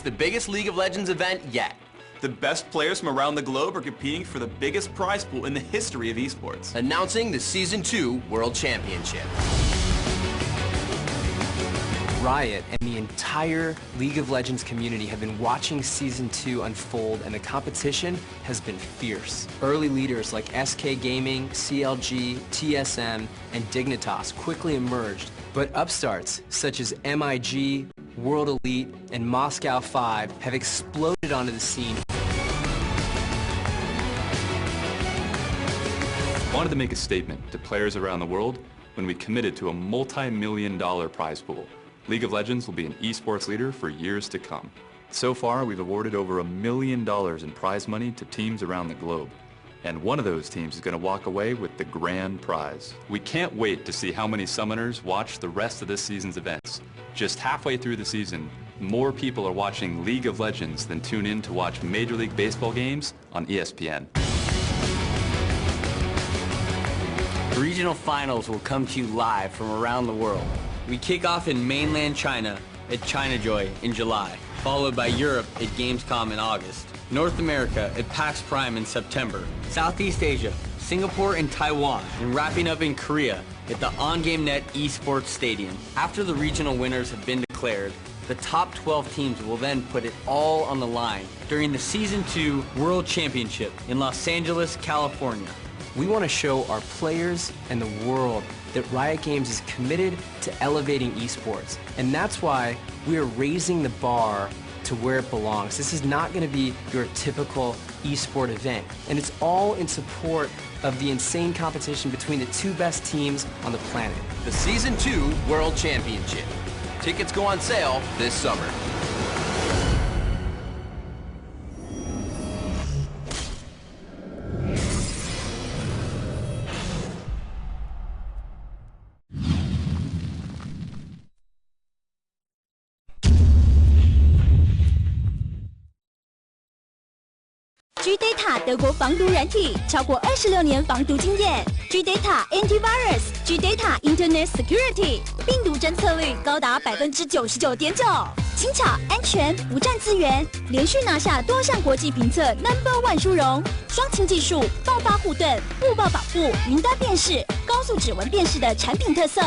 It's the biggest League of Legends event yet. The best players from around the globe are competing for the biggest prize pool in the history of esports. Announcing the Season 2 World Championship. Riot and the entire League of Legends community have been watching Season 2 unfold, and the competition has been fierce. Early leaders like SK Gaming, CLG, TSM, and Dignitas quickly emerged, but upstarts such as MIG, World Elite, and Moscow 5 have exploded onto the scene. I wanted to make a statement to players around the world when we committed to a multi-million-dollar prize pool. League of Legends will be an esports leader for years to come. So far, we've awarded over $1 million in prize money to teams around the globe. And one of those teams is going to walk away with the grand prize. We can't wait to see how many summoners watch the rest of this season's events. Just halfway through the season, more people are watching League of Legends than tune in to watch Major League Baseball games on ESPN. The regional finals will come to you live from around the world. We kick off in mainland China at ChinaJoy in July, followed by Europe at Gamescom in August, North America at PAX Prime in September, Southeast Asia, Singapore and Taiwan, and wrapping up in Korea at the OnGameNet Esports Stadium. After the regional winners have been declared, the top 12 teams will then put it all on the line during the Season 2 World Championship in Los Angeles, California. We want to show our players and the world that Riot Games is committed to elevating esports. And that's why we are raising the bar to where it belongs. This is not going to be your typical esport event. And it's all in support of the insane competition between the two best teams on the planet. The Season 2 World Championship. Tickets go on sale this summer. G-Data 德国防毒软体，超过26年防毒经验。G-Data Antivirus、G-Data Internet Security， 病毒侦测率高达99.9%，轻巧、安全、不占资源，连续拿下多项国际评测 No.1 殊荣。双擎技术、爆发护盾、误报保护、云端辨识、高速指纹辨识的产品特色。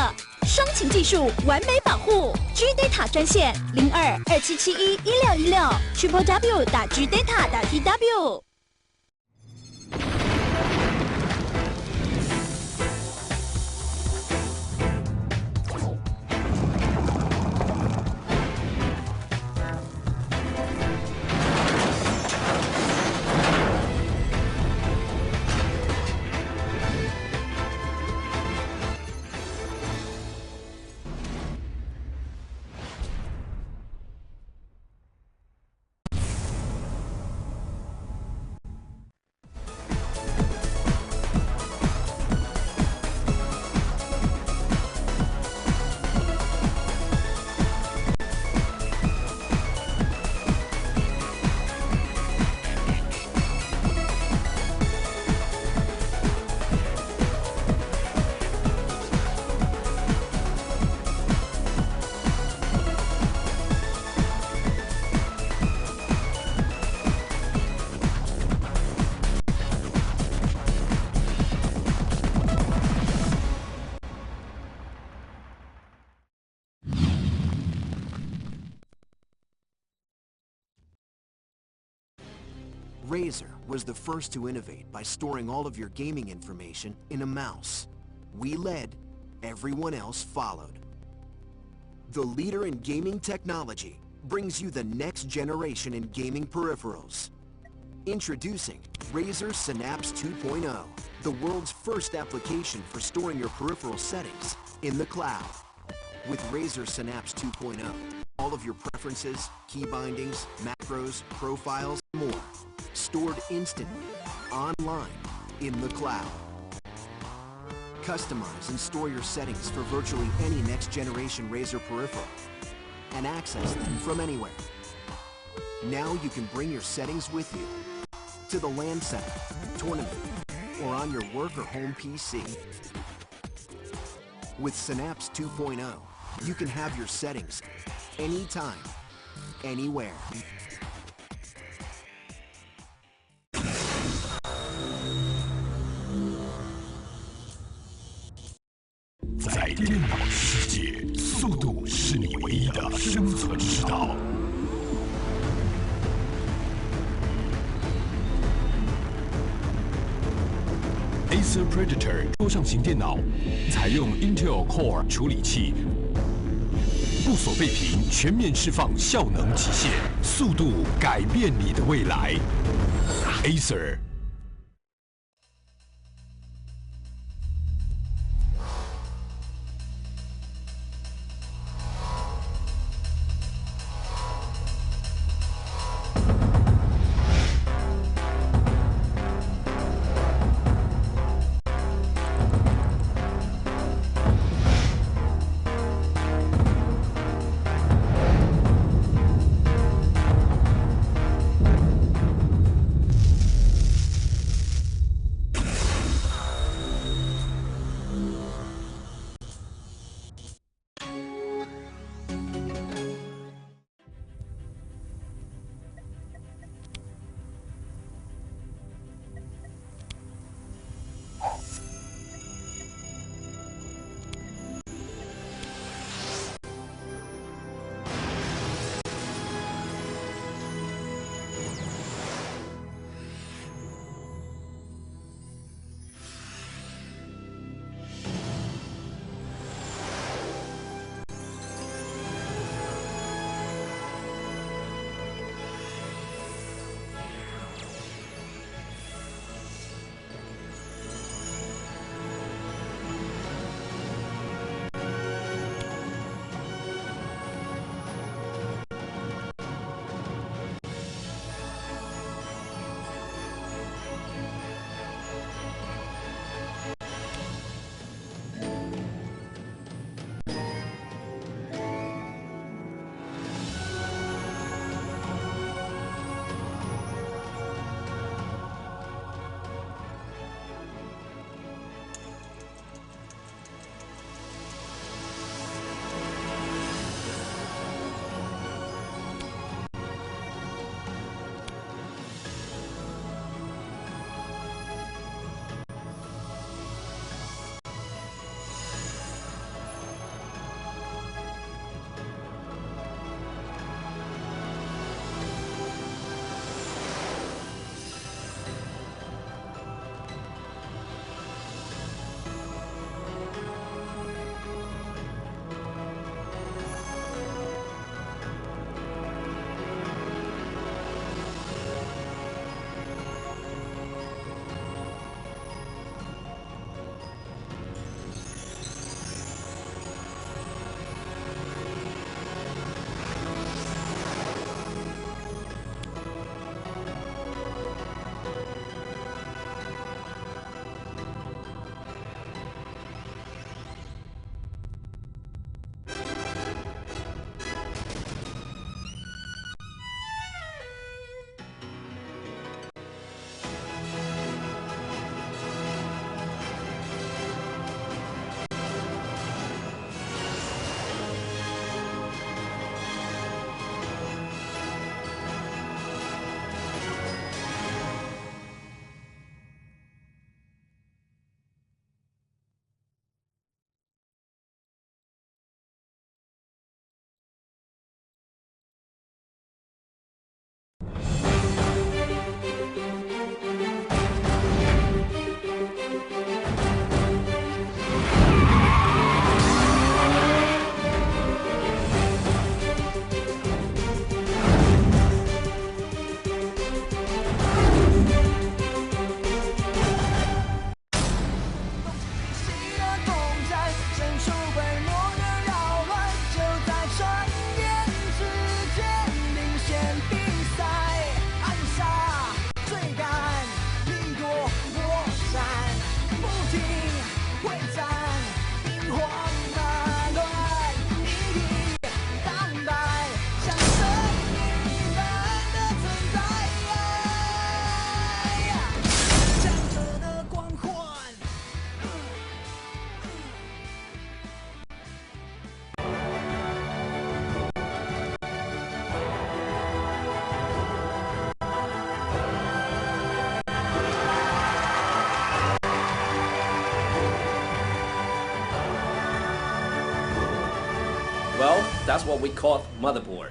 双擎技术，完美保护。G-Data 专线0227711616 www.gdata.tw。Razer was the first to innovate by storing all of your gaming information in a mouse. We led, everyone else followed. The leader in gaming technology brings you the next generation in gaming peripherals. Introducing Razer Synapse 2.0, the world's first application for storing your peripheral settings in the cloud. With Razer Synapse 2.0, all of your preferences, key bindings, macros, profiles, and more, stored instantly, online, in the cloud. Customize and store your settings for virtually any next-generation Razer peripheral, and access them from anywhere. Now you can bring your settings with you to the LAN center, tournament, or on your work or home PC. With Synapse 2.0, you can have your settings anytime, anywhere. 在电脑世界，速度是你唯一的生存之道。Acer Predator 多上型电脑，采用 Intel Core 处理器，不锁背屏，全面释放效能极限，速度改变你的未来。Acer。That's what we call motherboard.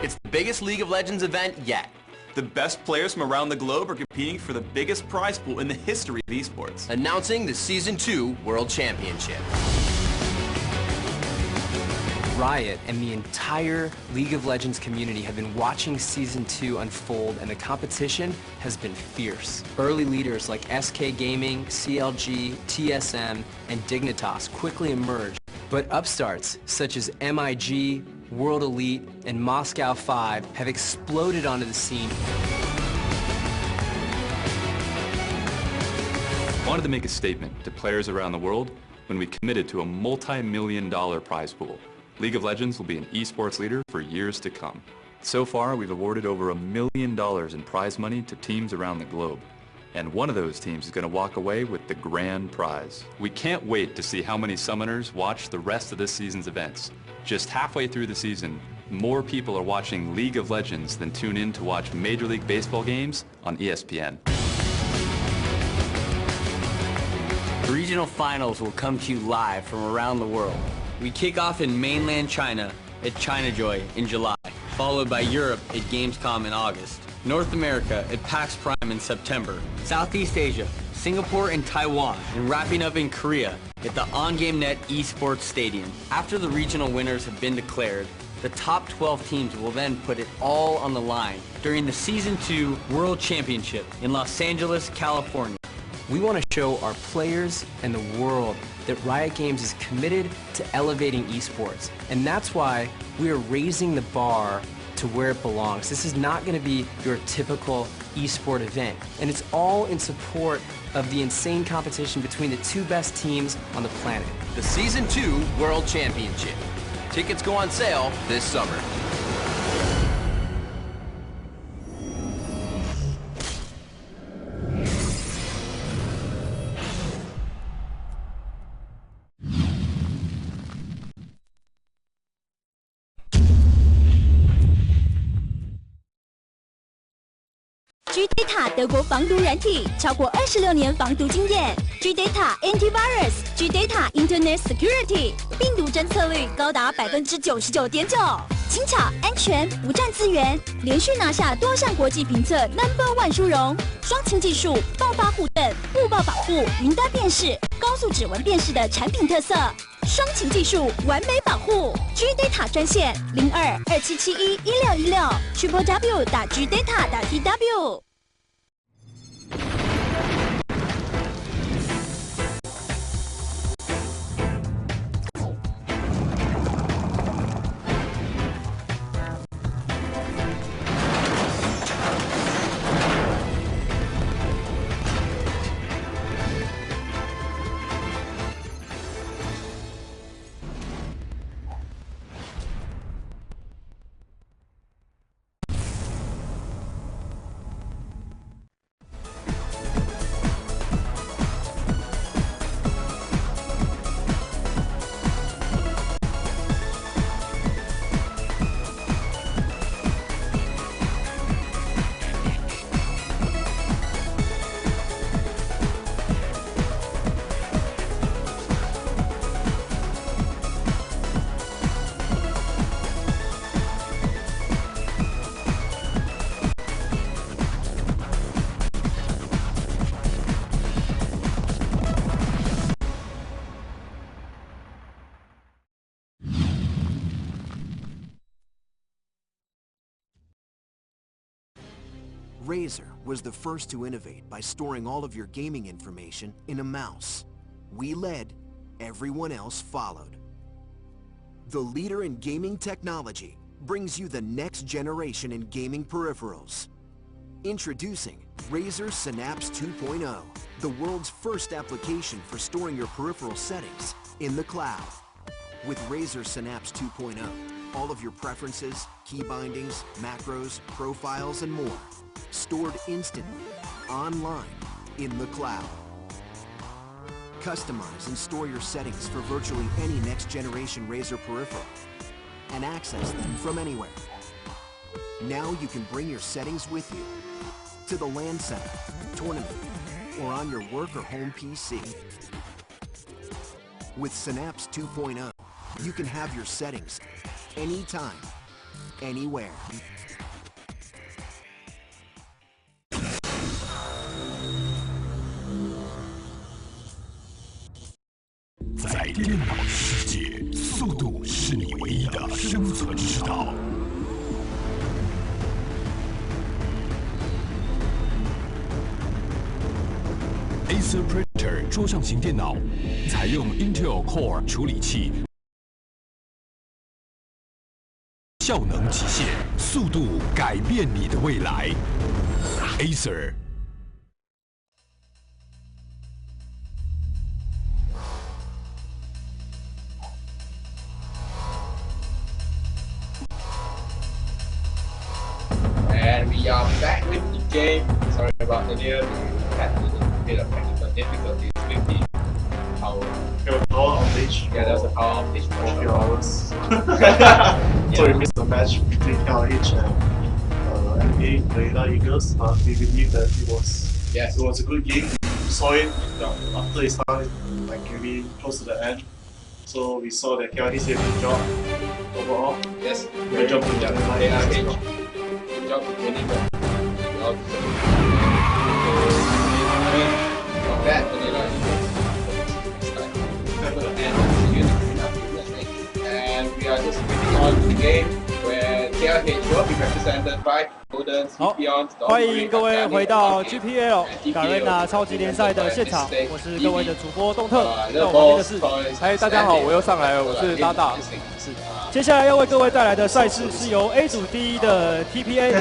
It's the biggest League of Legends event yet. The best players from around the globe are competing for the biggest prize pool in the history of esports. Announcing the Season 2 World Championship. Riot and the entire League of Legends community have been watching Season 2 unfold, and the competition has been fierce. Early leaders like SK Gaming, CLG, TSM, and Dignitas quickly emerged, but upstarts such as MIG, World Elite, and Moscow 5 have exploded onto the scene. I wanted to make a statement to players around the world when we committed to a multi-million-dollar prize pool. League of Legends will be an esports leader for years to come. So far, we've awarded over $1 million in prize money to teams around the globe. And one of those teams is going to walk away with the grand prize. We can't wait to see how many summoners watch the rest of this season's events. Just halfway through the season, more people are watching League of Legends than tune in to watch Major League Baseball games on ESPN. The regional finals will come to you live from around the world. We kick off in mainland China at ChinaJoy in July, followed by Europe at Gamescom in August, North America at PAX Prime in September, Southeast Asia, Singapore and Taiwan, and wrapping up in Korea at the OnGameNet Esports Stadium. After the regional winners have been declared, the top 12 teams will then put it all on the line during the Season 2 World Championship in Los Angeles, California. We want to show our players and the world that Riot Games is committed to elevating esports. And that's why we are raising the bar to where it belongs. This is not going to be your typical esport event. And it's all in support of the insane competition between the two best teams on the planet. The Season 2 World Championship. Tickets go on sale this summer. GData 德国防毒软体，超过26年防毒经验。GData Antivirus、GData Internet Security， 病毒侦测率高达99.9%，轻巧、安全，不占资源，连续拿下多项国际评测 No.1 殊荣。双擎技术、爆发护盾、误报保护、云端辨识、高速指纹辨识的产品特色。双擎技术，完美保护。GData 专线0227711616 www.gdata.tw。Razer was the first to innovate by storing all of your gaming information in a mouse. We led, everyone else followed. The leader in gaming technology brings you the next generation in gaming peripherals. Introducing Razer Synapse 2.0, the world's first application for storing your peripheral settings in the cloud. With Razer Synapse 2.0, all of your preferences, key bindings, macros, profiles, and more, stored instantly, online, in the cloud. Customize and store your settings for virtually any next-generation Razer peripheral, and access them from anywhere. Now you can bring your settings with you to the LAN center, tournament, or on your work or home PC. With Synapse 2.0, you can have your settings anytime, anywhere. 在电脑世界，速度是你唯一的生存之道。Acer Predator 桌上型电脑采用 Intel Core 处理器，效能极限，速度改变你的未来。Acer。 And we are back with the game. Sorry about earlier, we had a little bit of technical difficulties with the power outage. Yeah, there was a power outage for a few hours. So we missed the match between KLH and NBA Playda Eagles. We believe that it was a good game. We saw it after it started, like maybe close to the end. So we saw that KLH did a good job overall. Yes, Great job to KLH. Good job winning the Not bad, Vanilla. And we are just moving on to the game where KLH will be represented by Golden, 好，欢迎各位回到 GPL Garena 超级联赛的现场，我是各位的主播东特，在我旁边的是，嗨，大家好，我又上来了，我是大大。是，接下来要为各位带来的赛事是由 A 组第一的 TPA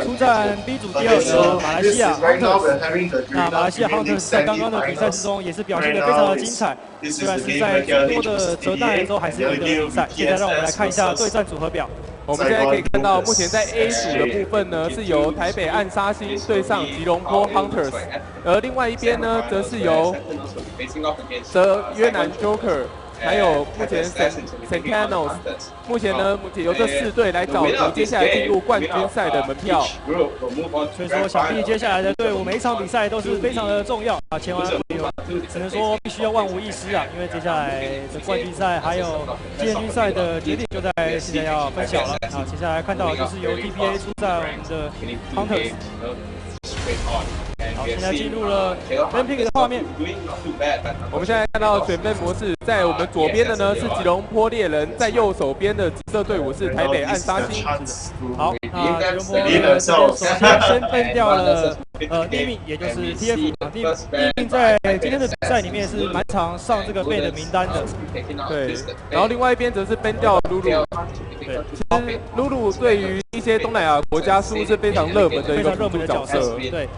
出战 B 组第二的马来西亚 Hunters。那马来西亚 Hunters 在刚刚的比赛之中也是表现得非常的精彩，虽然是在诸多的折弹之后还是赢得比赛。现在让我们来看一下对战组合表。 我们现在可以看到，目前在 A 组的部分呢，是由台北暗杀星对上吉隆坡 Hunters， 而另外一边呢，则是由约南 Joker， 还有目前 Santanos， 目前呢，由这4队来角逐接下来进入冠军赛的门票。所以说，想必接下来的队伍每一场比赛都是非常的重要啊，千万不要，只能说必须要万无一失啊，因为接下来的冠军赛还有季前军赛的决定就在现在要分晓了啊。接下来看到的就是由 TPA 出战我们的 Hunters。 好，现在进入了 Ben Pick 的画面。我们现在看到选分模式，在我们左边的呢是吉隆坡猎人，在右手边的紫色队伍是台北暗杀星。好，那吉隆坡猎人首先分掉了第一名，也就是 TF 啊，第一名在今天的比赛里面是蛮常上这个 ban 的名单的。对，然后另外一边则是分掉露露。对，其实露露对于一些东南亚国家似乎是非常热门的一个辅助角色。对。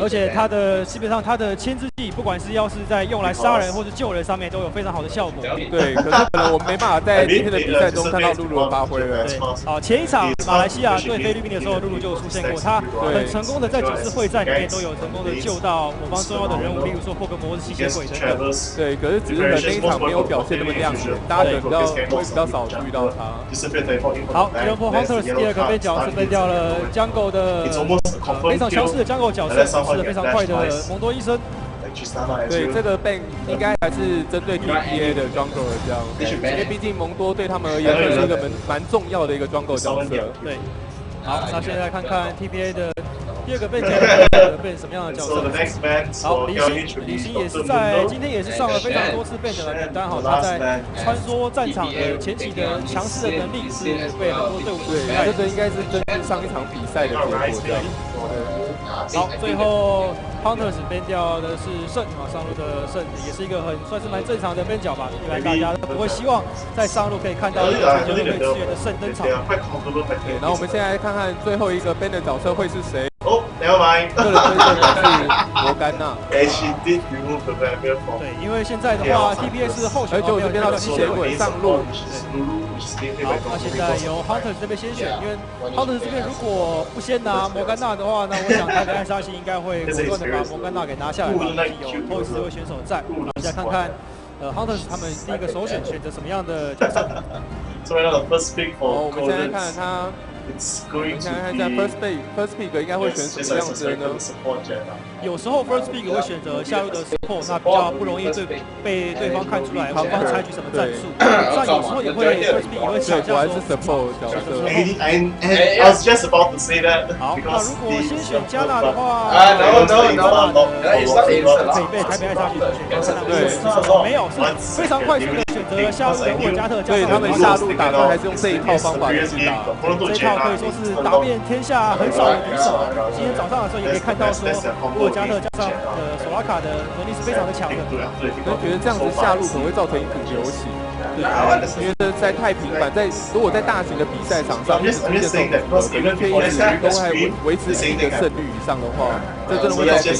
而且他的基本上他的牵制技，不管是要是在用来杀人或是救人上面，都有非常好的效果。对，可是可能我们没办法在今天的比赛中看到露露的发挥了。对，好，前一场马来西亚对菲律宾的时候，露露就出现过，他很成功的在几次会战里面都有成功的救到我方重要的人物，例如说破格魔是吸血鬼等等。对，可是只是可能那一场没有表现那么亮眼，大家可能会比较少注意到他。好，吉隆坡 Hunters 第二个被角是分掉了 Jungle 的非常强势的 Jungle 角色，是的非常快的蒙多医生。对，这个 ban 应该还是针对 TPA 的 Jungle 这样，因为毕竟蒙多对他们而言是一个蛮重要的一个 Jungle 角色。对，好，那现在看看 TPA 的第二个 Ben 变什么样的角色？好，李行也是在今天也是上了非常多次 Ben 的名单哈，他在穿梭战场的前期的强势的能力是被很多队伍对，这个应该是根据上一场比赛的结果这样。好，最后 Hunters 编掉的是胜啊，上路的胜也是一个算是蛮正常的边角吧。一般大家都不会希望在上路可以看到一个全球队支援的胜登场。对，然后我们现在看看最后一个 Ben 的角色会是谁。Oh, never mind. 个人推荐的是摩甘娜。She did remove the barrier from. 对，因为现在的话 ，TPS 后选就这边到吸血鬼上路。好，那现在由 Hunters 这边先选，因为 Hunters 这边如果不先拿摩甘娜的话，那我想台北暗杀星应该会果断的把摩甘娜给拿下来吧。有后置这位选手在，我们再看看Hunters 他们第一个首选选择什么样的角色。我们现在看他。我们看看一下 first pick 应该会选什么样子的呢？有时候 first pick 会选择下路的 support， 那比较不容易被对方看出来对方采取什么战术。像有时候也会 first pick 也会想象说 support 角色。I was just about to say that. 好，那如果先选加纳的话，可以被台北爱杀去所选。对，没有，是非常快速的选择下路的沃加特。对，他们下路打算还是用这一套方法去打。这一套可以说是打遍天下很少的敌手。今天早上的时候也可以看到说，沃加特加上索拉卡的能力是非常的强的。我觉得这样子下路可能会造成一股流血。对，因为这实在太频繁，如果在大型的比赛场上，一直出现这种可以一直都还维持一定的胜率以上的话，这真的会造成。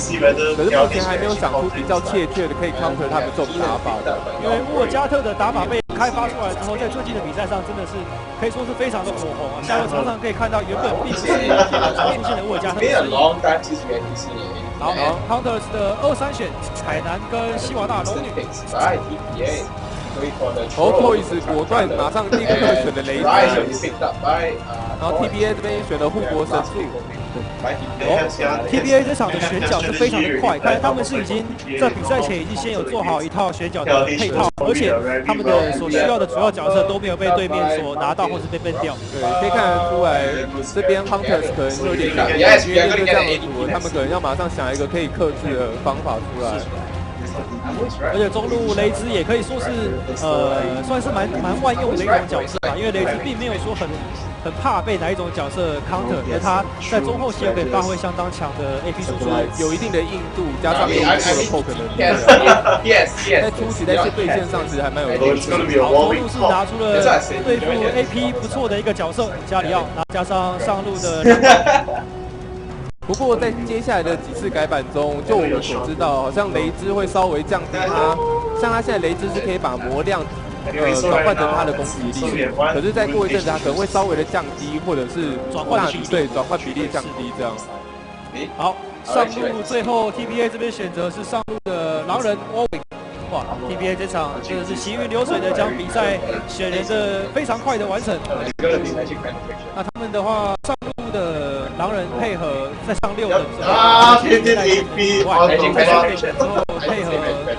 可是目前还没有想出比较切的可以 counter 他们这种打法的。因为沃加特的打法被开发出来之后，在最近的比赛上真的是可以说是非常的火红啊！下路常常可以看到原本并不是常出现的沃加特。好 ，Hunters 的2-3选凯南跟西瓦纳龙女。Toys 果断马上立刻选的雷兹，然后 TBA 这边选了护国神树。TBA 这场的选角是非常的快，看来他们是已经在比赛前已经先有做好一套选角的配套，而且他们的所需要的主要角色都没有被对面所拿到或是被分掉。对，可以看得出来这边 Hunters 可能有点因为就是这样的组合，他们可能要马上想一个可以克制的方法出来。而且中路雷兹也可以说是算是蛮万用的一种角色吧，因为雷兹并没有说很怕被哪一种角色 counter， 而他在中后期也可以发挥相当强的 AP 输出，有一定的硬度，加上有不错的 poke 能力。在初期在对线上其实还蛮有优势。好，中路是拿出了对付 AP 不错的一个角色加里奥，然后加上上路的两把。不过在接下来的几次改版中，就我们所知道，好像雷兹会稍微降低它，像他现在雷兹是可以把魔量转换成他的攻击力，可是再过一阵子他可能会稍微的降低，或者是转换比例降低这样。好，上路最后 TBA 这边选择是上路的狼人 Warwick。哇 ，TBA 这场真的是行云流水的将比赛选人的非常快的完成。那他们的话，上路的狼人配合在上6的时候，以外，在上6之后配合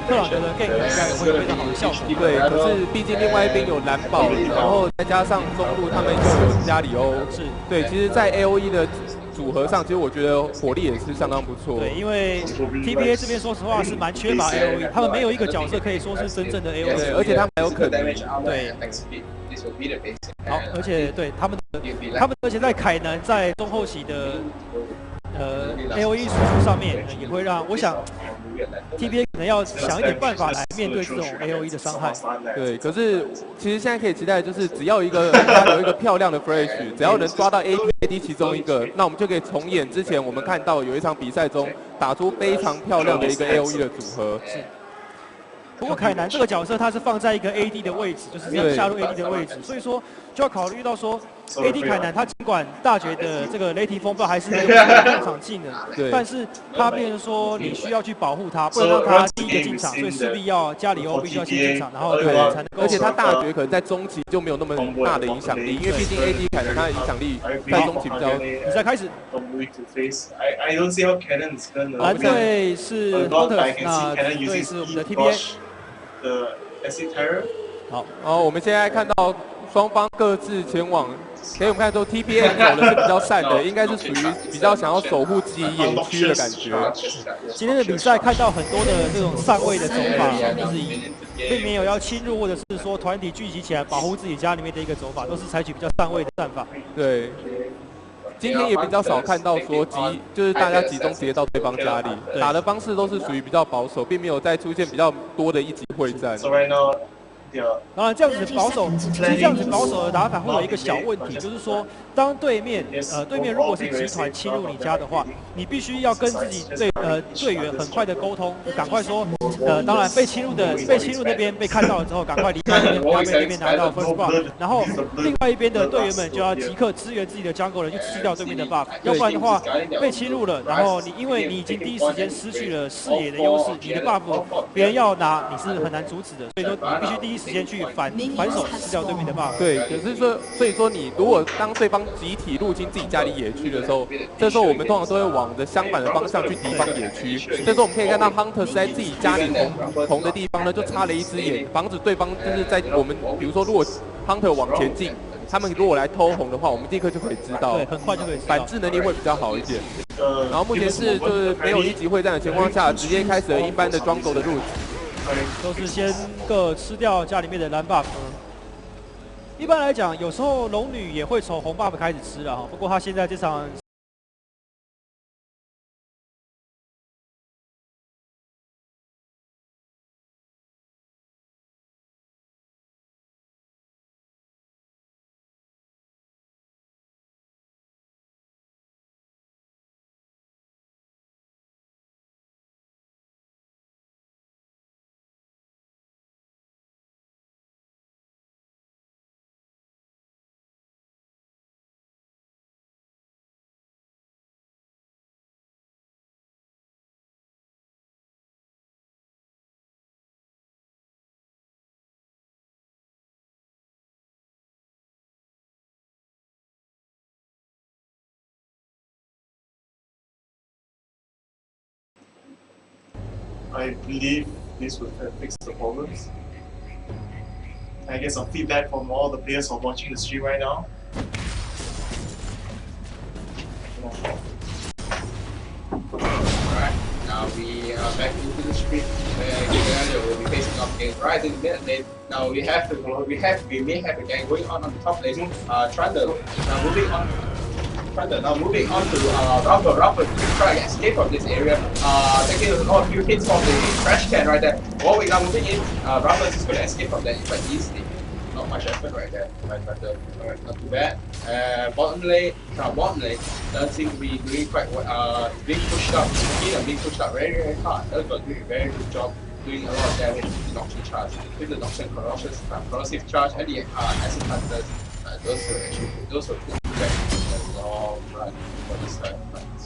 克朗德的 gank 应该会有非常好的效果。对，可是毕竟另外一边有蓝豹，然后再加上中路他们又有加里欧，是对，其实，在 AOE 的组合上，其实我觉得火力也是相当不错。对，因为 TBA 这边说实话是蛮缺乏 AOE， 他们没有一个角色可以说是真正的 AOE， 对，而且他们还有可能对。好，而且对他们而且在凯南在中后期的AOE 输出上面，也会让我想 TBA 可能要想一点办法来面对这种 AOE 的伤害。对，可是其实现在可以期待，就是只要有一个漂亮的 flash， 只要能抓到 AD 其中一个，那我们就可以重演之前我们看到有一场比赛中打出非常漂亮的一个 AOE 的组合。是。不过凯南这个角色他是放在一个 AD 的位置，就是下入 AD 的位置，所以说就要考虑到说 AD 凯南他尽管大绝的这个雷霆风暴还是有上场技能，但是他变成说你需要去保护他，不能让他第一个进场，所以势必要加里欧必须要先进场，然后才能够。而且他大绝可能在中期就没有那么大的影响力，因为毕竟 AD 凯南他的影响力在中期比较。比赛开始。蓝队是 Hunters， 那绿队是我们的 TBA。好，我们现在看到双方各自前往。给我们看说 ，TBA 走的是比较散的，应该是属于比较想要守护自己野区的感觉。今天的比赛看到很多的这种上位的走法，就是并没有要侵入或者是说团体聚集起来保护自己家里面的一个走法，都是采取比较上位的战法。对。今天也比较少看到说就是大家集中直接到对方家里，打的方式都是属于比较保守，并没有再出现比较多的一级会战。当然，这样子保守，其实这样子保守的打法会有一个小问题，就是说，当对面如果是集团侵入你家的话，你必须要跟自己队员很快的沟通，赶快说，当然被侵入那边被看到了之后，赶快离开那边，不要被对面拿到 first buff， 然后另外一边的队员们就要即刻支援自己的 jungle 人去吃掉对面的 buff， 要不然的话被侵入了，然后因为你已经第一时间失去了视野的优势，你的 buff 别人要拿你是很难阻止的，所以说你必须第一时间去反手吃掉对面的 buff。对，可是说，所以说你如果当对方集体入侵自己家里野区的时候，这时候我们通常都会往着相反的方向去敌方野区。这时候我们可以看到 Hunter 是在自己家里红的地方呢，就插了一只眼，防止对方就是在我们比如说如果 Hunter 往前进，他们如果来偷红的话，我们立刻就可以知道，对，很快就可以知道，反制能力会比较好一点。然后目前是就是没有一级会战的情况下，直接开始了一般的jungle的入职。都是先各吃掉家里面的蓝 buff。一般来讲，有时候龙女也会从红 buff 开始吃了哈。不过她现在这场。I believe this will fix the problems. I get some feedback from all the players who are watching the stream right now. Alright, now we are back into the stream where GPL will be facing off against Rise in the mid lane. Now we may have a gang going on the top lane. Trundle now moving on to Rumble. Rumble trying to escape from this area. Taking a few hits from the trash can right there. Warwick now moving in. Rumble is going to escape from that quite easily. Not much effort right there. Right, not too bad. Bottom lane doesn't seem to be doing quite well. Being pushed up. Being pushed up very, very hard. Elgort doing a very good job doing a lot of damage with the Noxian charge. With the Noxian corrosive charge and the acid hunters. Those were good effects. Long run for this side of fights.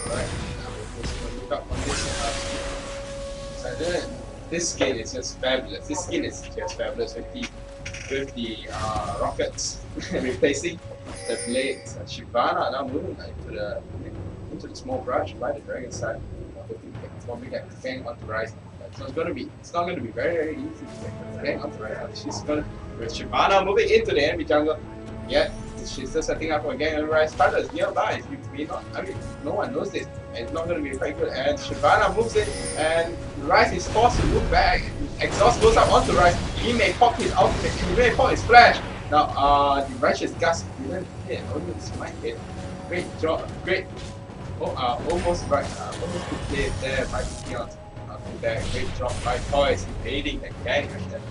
Alright, now we're just going to look up on this this skin is just fabulous. This skin is just fabulous with the rockets replacing the blades. Shyvana now moving into the small brush by the dragon side. Forming that gang onto Rise. So it's not gonna be very, very easy to gang onto Rise. She's gonna with Shyvana moving into the enemy jungle. Yeah, she's just setting up for a gang on Rise. Thunder is nearby. No one knows this. And it's not gonna be very good. And Shyvana moves in and Rise is forced to move back. Exhaust goes up onto Rise. He may pop his ultimate, he may pop his flash. Now the Righteous Gust didn't hit, only the smite hit. Great job, great. Almost right, almost played there by Keon. Great job by Toys invading the gang right there.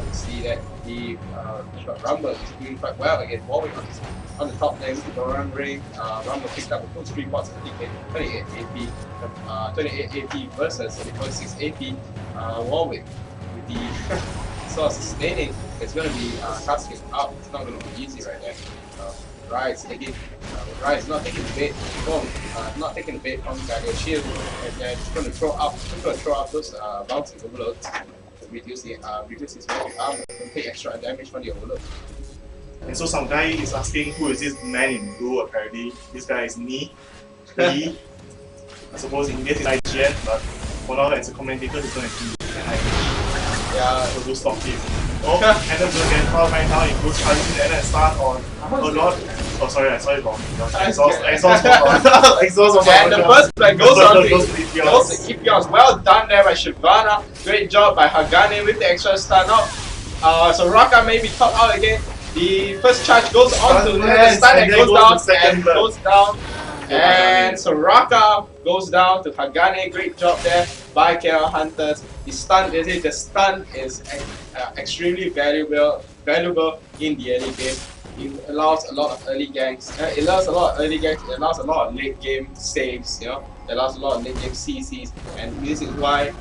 We see that the Rumble is doing quite well against Warwick on the top lane with the run ring. Rumble picked up a full 3 pots, I think 28 AP, 28 AP versus 26 AP. Warwick with the sort of sustaining. It's going to be casting up. It's not going to be easy right there. Rise not taking the bait from Dagger Shield, and then it's going to throw up those bouncing overloads to reduce his magic armor and take extra damage from the overload. And so some guy is asking who is this man in blue. Apparently, this guy is Ni. I suppose in English is IGN, but for now as a commentator he's going to be IGN. Yeah, so we'll stop him. Oh, and then we'll get foul right now. It goes charging and then start on. Oh god. Oh sorry, I saw it wrong. Exhaust and the first play goes on to Ipions. Well done there by Shyvana. Great job by Hagane with the extra stun out. So Raka may be top out again. The first charge goes on to the stun and goes down. And so Raka goes down to Hagane. Great job there by KL Hunters. The stun is extremely valuable in the early game. It allows a lot of early ganks. It allows a lot of late game saves. You know, it allows a lot of late game CCs, and this is why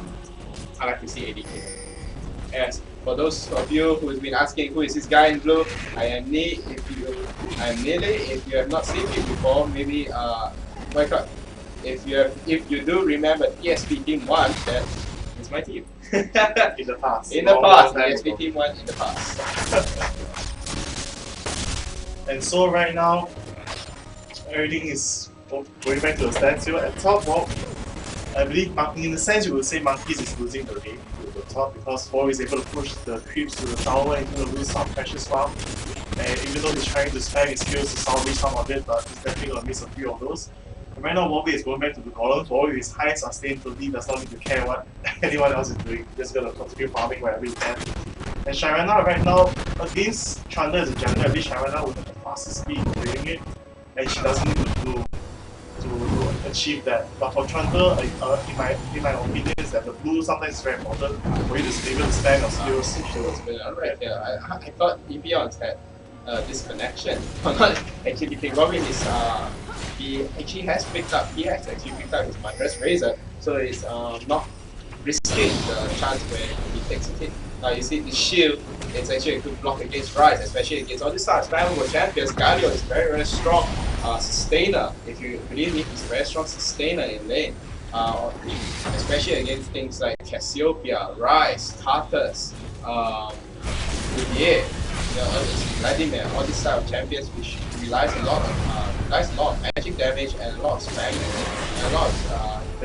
I like to see AD. Yes. For those of you who have been asking who is this guy in blue, I am Nili. If you have not seen me before, maybe if you do remember ESP Team 1, that is my team. In the past. ESP Team 1 in the past. And so right now, everything is going back to a standstill at top. Well, I believe in the sense you would say Monkeys is losing the game to the top because Bo is able to push the creeps to the tower and going to lose some precious farm. And even though he's trying to spam his skills to salvage some of it, but he's definitely going to miss a few of those. And right now, Bobby is going back to the columns. Bobby is high sustained, so he does not need to care what anyone else is doing. He's just going to continue farming wherever he can. And Shyvana right now, against Chandler as a jungler, at least Shyvana would have the fastest speed in doing it, and she doesn't need to achieve that. But for Chandler, in my opinion, is that the blue sometimes is very important for you to be able to stand your skills. Right, yeah. I thought Epions had this connection. Actually, Robin is he actually has picked up his Madras Razor, so it's not risking the chance where he takes a hit. Now you see the shield, it's actually a good block against Rise, especially against all these spammable champions. Galio is very, very strong sustainer. If you believe me, he's a very strong sustainer in lane. Especially against things like Cassiopeia, Rise, Tartus, Vivier, Vladimir, all these type of champions which relies a lot of magic damage and a lot of spam and a lot of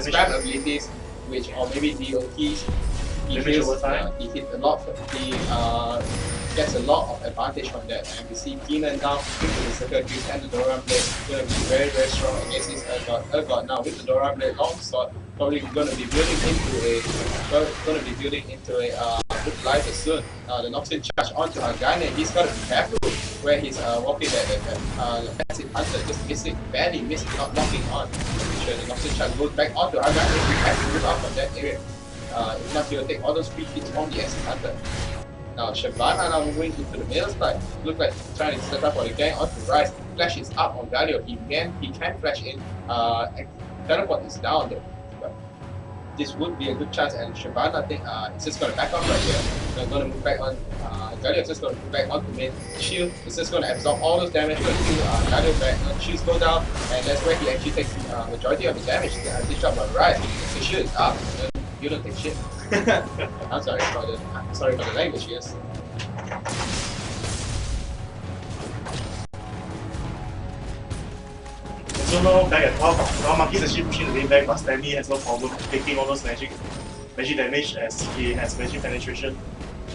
spam abilities, which or maybe DOTs. He hits a lot. He gets a lot of advantage from that, and we see Keenan now with the circle creep and the Dora Blade going to be very, very strong against this Urgot. Now with the Dora Blade long sword, probably going to be building into a good life soon. Now the Noxin charge onto Hagane. He's got to be careful where he's walking that passive hunter, just barely missing, not knocking on. Sure, the Noxin charge goes back onto Hagane. We have to rip out from that area. If not, he'll take all those free hits from the Acid Hunter. Now Shyvana now moving into the middle side. Look like trying to set up for the gang onto Rise. Flash is up on Galio. He can flash in. Teleport is down though. But this would be a good chance, and Shyvana I think is just gonna back off right here. They're gonna move back on Galio is just gonna move back onto main shield. It's just gonna absorb all those damage to Galio back. Shields go down, and that's where he actually takes the majority of the damage. This shot by Rise. The shield is up. You don't take shit. I'm sorry for the language, yes. So now back at top, now Monkey is actually pushing the lane back, but Stanley has no problem taking all those magic damage as he has magic penetration,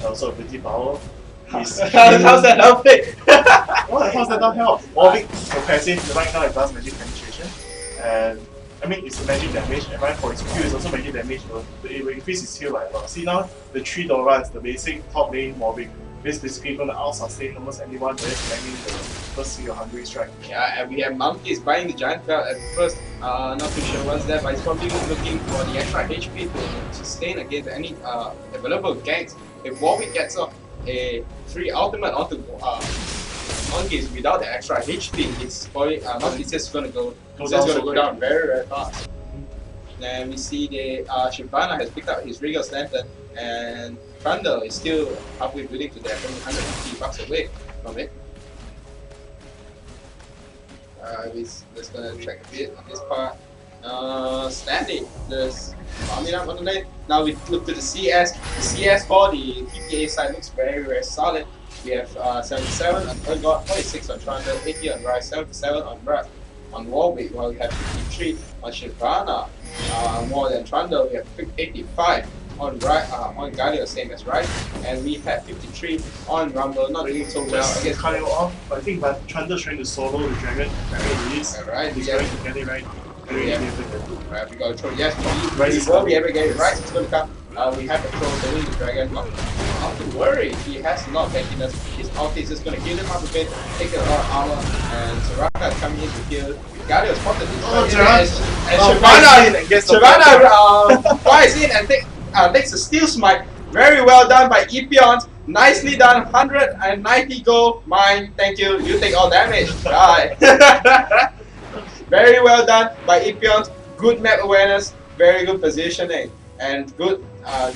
also ability power. How's that not fit? How's that not help? Warwick so passive right now it does magic penetration, and I mean, it's a magic damage, and right for his Q is also magic damage, it will increase his heal by a lot. See now, the 3 Dora is the basic top lane Warwick. It's basically going to out-sustain almost anyone that is spamming the first single Hungry Strike. Yeah, and we have Monkeys buying the Giant Belt at first, not too sure what's there, but he's probably looking for the extra HP to sustain against any available ganks. If Warwick gets up a free ultimate onto Monkeys without the extra HP, it's probably Monkeys just going to go down very, very fast. Then we see the Shyvana has picked up his Regal's Lantern, and Thunder is still halfway building to that, only $150 away from it. He's just gonna track a bit on this part. Standing, there's farming up on the lane. Now we look to the CS. The CS for the TPA side looks very, very solid. We have 77 on Urgot, 46 on Trundle, 80 on Rise, 77 on Brad. On Warwick, well, we have 53 on Shyvana. More than Trundle, we have 85 on Galio, same as Rise. And we have 53 on Rumble, not doing so well against Cut it off. I think but Trundle's trying to solo the dragon. Right, he's trying to get it right. Right, we got a throw. Yes, we will be able to get it right. It's going to come. We have a throw, killing the dragon. Not to worry, he has a lot of tankiness. His ulti is just going to kill him up a bit, take a lot of armor, and Soraka is coming in to kill. Galio spotted this. And Shyvana flies in and takes a steel smite. Very well done by Epions. Nicely done. 190 gold. Mine. Thank you. You take all damage. Bye. Very well done by Epions. Good map awareness. Very good positioning. And good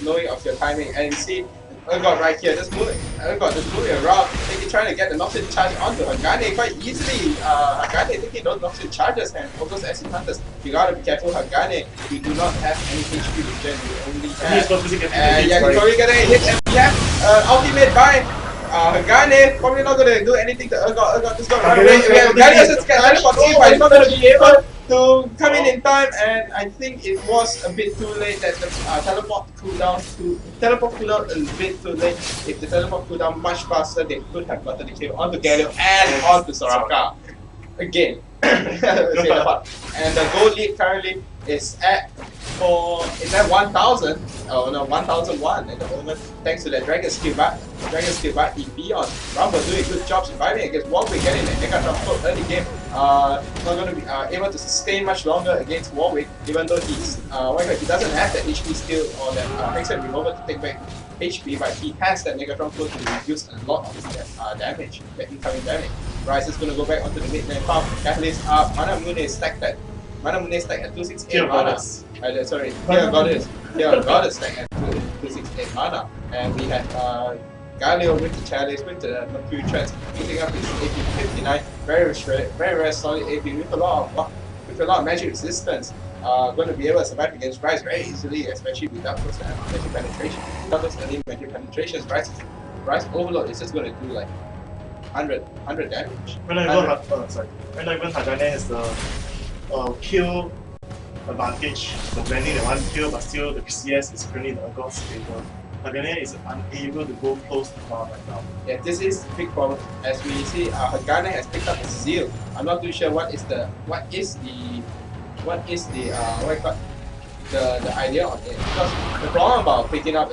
knowing of your timing. And you see Urgot right here, just moving. Urgot just moving around, trying to get the Noxian charge onto Hagane quite easily. Hagane taking those Noxian charges and all those acid hunters. You gotta be careful, Hagane. You do not have any HP regen, you only have. He's probably getting a hit, and we have ultimate by Hagane. Probably not gonna do anything to Urgot. Urgot just gonna run away. Hagane just gets teleport in, but he's not gonna be able to come in time, and I think it was a bit too late that the teleport cooldown a bit too late. If the teleport cooldown much faster, they could have gotten the kill onto Galio and onto Soraka. Again. And the gold lead currently is at 1,000. Oh no, 1,001 at the moment, thanks to that Dragon skill by Beyond. Rumble doing a good job surviving against Warwick, getting the Megatron code early game. Not going to be able to sustain much longer against Warwick, even though he doesn't have that HP skill or that Hexen Remover to take back HP, but he has that Megatron code to reduce a lot of his damage, the incoming damage. Rise is going to go back onto the mid lane farm. Catalyst up, Mana Moon is stacked at 268 mana. Sorry, here Goddess stacked at 268 mana. And we have Galio with the chalice, with the Mercury Treads, putting up his AP 59. Very solid AP with a lot of magic resistance. Going to be able to survive against Rise very easily, especially without those magic penetration. Without those early magic penetrations, Rise Overload is just going to do like 100 damage. When I even Hagane has the kill advantage, the blending the one kill, but still the CS is currently the Urgot's favor. Hagane is unable to go close to farm right now. Yeah, this is a big problem. As we see, Hagane has picked up a Zeal. I'm not too sure what is the idea of it. Because the problem about picking up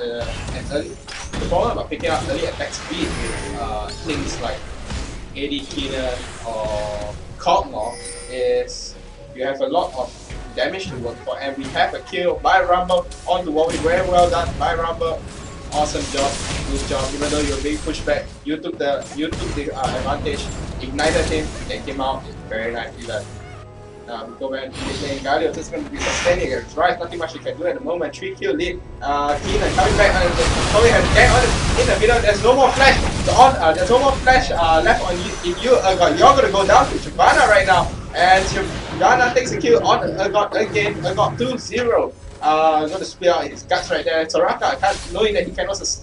early attack speed with things like AD Keenan or Cogmore is you have a lot of damage to work for, and we have a kill by Rumble onto Warwick. Very well done by Rumble. Awesome job, good job. Even though you're being pushed back, you took the advantage, ignited him, take him out. Very nicely done. Go back and playing Galio, just going to be sustaining against Rise. Nothing much you can do at the moment. 3 kill lead. Keenan coming back on probably have to get on in the middle. There's no more flash. There's no more flash left on you. If you're going to go down to Shyvana right now, and Shyvana takes a kill on Urgot again. Urgot 2-0. Going to spill out his guts right there. Soraka, knowing that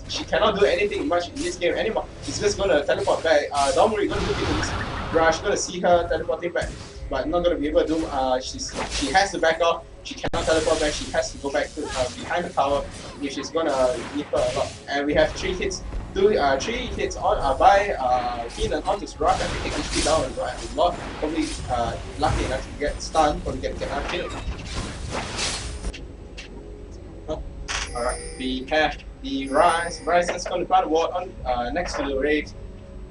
she cannot do anything much in this game anymore. He's just going to teleport back. Domri going to look into this brush. Going to see her teleporting back, but not going to be able to do. She has to back off. She cannot teleport back. She has to go back to behind the tower if she's going to need her a lot. And we have 3 hits. 3 hits on by Keenan onto Soraka, taking HP down as well. A lot, probably lucky enough to get stunned or to get killed. Alright, we have the Rise. Rise is going to plant a ward on next to the raid,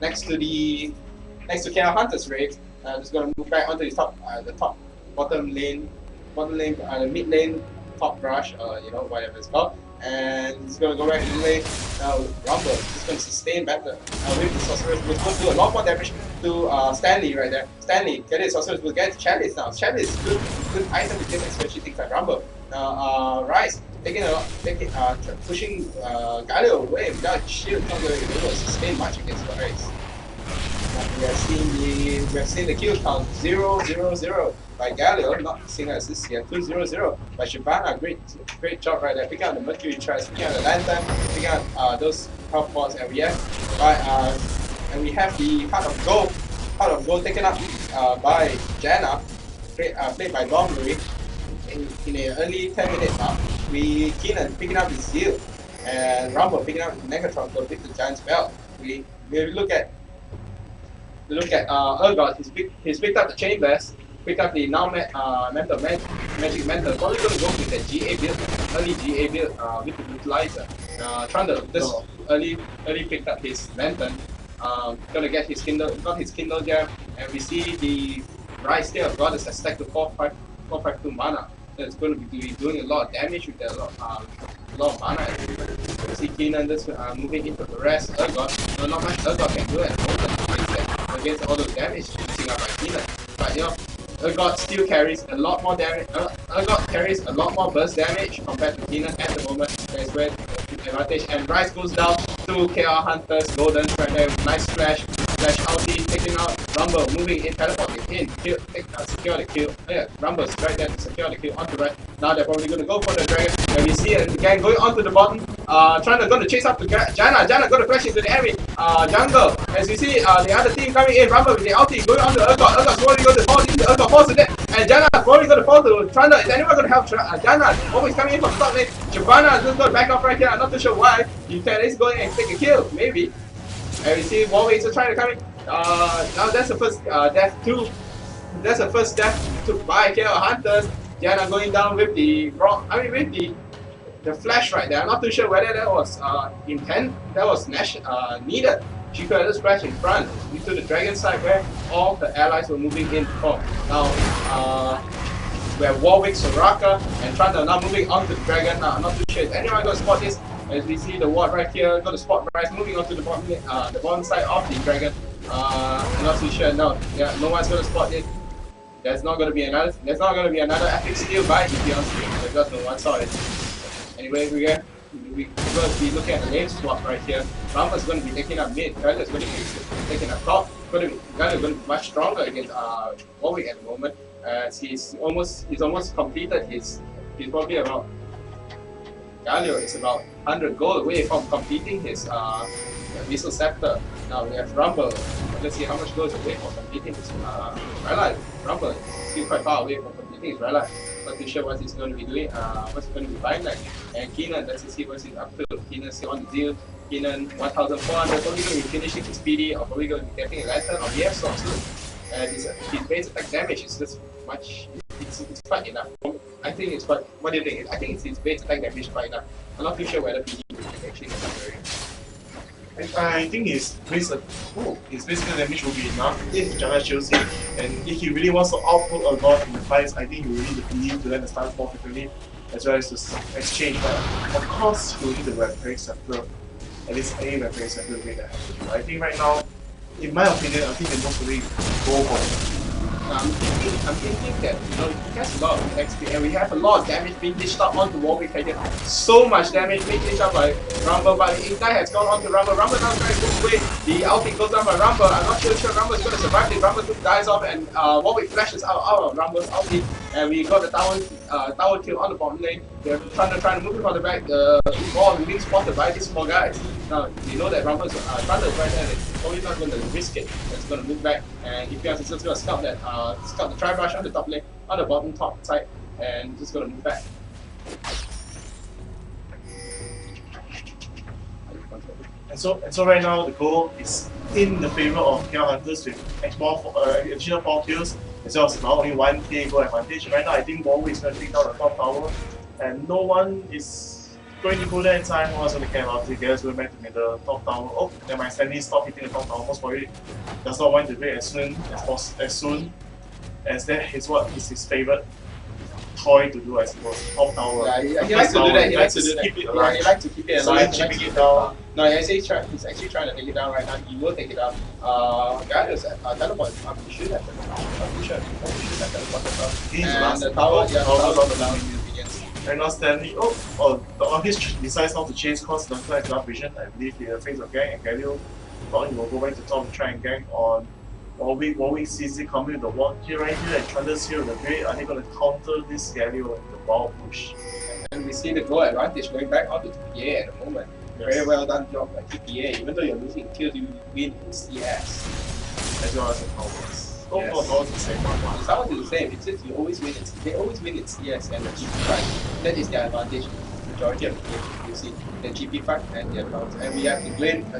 next to KL Hunter's raid. Just going to move back onto the bottom lane, the mid lane, top brush, whatever it's called. And it's going to go back to the lane. Now Rumble is going to sustain better with the Sorceress. We're going to do a lot more damage to Stanley right there. Stanley, get it, Sorceress will get Chalice now. Chalice is good item to give, especially things like Rumble. Now Rise pushing Galio away without shield, not going to be able to sustain much against the Rise. We have seen the kill count 0-0-0 by Galio, not seeing assist here. 2-0-0 by Shyvana. Great job right there. Picking out the Mercury Trials, picking out the Lantern, picking out those health pods, and we have Right, and we have the Heart of Gold taken up by Janna, played by Dominic in an early 10-minute mark. Keenan picking up his Zeal, and Rumble picking up the Negatron to pick the Giant's belt. We look at Urgot. He's picked up the Chain Blast, picked up the Magic Mentor. Probably gonna go with the GA build, early GA build with the Utilizer. Trundle this early picked up his Lantern. Gonna get his Kindle Gem, and we see the Rise Tail of Goddess has stacked to 452 mana. That's going to be doing a lot of damage with a lot of mana. You see Keenan just moving into the rest. Urgot, not much Urgot can do at the moment against all the damage using up by Keenan. But you know, Urgot still carries a lot more damage. Urgot carries a lot more burst damage compared to Keenan at the moment. That's where the advantage. And Rise goes down to KR Hunters, Golden right there, nice splash ulti, taking out Rumble, moving in, teleporting in, secure the kill. Yeah, Rumble's right there to secure the kill onto right. Now they're probably going to go for the dragon. And we see the gang going onto the bottom, trying to chase up to Janna. Janna going to flash into the enemy jungle. As you see, the other team coming in, Rumble with the ulti going on to Urgot. Urgot's probably going to fall into Urgot falls to death. And Janna's probably going to fall to Trundle. Is anyone going to help Janna? Always coming in from top lane. Shyvana is just going to back off right here. I'm not too sure why. You can at least go in and take a kill, maybe. And we see Warwick is trying to come in. Now that's the first death too. That's the first death took by KR Hunters. Janna going down with the the flash right there. I'm not too sure whether that was intent. That was needed. She could have just flashed in front into the dragon side where all the allies were moving in from. Now where Warwick, Soraka, and Trundle now moving on to the dragon. Now I'm not too sure if anyone going to spot this. As we see the ward right here, got the spot Rise moving on to the bottom side of the dragon. I'm not too sure. No one's gonna spot it. There's not gonna be another epic steal by GPL because no one saw it. Anyway, we're going to be looking at the lane swap right here. Rumble's going to be taking up mid. Gallagher's going to be taking up top. Gallagher's going to be much stronger against Warwick at the moment. He's almost completed his. He's probably about. Galio is about 100 gold away from completing his Missile Scepter. Now we have Rumble. Let's see how much gold is away from completing his Relic. Rumble is still quite far away from completing his Relic. Not too sure what he's going to be doing, what's he going to be buying like. And Keenan, let's see what he's up to. Keenan still on the deal. Keenan 1,400, probably going to be finishing his speedy, or probably going to be getting a Lantern or EF Sword soon. And his base attack damage is just much, it's quite enough. I think it's quite, what do you think? I think it's his base attack damage quite enough. I'm not too sure whether PD can actually get that. I think his base attack damage will be enough if Janna shows him. And if he really wants to output a lot in the fights, I think he will need the PD to let the stun more frequently, as well as to exchange. But of course, he will need the Vampiric Scepter. At least a Vampiric Scepter to make that happen. I think right now, in my opinion, I think they most probably go for it. I'm thinking that he has a lot of XP and we have a lot of damage being dished up onto Warwick right here. So much damage being dished up by Rumble, but the Ignite has gone onto Rumble. Rumble now trying to move away. The ulti goes down by Rumble. I'm not sure Rumble is going to survive it. Rumble dies off and Warwick flashes out of Rumble's ulti. And we got the tower kill on the bottom lane. They're trying to move it from the back. The ball being spotted by these four guys. Now, you know that Rumble's Thunder is right there. It's probably not going to risk it. It's going to move back. And if you guys are just going to scout the Tri-Brush on the top lane, on the bottom top side, and just going to move back. And so right now the goal is in the favor of KR Hunters with additional 4 kills, as well as now only 1 K goal advantage. Right now I think Warwick is going to take down the top tower, and no one is going to go there in time. No one's going to care about it. Guys going back to the top tower. Oh, then my Stanley stop hitting the top tower. Most probably does not want to break as soon as that is what is his favorite toy to do, I suppose. Top tower. Yeah, he likes to do that. He likes to do that. Keep it alive. Yeah, he likes to keep it alive. So he's keeping it down. No, he's actually trying to take it down right now. He will take it down. Guy is teleport. He should have teleported. He should have teleported. He's and the tower, yeah, the tower's on the down. Right now Stanley, the Orchis decides not to chase because the flag has enough vision. I believe the face of gang and Galio thought he will go back to top and try and gang on Warwick. Warwick sees it coming with the wall here right here, and Trundle's here with the grade. Are they going to counter this Galio with the ball push? And we see the goal advantage going back onto the PA at the moment. Very well done job by TPA. Even though you're losing kills, you win in CS. As well as in powers. Yes. All the same one. It's always the same. It's just you always win. They always win in CS and the GP5. That is their advantage. Majority of the games you see the GP5 and the advance. And we have the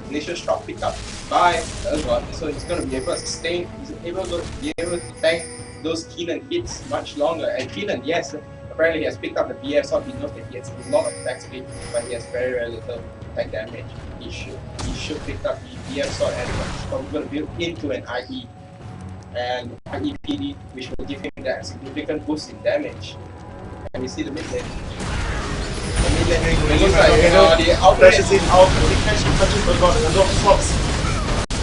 Glacier Shock picked up by Ergot, so he's going to be able to sustain. He's able to be able to tank those Keenan hits much longer. And Keenan, yes, apparently he has picked up the BF sword. He knows that he has a lot of attack speed, but he has very little attack damage. He should pick up the BF sword and he's probably going to build into an IE and IEPD, which will give him that significant boost in damage. And we see the mid lane. The mid lane, it looks like the ultimate is in out. The catches got a lot of slots.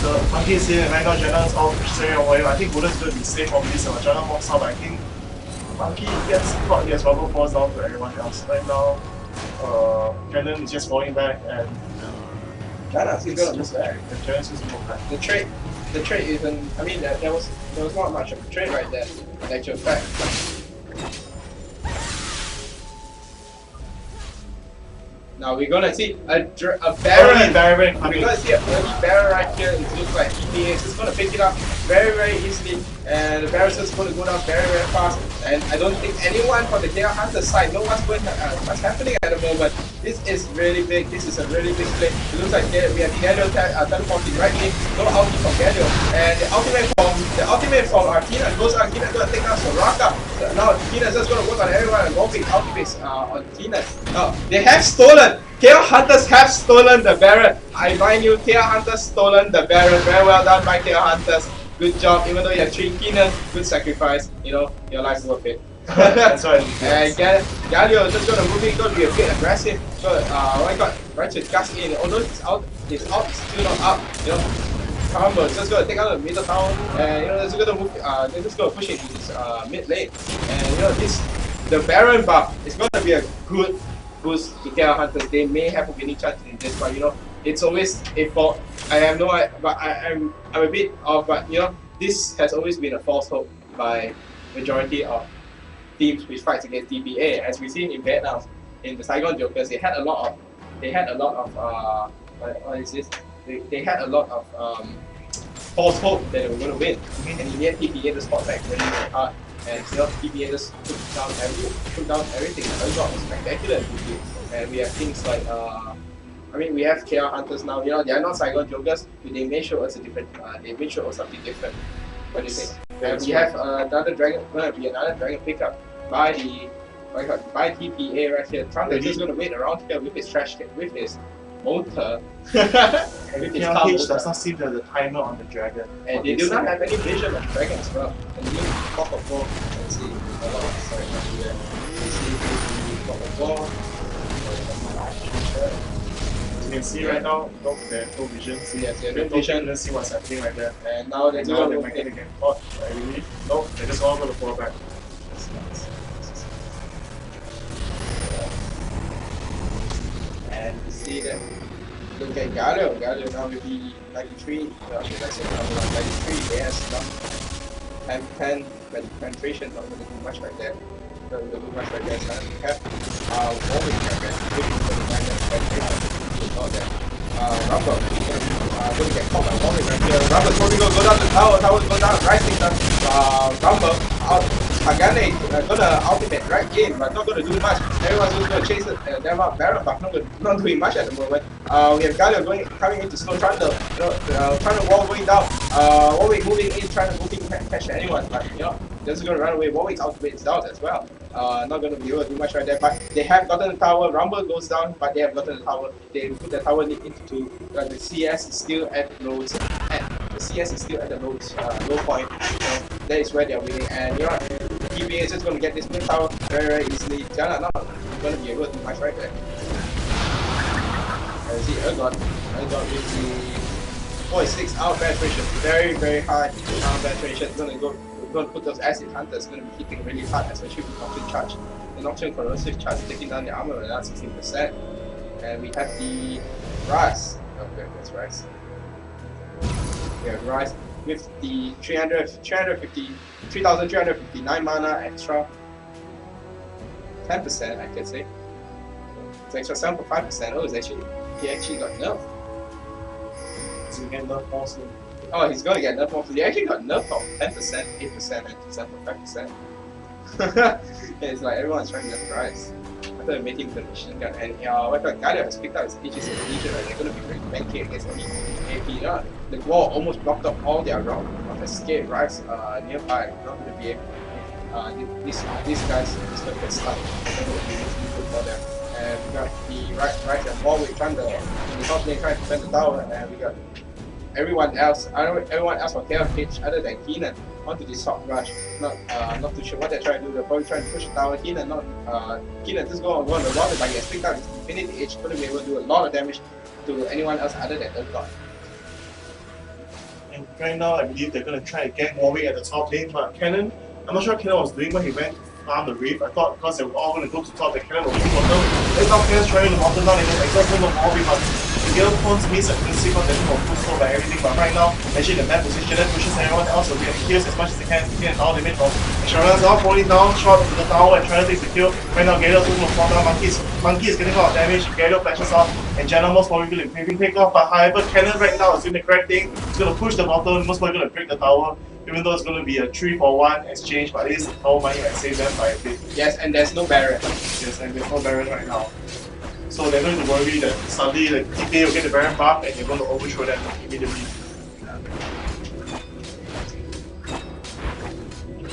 The monkey is here, right now Janna's out straight away. I think Wooden's going to be safe from this. Janna walks out, I think Monkey gets caught, yes, Rubber falls down to everyone else. Right now, Cannon is just falling back and Janna's going to move back. Jannah's just move back. The trade isn't. I mean, there was not much of a trade right there. In actual fact. Now we're gonna see a Baron. We're gonna see a early Baron right here. It looks like TPA is just gonna pick it up very easily, and the Baron's just gonna go down very fast. And I don't think anyone from the KR Hunter side knows what's happening at the moment. This is really big. This is a really big play. It looks like we have Galio teleporting right in. No ulti from Galio, and the ultimate from Keenan goes on. Keenan's gonna take down Soraka. So now Keenan's just gonna work on everyone and roaming ultimates on Keenan. Now they have stolen. KR Hunters have stolen the Baron. I mind you, KR Hunters stolen the Baron. Very well done by KR Hunters. Good job. Even though you have 3 Keenan, good sacrifice. You know, your life's worth it. That's right. And Galio is just gonna move in, gonna be a bit aggressive. So right to gust in. Although his out is still not up. You know, Karma is just gonna take out the middle tower, and you know they're just gonna move. They're just gonna push into this mid lane. And you know the Baron buff is gonna be a good boost to KR Hunters. They may have a winning chance in this, but you know it's always a fault. I have no idea, but I'm a bit off. But you know this has always been a false hope by majority of teams which fights against TPA. As we've seen in Vietnam, in the Saigon Jokers, they had a lot of what is this? They had a lot of false hope that they were going to win, and in the end TPA just fought back really hard, and you know TPA just took down everything. A lot was spectacular in TPA, and we have things like I mean we have KR Hunters now. You know they are not Saigon Jokers, but they may show us a different. They may show us something different. What do you think? And we have another dragon pickup by TPA right here. Trump is just gonna wait around here with his trash can, with his motor. And KRH does not seem to have the timer on the dragon. And they do not have any vision on dragon as well. And you pop a ball. Let's see. Sorry, not do that. Let's see if we pop a ball. You can see right now, they have no vision. So yes, they have no vision. Let's see what's happening right there. And now they're making it get caught, I believe. Nope, they're just all going to fall back. And you see that. Look at Galio. Galio now will be 93. Well, should I say now 93? They have some 10 penetration. Not going to do much right there. Not going to do much right there. So we have Warwick right there. Looking for the penetration. Rumble going to get caught by Warwick right here. Rumble's probably going to go down the tower. Tower's going down. Rising down. Rumble out. Hagane gonna ultimate right in, but not gonna do much. Everyone's just gonna chase it. Them out Baron, but not doing much at the moment. We have Galio coming into Snow Trundle, you know, trying to wall going down. Warwick moving in, trying to move in, catch anyone, but you know, they're just gonna run away. Warwick's ultimate is down as well. Not gonna be able to do much right there, but they have gotten the tower. Rumble goes down, but they have gotten the tower. They put the tower into the CS is still at lows. The CS is still at the low point. You know, that is where they are winning, and you know, TPA is just going to get this mid tower very easily. Janna not going to be able to do much right there. I see Ergot with the 46 out penetration, very high out penetration. Going to put those acid hunters. Going to be hitting really hard, especially with Nocturne charge. The Nocturne corrosive charge taking down the armor around 16%, and we have the Rise. Okay, that's Rise. We have Rise with the 3,359 mana extra. 10%, I can say. It's extra 7.5%. Oh, it's actually he actually got nerfed. So he get nerfed also. Oh, he's going to get nerfed also. He actually got nerfed from 10%, 8%, and to 7.5%. It's like everyone's trying to nerf Rise. I thought making the machine gun, and what Galio has picked up his Aegis and Legion, right? They're going to be very banky against any AP. The wall almost blocked up all their route of escape. Rise nearby, not going to be able. These guys is going to get stuck. They're going to be good for them. And we got the Rise and Warwick trying to in the top lane trying to defend the tower, and we got everyone else from KLH other than Keenan onto this top rush. Not too sure what they're trying to do. They're probably trying to push the tower. Keenan just go on the run, but he has picked up his Infinity Edge, going to be able to do a lot of damage to anyone else other than Urgot. And right now, I believe they're going to try to get Warwick at the top lane, but Cannon, I'm not sure what Cannon was doing when he went down the reef. I thought because they were all going to go to top, that Cannon was doing bottom. Right now, Cannon's trying to bottom down and then exhaust him on Warwick, but the other pawns means that we'll see what they're doing for full by everything, but right now, actually in the bad position, that pushes everyone else to get kills as much as they can to get down limit. Sharon's now falling down, shot to the tower and trying to take the kill. Right now, Galio's going to fall down. Monkey is getting a lot of damage. Galio flashes off, and Janna most probably going to pick off. But however, Cannon right now is doing the correct thing. He's going to push the bottom, most probably going to break the tower. Even though it's going to be a 3-for-1 exchange, but at least our money might save them by a bit. Yes, and there's no Baron. Yes, and there's no Baron right now. So they're going to worry that suddenly the TPA will get the Baron buff and you're going to overthrow them immediately.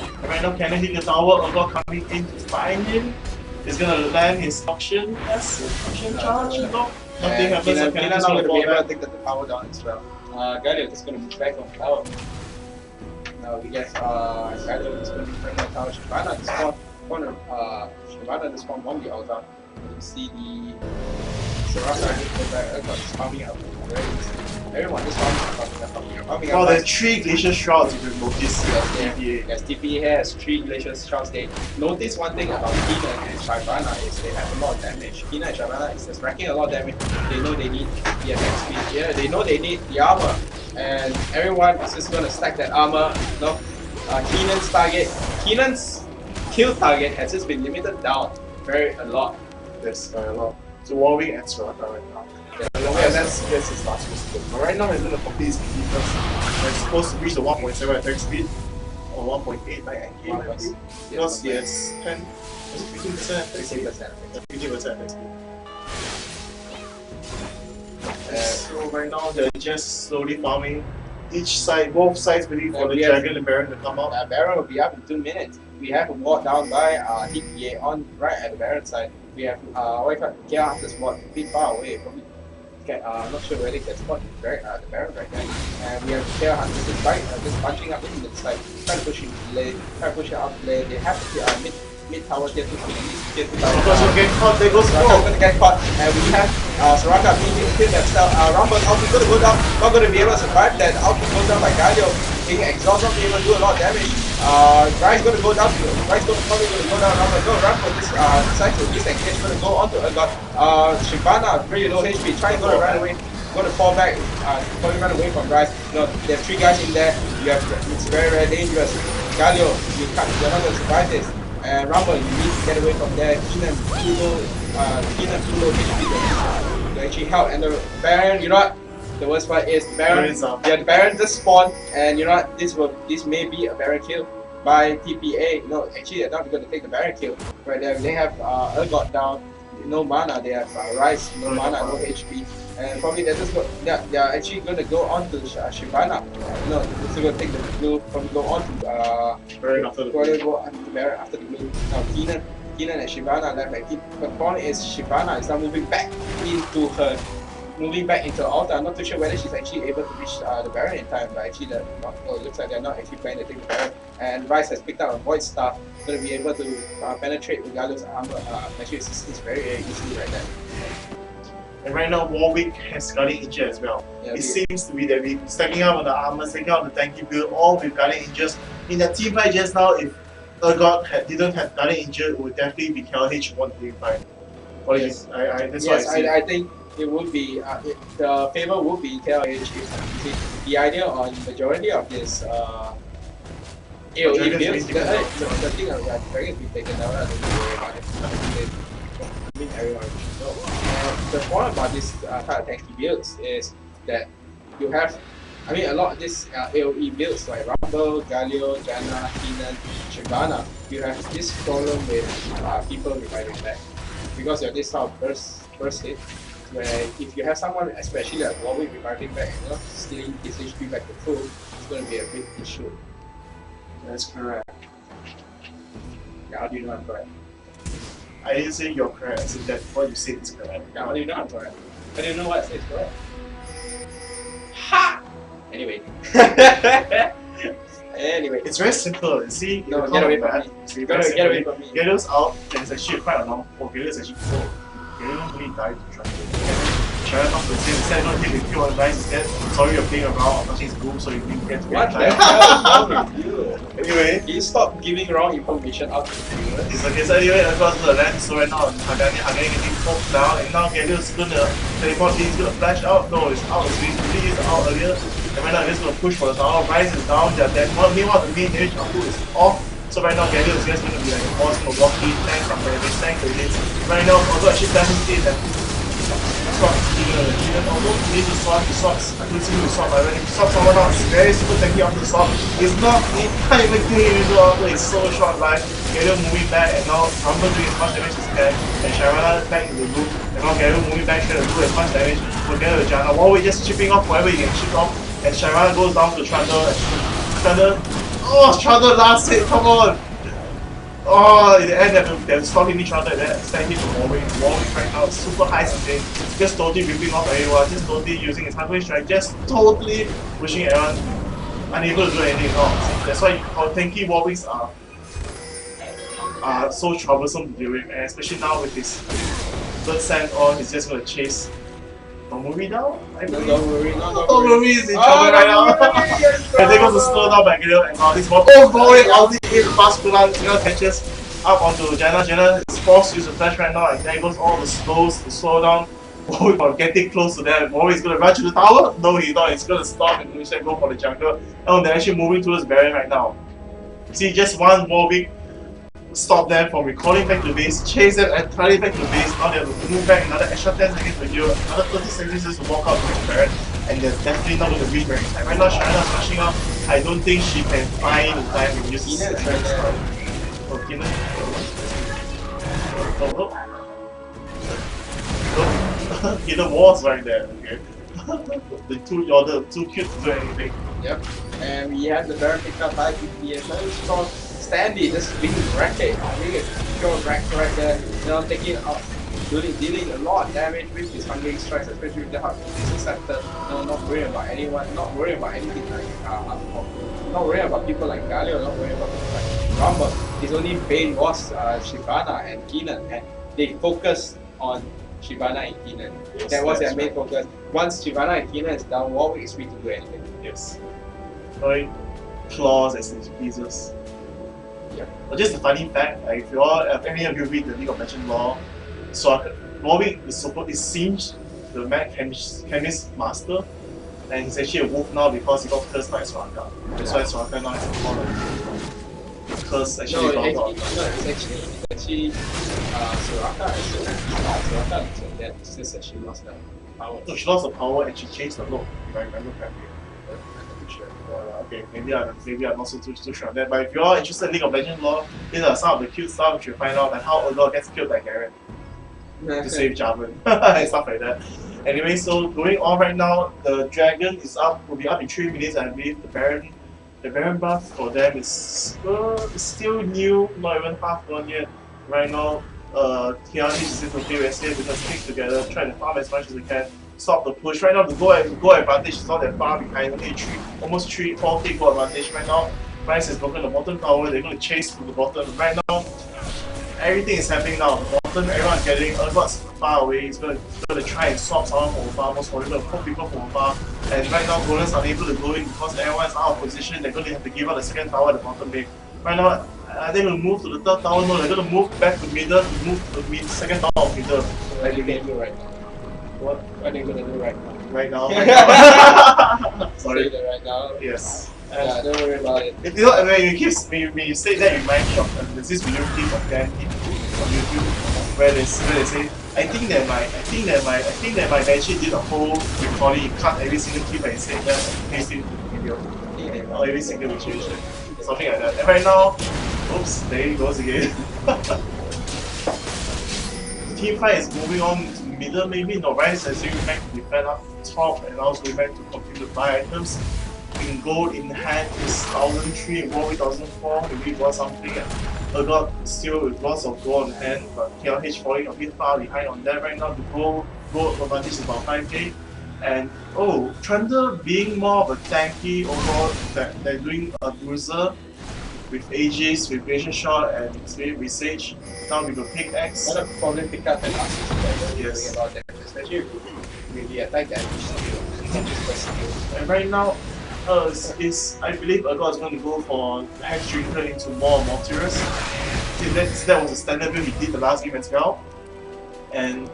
And right now, Cannon hit the tower, Urgot coming in to find him. He's going to land his auction charge. No, nothing happens. Keenan's not going to be able to take the tower down as well. Galio is going to move back on the tower. Now we get Galio is going to be bringing the tower. Shyvana just spawned on the altar. You see the Soraka is farming up. Everyone is farming up. Oh, there's 3 Glacier Shrouds if you notice. Yes, TPA has 3 Glacier Shrouds. They notice one thing about Keenan and Shyvana is they have a lot of damage. Keenan and Shyvana is just racking a lot of damage. They know they need the attack speed. Yeah, they know they need the armor. And everyone is just going to stack that armor. No, Keenan's kill target has just been limited down a lot. Yes, very a lot. So Warwick and Soraka right now. Yeah, that's his last mistake. But right now he's going to complete his speed first. He's supposed to reach the 1.7 attack speed or 1.8 by endgame. Because he has 15% attack speed. 15% attack speed. So right now they're just slowly farming each side, both sides waiting for the Dragon and Baron to come out. Baron will be up in 2 minutes. We have a ward down by TPA on right at the Baron side. We have KL Hunter's ward a bit far away. Probably I'm not sure whether they can spot the Baron right now. And we have KL Hunter just punching up into the side, trying to push him to lane, trying to push it out to lane. They have to mid tower tier 2 tier 2 tower. Because you get caught, they go Soraka's going to get caught, and we have Soraka being killed themselves. Rumble's output going to go down, not going to be able to survive that. Output goes down by Galio, being exhausted, not being able to do a lot of damage. Rise going to go down, Rise probably going to go down. Rumble this decides to disengage, going to go on to Urgot. Shyvana, pretty low HP, trying to run away. Going to fall back, probably run away from Rise. You know, there are 3 guys in there. It's very, very dangerous. Galio, you're not going to survive this. And Rumble, you need to get away from there. Keenan too low HP to actually help. And the Baron, you know what? The worst part is the Baron just spawned, and you know what? This may be a Baron kill by TPA. No, actually they're not going to take the Baron kill. Right there, they have Urgot down, no mana. They have Rise, no mana, no HP. And probably they're actually going to go on to Shyvana. No, they're going to take the blue, probably go on to Baron after the Baron after the blue. Now Keenan and Shyvana left. But the point is Shyvana is now moving back into altar. I'm not too sure whether she's actually able to reach the Baron in time, but actually it looks like they're not actually planning to take the Baron. And Rise has picked up a Void Staff, going to be able to penetrate with Galio's armor. Actually, it's very, very easily right there. And right now, Warwick has Guardian Injure as well. Yeah, it seems to be that we're stacking up on the armor, stacking up on the tanky build, all with Guardian Injures. In that team fight just now, if Urgot didn't have Guardian Injured, it would definitely be KLH 135. Yes, that's what I see. I think it would be, the favor would be KLH. The idea on majority of this AoE builds, the thing of that Dragon's been taken down, I don't know about it. win everyone. No. The point about this type of tanky builds is that you have, I mean, a lot of these AoE builds like Rumble, Galio, Janna, Keenan, Shyvana, you have this problem with people reviving back. Because you have this sort of burst hit, where if you have someone, especially like Warwick reviving back and stealing his HP back to full, it's going to be a big issue. That's correct. Yeah, how do you know I'm correct? I didn't say you're correct, I said that what you said is correct. Yeah, how do you know I'm correct? How do you know what I say is correct? Ha! Anyway. Anyway. It's very simple. See, no, get away from me. Get away from me. Galio's out, there's actually quite a long. Oh, Galio's actually full. Galio really died to try to. Sharon not to say, instead of him with pure advice, instead, sorry you're playing around or touching his boom so you didn't get to get what the hell is wrong with you? Anyway. Can you stop giving wrong information out to the viewers? It's okay, so anyway, across the land, so right now, Hagani getting poked down, and now Galio's gonna teleport, he's gonna flash out. No, it's out, it's out earlier. And right now, he's gonna push for the tower. Rise is down, they're dead. Meanwhile, the main damage output is off. So right now, Galio is just gonna be like a boss for walking, tank from damage, tank the hits. Right now, although actually doesn't see that. Although he needs to swap, he swaps. I don't see him swap, but when he swaps someone out, it's very super tanky after the swap. It's not, he can't even kill him after it's so short life. Galio moving back, and now Rumble doing as much damage as he can, and Shyvana back in the loop, and now Galio moving back trying to do as much damage together with Janna. Warwick just chipping off whatever he can chip off, and Shyvana goes down to Trundle, oh, Trundle last hit, come on! Oh, in the end, they're stopping each other, they're standing for Warwick. Warwick right now is super high something, just totally ripping off everyone, just totally using his hardware strike, just totally pushing everyone, unable to do anything else. That's why tanky Warwicks are so troublesome to deal with, and especially now with his third sand on, he's just gonna chase. Don't worry now. Don't worry, he's in trouble right now. And they go to slow down back here and now this ball. Oh boy, ulti in fast cooldown, catches up onto Janna. Janna is forced to use the flash right now, and there goes all the slows to slow down. Warwick for getting close to them. Warwick is gonna run to the tower? No, he's not. He's gonna stop and instead go for the jungle. Oh, they're actually moving towards Baron right now. See, just one Warwick stop them from recalling back to base, chase them entirely back to base. Now they have to move back another extra 10 seconds to heal, another 30 seconds just to walk out with Baron, and they're definitely not going to reach very time. Right now, Shyvana's rushing up. I don't think she can find the time to use this trend start. Oh, Keenan. Oh. Keenan was right there, okay. You're the too cute to do anything. Yep. And we had the Baron picked up by BPS. Standy just being racket, doing a pure rack right there, taking out, dealing a lot of damage with his hungry strikes, especially with the hard sector. Not worrying about anyone, not worrying about anything like not worrying about people like Galio, not worrying about people like Rumble. His only bane was Shyvana and Keenan, and they focused on Shyvana and Keenan. Yes, that was their main focus. Once Shyvana and Keenan is down, Warwick is free to do anything. Yes. Throwing claws as his pieces. Yeah. But just a funny fact, like if you all, any of you read the League of Legends lore, Warwick is Singe, the Mad Chemist Master, and he's actually a wolf now because he got cursed by Soraka. That's why Soraka now is a caller. Curse actually got out. It's actually Soraka is actually lost the power. No, she lost the power and she changed the look, if I remember correctly. Okay, maybe I'm not so too sure on that. But if you're interested in League of Legends lore, these are some of the cute stuff which you find out, like how Urgot gets killed by Garen to save Jarvan and stuff like that. Anyway, so going on right now, the dragon is up, will be up in 3 minutes, I believe. The Baron buff for them is still new, not even half gone yet. Right now, Tiani is in the play where they just stick together, try to farm as much as they can. Stop the push. Right now, the goal advantage is not that far behind. Only 4k goal advantage right now. Price has broken the bottom tower. They're going to chase to the bottom. Right now, everything is happening now. The bottom, everyone's getting. Urgot's far away. He's going to try and swap someone from afar. Most probably going to pull people from afar. And right now, Golden's unable to go in because everyone's out of position. They're going to have to give up the second tower at the bottom lane. Right now, are they going to move to the third tower? No, they're going to move back to middle to move to the second tower of middle. What are you going to do right now? What are you going to do right now? Right now. Sorry. Say that right now. Yes. Yeah, don't worry about it. If you know, when you say that, you might shock. There's this video clip of Dan on YouTube where they say, I think that my Benji did a whole recording, he cut every single clip and said that and paste it into the video. Or every single situation. Something like that. And right now, oops, there he goes again. Team fight is moving on to middle, maybe Novice is going back to defend up top and also going back to continue to buy items. In gold in hand is 1003 and gold 1004, maybe got something. Ergot still with lots of gold on hand, but KLH falling a bit far behind on that right now. The gold advantage is about 5k. And oh, Thunder being more of a tanky overall, they're doing a bruiser with Aegis, with Vision Shot, and with Sage. Now with a pickaxe. One of the problem pick up and ask yes. About that, especially if you really attack damage skill. And right now, I believe Ergot is going to go for Hex Drinker into more Mortirus. That was a standard build he did the last game as well. And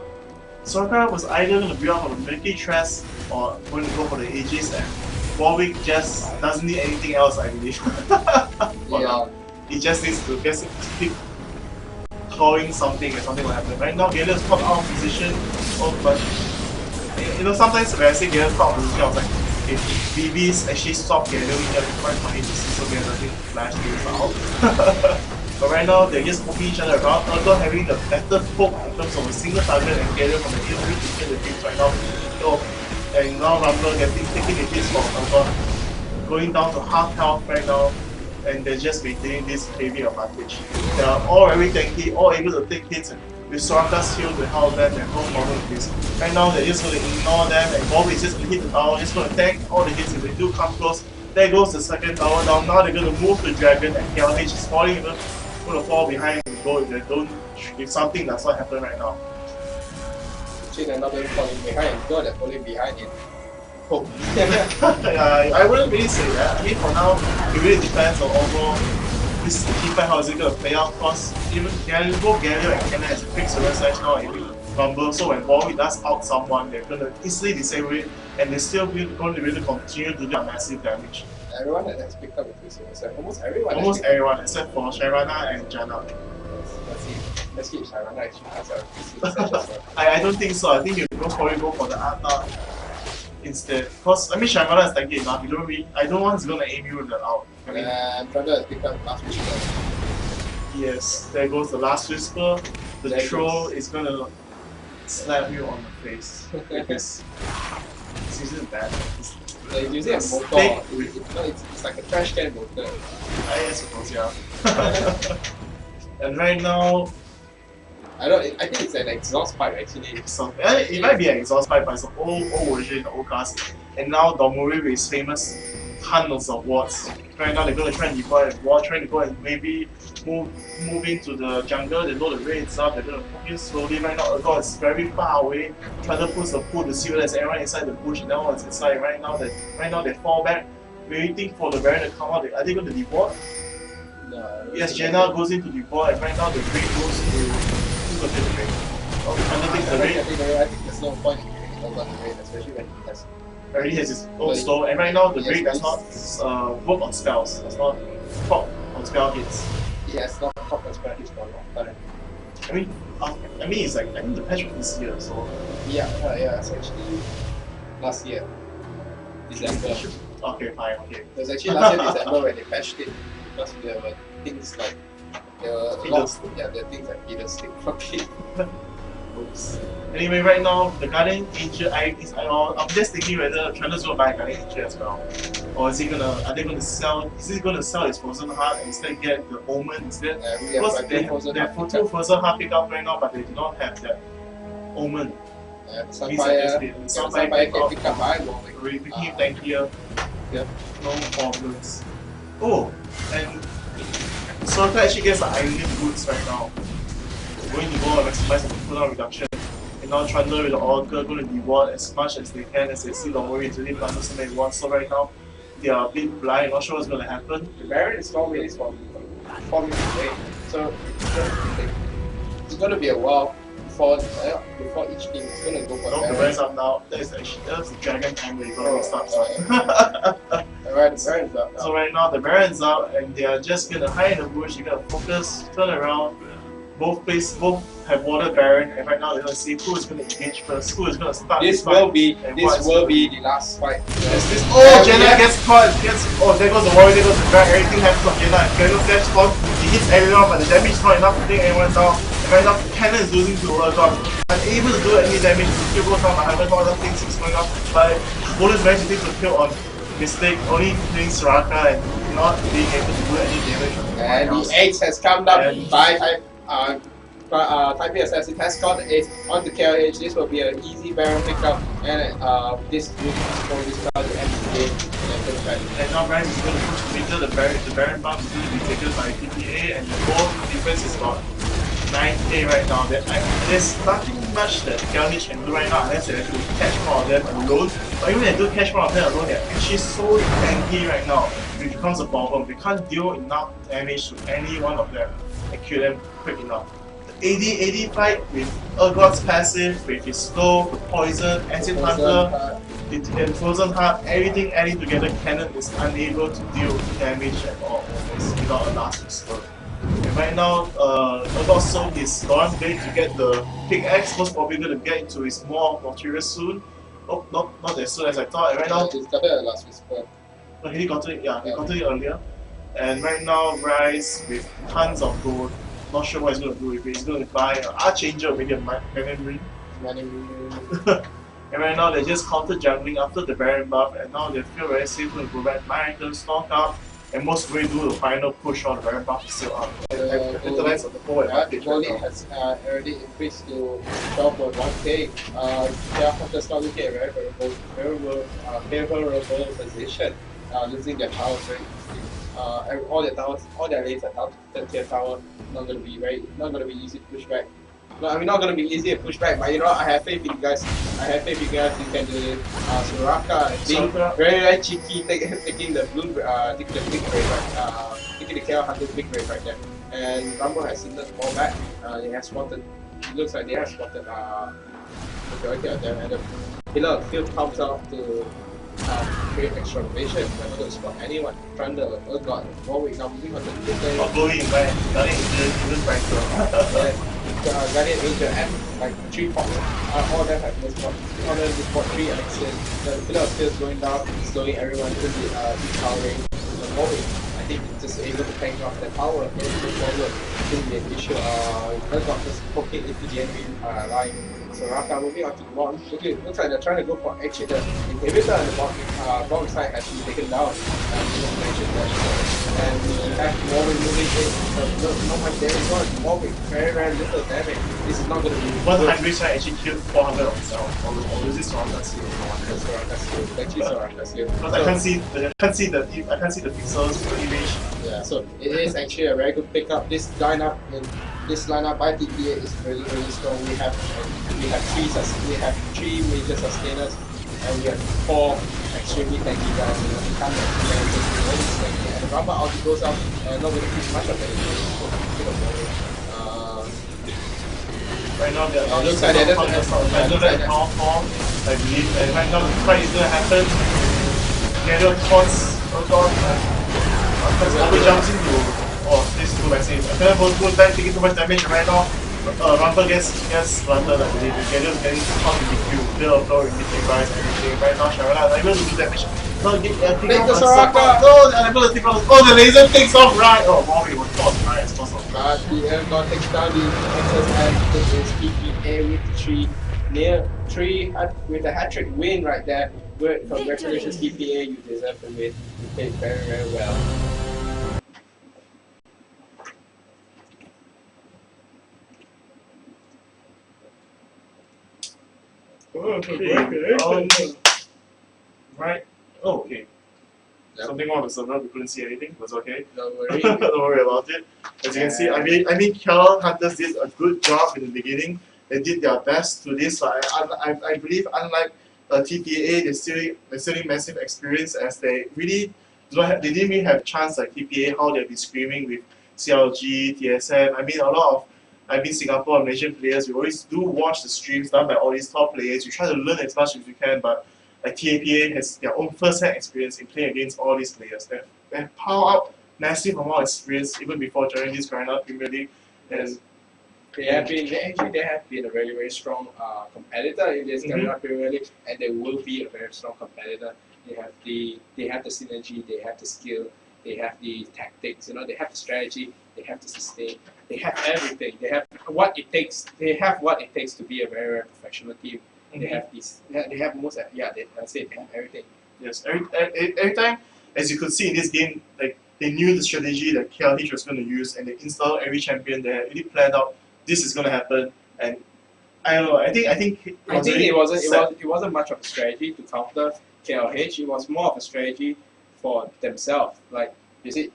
Soraka was either going to build up on the Milky Tress or going to go for the Aegis, and Warwick just doesn't need anything else, I believe. Yeah. He just needs to keep clawing something and something will happen. Right now, Galeon's caught out of position. Oh, but you know, sometimes when I say Galeon's caught out of position, I was like, if BBs actually stop Galeon, we can quite funny to see, so Galeon doesn't flash things out. But right now, they're just poking each other around. Ergot having the better poke in terms of a single target and Galeon from the injury to get the hits right now. Oh, and now Rumble taking the hits from Ergot, going down to half health right now, and they're just maintaining this heavy advantage. They are all very tanky, all able to take hits, and with Soraka's shield to help them and no problem with this. Right now, they're just going to ignore them, and Bob is just going to hit the tower, just going to tank all the hits if they do come close. There goes the second tower down. Now they're going to move the dragon, and KLH is falling even. Going to fall behind and go if something does not happen right now. Actually, they're not really falling behind, God, they're falling behind in hope. I wouldn't really say that. I mean, for now, it really depends on overall this team fight, how is it going to play out. Because even both Galeon and Kenna has a quick server size now, and Rumble, so when Warwick does out someone, they're going to easily disable it, and they're still going to really continue to do massive damage. Everyone that has picked up the quick server size, almost everyone. Almost everyone, except for Sharana and Jana. Let's see if Sharana actually has a quick server size. I don't think so. I think you'll probably go for the Arta instead. Because, I mean, Sharana is tanky enough. I don't want going to aim you with the out. I mean, Thunder has picked up the last whisper. Yes, there goes the last whisper. The troll is going to slap you on the face. Because this isn't bad. Like using a motor, it's like a trash can motor. I suppose, yeah. And right now, I think it's an exhaust pipe actually. It might be an exhaust pipe, but it's an old version, old class. And now Domori with his famous hundreds of watts. Right now they're going to try and deploy a ward, trying to go and maybe move into the jungle. They know the raid's up, they're going to focus slowly. Right now Ergot is very far away, trying to push the pool to see whether there's anyone inside the bush, and no one's inside. Right now they fall back, waiting for the Baron to come out. Are they going to deploy? No. Yes, Jenna goes into deploy, and right now the raid goes to... Who's going to take the raid? Thunder takes the raid. I think there's no point in giving Ergot the raid, especially when he has already has his own store, and right now the raid does not work on spells, does not pop on spell hits. He has not popped on spell hits for a long time. I mean it's like, I think the patch was this year, so... Yeah, it's actually last year, December. Okay, fine, okay. It was actually last year December when they patched it, because there were things like, the things like Peter stick from it. Oops. Anyway, right now, the Guardian Angel, I'm just thinking whether Trunder's going to buy a Guardian Angel as well. Or is he going to sell his Frozen Heart and instead get the Omen instead? Because they have two Frozen Heart pick up right now, but they do not have that Omen. Sunfire can pick up my Warwick. We're making him tankier. Yep. No problems. Oh, and Soraka actually gets the Iron Boots right now. Going to go and maximize the cooldown reduction. And now Thunder with the Oracle going to reward as much as they can as they see the worry to leave under so many ones. So right now they are a bit blind, not sure what's going to happen. The Baron is 4 minutes from 4 minutes away. So it's going to be a while before each team is going to go for the Baron. The Baron's up now. That's the Dragon time where you're going to start. Alright, the Baron's up now. So right now the Baron's up and they are just going to hide in the bush, you're going to focus, turn around. both have water Baron, and right now they're gonna see who is gonna engage first, who is gonna start this fight, will be the last fight. Oh, Jenna gets caught. There goes the warrior, there goes the drag. Everything happens on Jenna. Jenna flash spawn. He hits everyone, but the damage is not enough to take anyone down. And right now, Cannon is losing to Urgot. Unable to do any damage. Still goes down. I haven't other things is going on. But bonus managed to take the kill on mistake, only killing Soraka and not being able to do any damage. And the Ace has come up by Type A Assassin has got the Ace onto KLH. This will be an easy Baron pickup, and this will for this card to end the game. And now Ryan is going to push the middle. The Baron buff is going to be taken by TPA, and the goal defense is about 9k right now. There's nothing much that KLH can do right now unless they actually catch more of them alone. But even if they do catch more of them alone, they're actually so tanky right now, which becomes a problem. They can't deal enough damage to any one of them and kill them quick enough. AD fight with Urgot's passive, with his slow, the poison, acid hunter, and frozen heart, everything adding together, Cannon is unable to deal damage at all without a last whisper. And right now, Urgot sold his Storm Blade to get the pickaxe, most probably going to get into his more material soon. Oh, not as soon as I thought. And right now, he's got a last whisper. Oh, he got it, yeah, he got it earlier. And right now, Rise with tons of gold. Not sure what he's going to do with it. He's going to buy an Archanger, maybe a Magnum Ring. And right now they're just counter jungling after the Baron buff, and now they feel very safe to go back 9 items, knock out, and most probably do the final push on the Baron buff is still up. Utilize of the whole advantage. The goalie has already increased to 12.1k. Their Hunters not looking at a very favorable position, losing their towers very easily. All their lanes are down to 10th tier tower. Not gonna be easy to push back. No, I mean not gonna be easy to push back, but you know I have faith in you guys. You can do it. Soraka being very cheeky, taking the blue, taking the big raid right, taking the KL Hunter's big raid right there. And Rumble has seen the ball back. They have spotted. It looks like they have spotted majority of them, and the killer field comes out to create extra rotation. Never going to spot anyone. Thunder, Urgot, Warwick now moving on to the play. Going right, Guardian Angel, Guardian Angel and like 3 pops. All of them have no spot. All of them just spot 3 elixirs. The pillar of stairs going down, slowing everyone to the powering. Warwick, I think it's just able to tank off their power and move forward. Shouldn't be an issue. Urgot just poking into the enemy line. Soraka moving on to the bottom. Looks like they're trying to go for actually the inhibitor on the bottom side has been taken down. And we have Warwick moving in. Not much damage on Warwick. Very little damage. This is not going to be. One hybrid side actually killed 400 of himself. Or is this Soraka's heal? Actually Soraka's heal. Because I can't see the pixels for image. Yeah, so it is actually a very good pickup. This lineup by TPA is really strong. We have 3 major sustainers, and we have 4 extremely tanky guys. We can't and the Rumble out goes out, not going to push much of it. Right now they're not looks like they're power form, I believe, and right now the fight is going to happen. Gabriel taunts Urgot, Rumble jumps into. Oh, this is too massive. I can't go back, taking too much damage right now. Rumble gets planted, I believe. Gabriel's getting caught in the queue. Little flow in between Rise and everything. Right now, Sharala is able to do damage. Take the Soraka! No, they're able to take off. Oh, the laser takes off right! Oh, Warwick was lost, right? It's lost of right. The Urgot takes down the Nexus and takes PPA with 3 with a hat-trick win right there. Good, congratulations PPA, you deserve the win. You played very well. Okay. Right. Oh, okay. Yep. Something wrong with the server. We couldn't see anything. It was okay. Don't worry. Don't worry about it. As you can see, I mean, KL Hunters did a good job in the beginning. They did their best to this. So I believe, unlike TPA, they still massive experience as they really they didn't really have chance like TPA how they'll be screaming with CLG, TSM. I mean, Singapore and Malaysian players, we always do watch the streams done by all these top players. We try to learn as much as we can, but like TAPA has their own first-hand experience in playing against all these players. They piled up massive amount of experience even before joining this Garena Premier League. And They have been a very very strong competitor in this Canada Premier League, and they will be a very strong competitor. They have the synergy, they have the skill, they have the tactics. You know, they have the strategy, they have the sustain, they have everything. They have what it takes. They have what it takes to be a very very professional team. They have this. They have most. Yeah, they have everything. Yes, every time, as you could see in this game, like they knew the strategy that KLH was going to use, and they installed every champion. They had really planned out this is going to happen, and I don't know. I think it wasn't much of a strategy to counter KLH. It was more of a strategy for themselves. Like you see,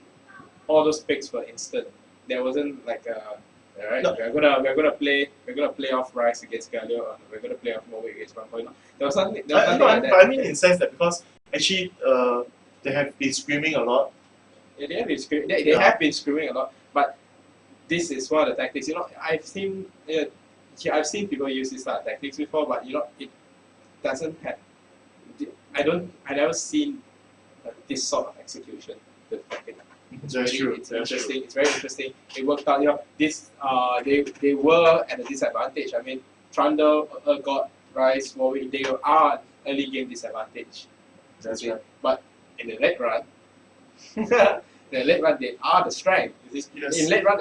all those picks were instant. There wasn't like alright, no. we're gonna play off Rice against Galio, or we're gonna play off Norway against One Point. There was nothing. Like that. But I mean, in the sense that because actually they have been screaming a lot. Yeah, they have been screaming. They have been screaming a lot. But this is one of the tactics. You know, I've seen people use this type of tactics before, but you know, it doesn't have. I never seen this sort of execution. It's very true. It's interesting. It's very interesting. It worked out. You know, this they were at a disadvantage. I mean, Trundle, got Rice, Warwick. They are early game disadvantage. That's right. But in the late run, they are the strength. Yes. In late run,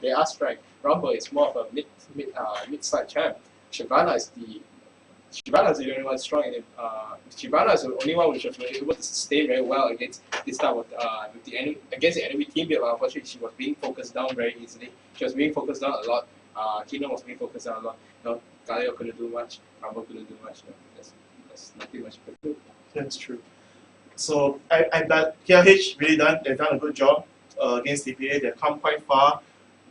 they are strength. Rumble is more of a mid-side champ. Shyvana is the only one strong, and Shyvana is the only one which was able to sustain very well against this type of against the enemy team build. Unfortunately, she was being focused down very easily. She was being focused down a lot. Kino was being focused down a lot. No, Galio couldn't do much. Rumble couldn't do much. No, there's nothing much you could do. That's true. So but KLH they've done a good job against TPA. They've come quite far.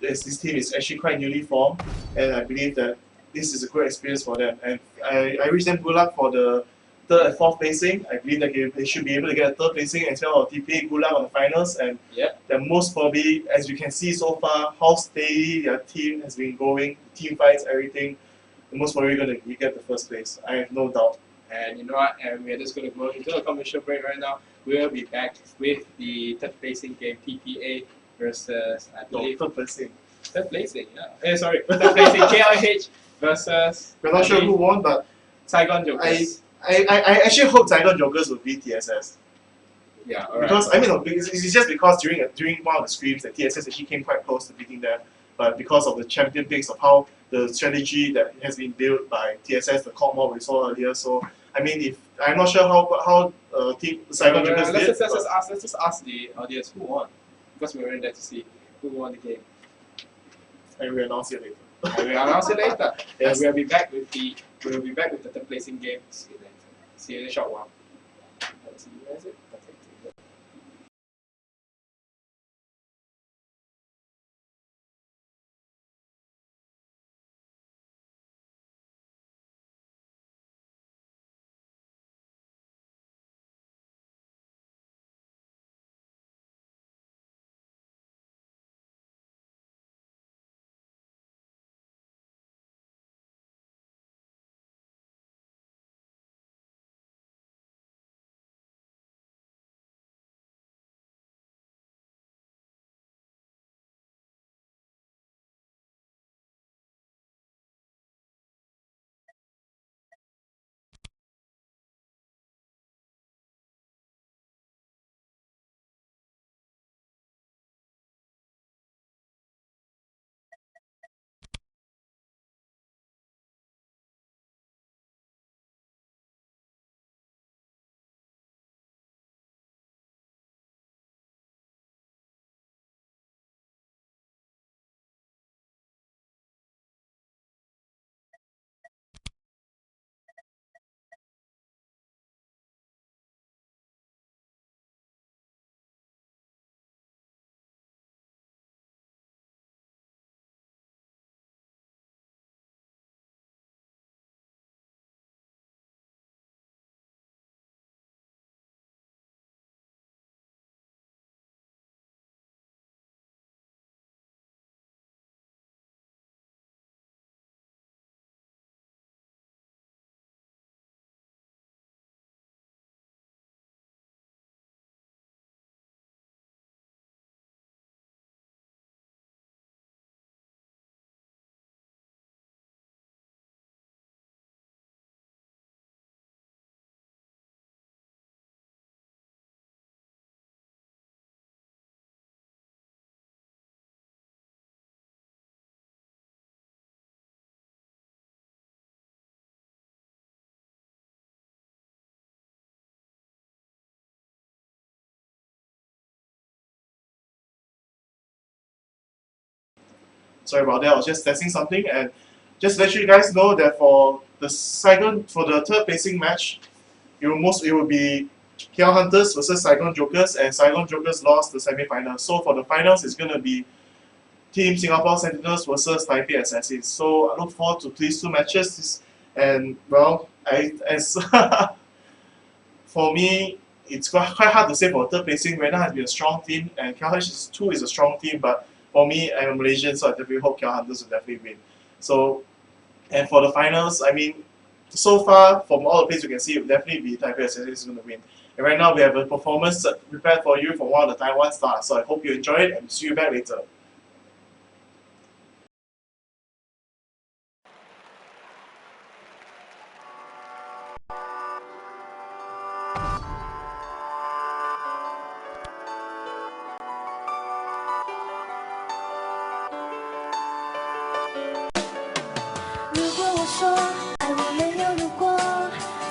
This team is actually quite newly formed, and I believe that this is a great experience for them. And I wish them good luck for the third and fourth placing. I believe that they should be able to get a third placing as well of TPA. Good luck on the finals, and they're most probably, as you can see so far, how steady their team has been going, team fights, everything. They're most probably going to get the first place. I have no doubt. And you know what? And we're just going to go into a commercial break right now. We'll be back with the third placing game, TPA versus, I believe, third placing. Third placing, yeah. Sorry, third placing KLH versus. We're not sure who won, but Saigon Jokers. I actually hope Saigon Jokers will beat TSS. Yeah, alright. Because I mean, it's just because during one of the screams that TSS actually came quite close to beating them, but because of the champion picks of how the strategy that has been built by TSS, the core mob we saw earlier. So I mean, I'm not sure how team Saigon Jokers did. Let's just ask the audience who won, because we were there to see who won the game. And we'll announce it later. Yes. And we'll be back with the third placing game. See you later. See you in a short while. See you guys. Sorry about that. I was just testing something, and just let you guys know that for the third placing match, it will be KL Hunters versus Saigon Jokers, and Saigon Jokers lost the semi-final. So for the finals, it's gonna be Team Singapore Sentinels versus Taipei Assassins. So I look forward to these two matches. And well, for me, it's quite hard to say for third placing. Vietnam has been a strong team, and KL2 is a strong team. But for me, I'm a Malaysian, so I definitely hope KL Hunters will definitely win. So, and for the finals, I mean, so far from all the plays you can see, it will definitely be Taipei Assassins going to win. And right now, we have a performance prepared for you from one of the Taiwan stars. So I hope you enjoy it, and see you back later.说爱我没有如果，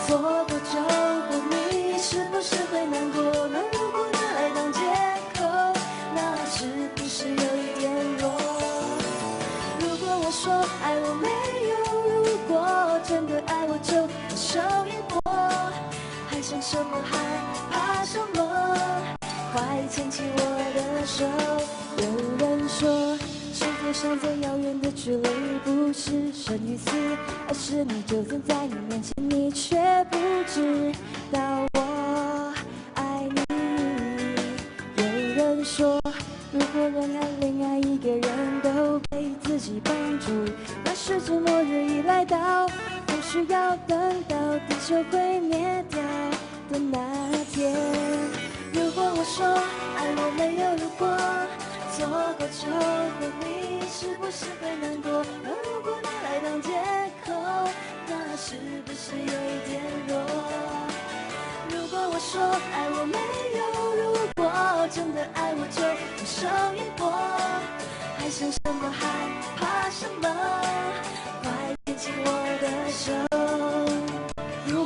错过就过，你是不是会难过？那如果拿来当借口，那是不是有一点弱？如果我说爱我没有如果，真的爱我就手一搏，还想什么害怕什么？快牵起我的手。有人说世界上最遥远的距离，不是生与死，而是你就站在你面前，你却不知道我爱你。有人说，如果人爱另爱一个人都被自己绑住，那世界末日已来到，不需要等到地球毁灭掉的那天。如果我说爱我没有如果，错过就过，你是不是会难过？那如果拿来当借口，那是不是有一点弱？如果我说爱我没有如果，真的爱我就手一搏，还想什么害怕什么？快牵起我的手。如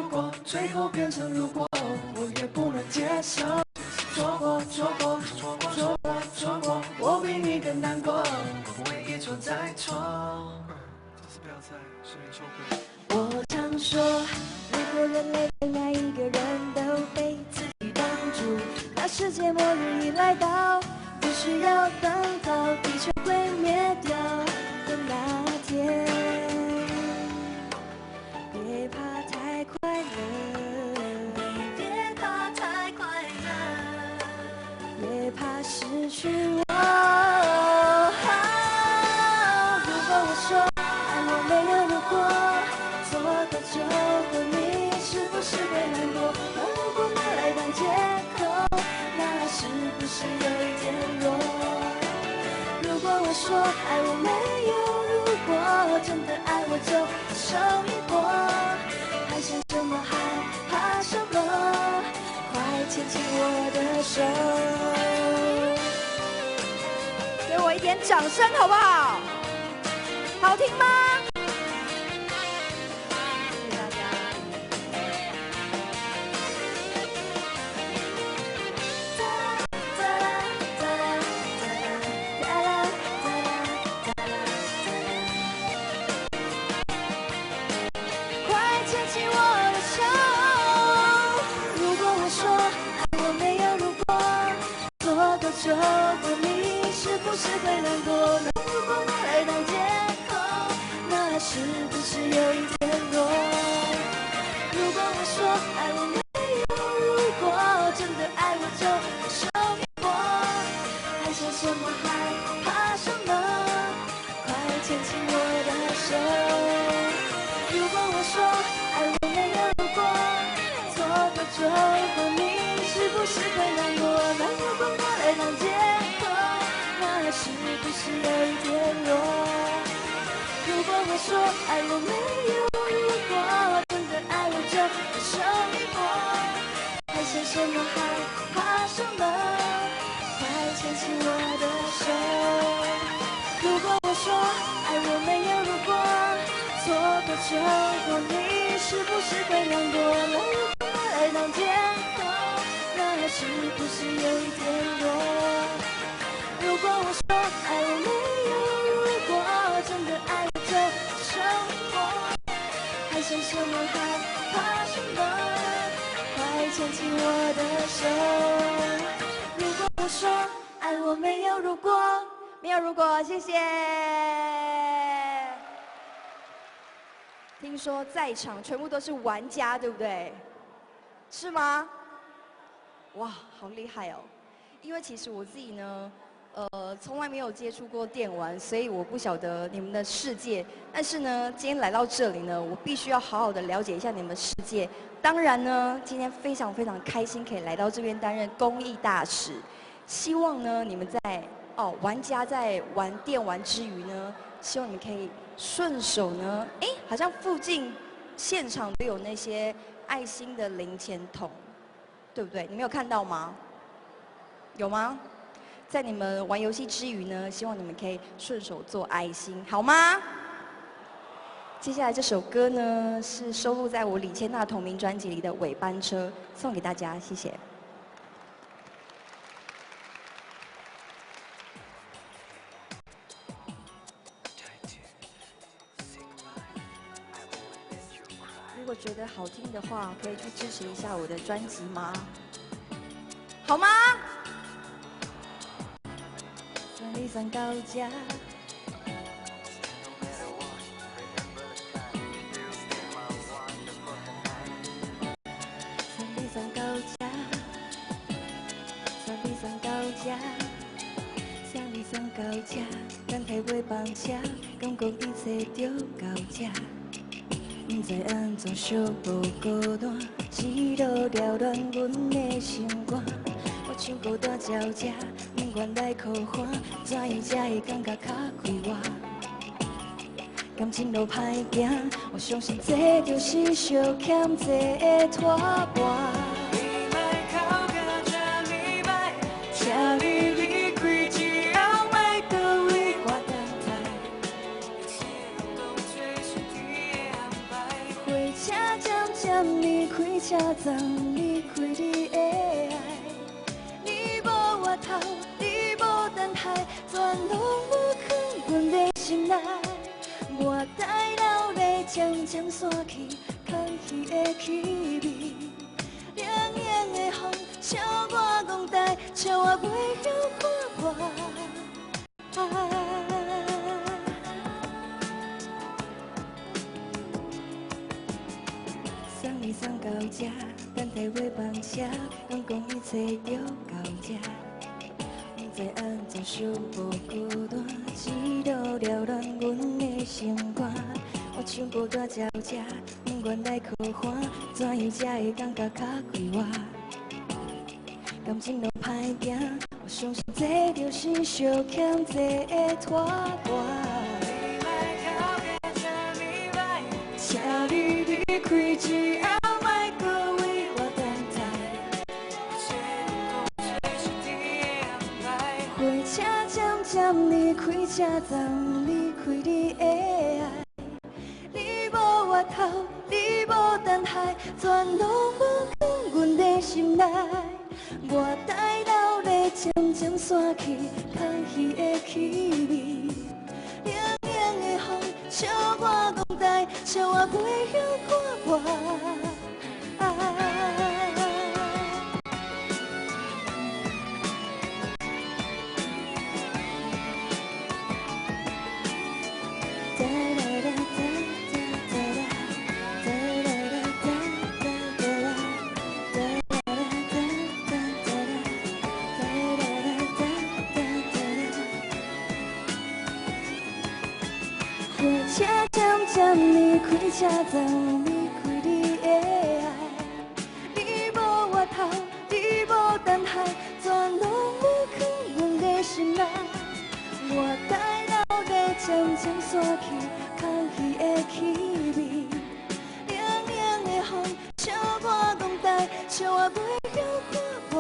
果最后变成如果，我也不能接受。错过，我比你更难过，我不会一错再错。我常说，如果人类恋爱一个人都被自己绑住，那世界末日已来到，不需要等到地球毁灭掉的那天。别怕太快乐，别怕太快乐，别怕失去我。如果我说爱我没有如果，错过就过，你是不是会难过？那如果拿来当借口，那是不是有一点弱？如果我说爱我没有如果，真的爱我就手一搏，还想什么害怕什么？快牵起我的手。给我一点掌声好不好？好听吗？谢谢大家。快牵起我的手。如果我说爱我没有如果，错过就过，你是不是会难过？那如果拿来当借口，那是不是有一点弱？如果我说爱我没有如果，真的爱我就手一搏，还想什么害怕什么？快牵起我的手。如果我说爱我没有如果，错过就过，你是不是会难过？那如果拿来当借口，那是不是有一点弱？如果我说爱我没有如果，真的爱我就手一搏，还想什么害怕什么？快牵起我的手。如果我说爱我没有如果，错过就过，你是不是会难过？那如果拿来当借口，那是不是有一点弱？如如果我说爱我没有如果，真的爱我就生活，还想什么还怕什么？快牵起我的手。如果我说爱我没有如果，没有如果，谢谢。听说在场全部都是玩家，对不对？是吗？哇，好厉害哦！因为其实我自己呢，从来没有接触过电玩，所以我不晓得你们的世界。但是呢，今天来到这里呢，我必须要好好的了解一下你们的世界。当然呢，今天非常非常开心可以来到这边担任公益大使。希望呢，你们在玩家在玩电玩之余呢，希望你们可以顺手呢，好像附近现场都有那些爱心的零钱筒，对不对？你们有看到吗？有吗？在你们玩游戏之余呢，希望你们可以顺手做爱心，好吗？接下来这首歌呢，是收录在我李千娜同名专辑里的《尾班车》，送给大家，谢谢。如果觉得好听的话，可以去支持一下我的专辑吗？好吗？算你算到家。算你算到家。算你算到家。算你算到家。等待尾班车，感觉一切就到这。不知安怎寂无孤单，一路缭乱阮的心肝。我唱孤单鸟只，不愿来靠岸，怎样才会感觉较快活？感情路歹行，我相信这就是小欠这的拖跋。你莫靠近这礼拜，请你离开之后，莫搁为我等待。一切拢随时你的安排。火车渐渐离开车站，离开你的爱。你无回头，你无等待，全拢无藏阮的心内。我带老泪渐渐散去，空虚的气味。凉凉的风，笑我讲台，笑我袂晓看破。送你送到这，等待尾班车，讲讲一切就到这。不知安怎想无孤单，一路缭乱阮的心肝。我唱孤单鸟只，不愿来靠岸，怎样才会感觉较快活？感情路歹行，我相信这就是小欠这的拖跋。请你离开之后，莫搁为我等待。火车渐渐离开车站，离开你的爱。你无回头，你无等待，全拢无藏阮的心内。我带老泪渐渐散去，空虚的气味。凉凉的风，笑我讲台，笑我袂晓看破。火车渐渐离开车站，离开你的爱。你无回头，你无等待，全拢无藏阮的心内。我带老泪渐渐散去，空虚的气味。凉凉的风，笑我讲台，笑我袂晓看破。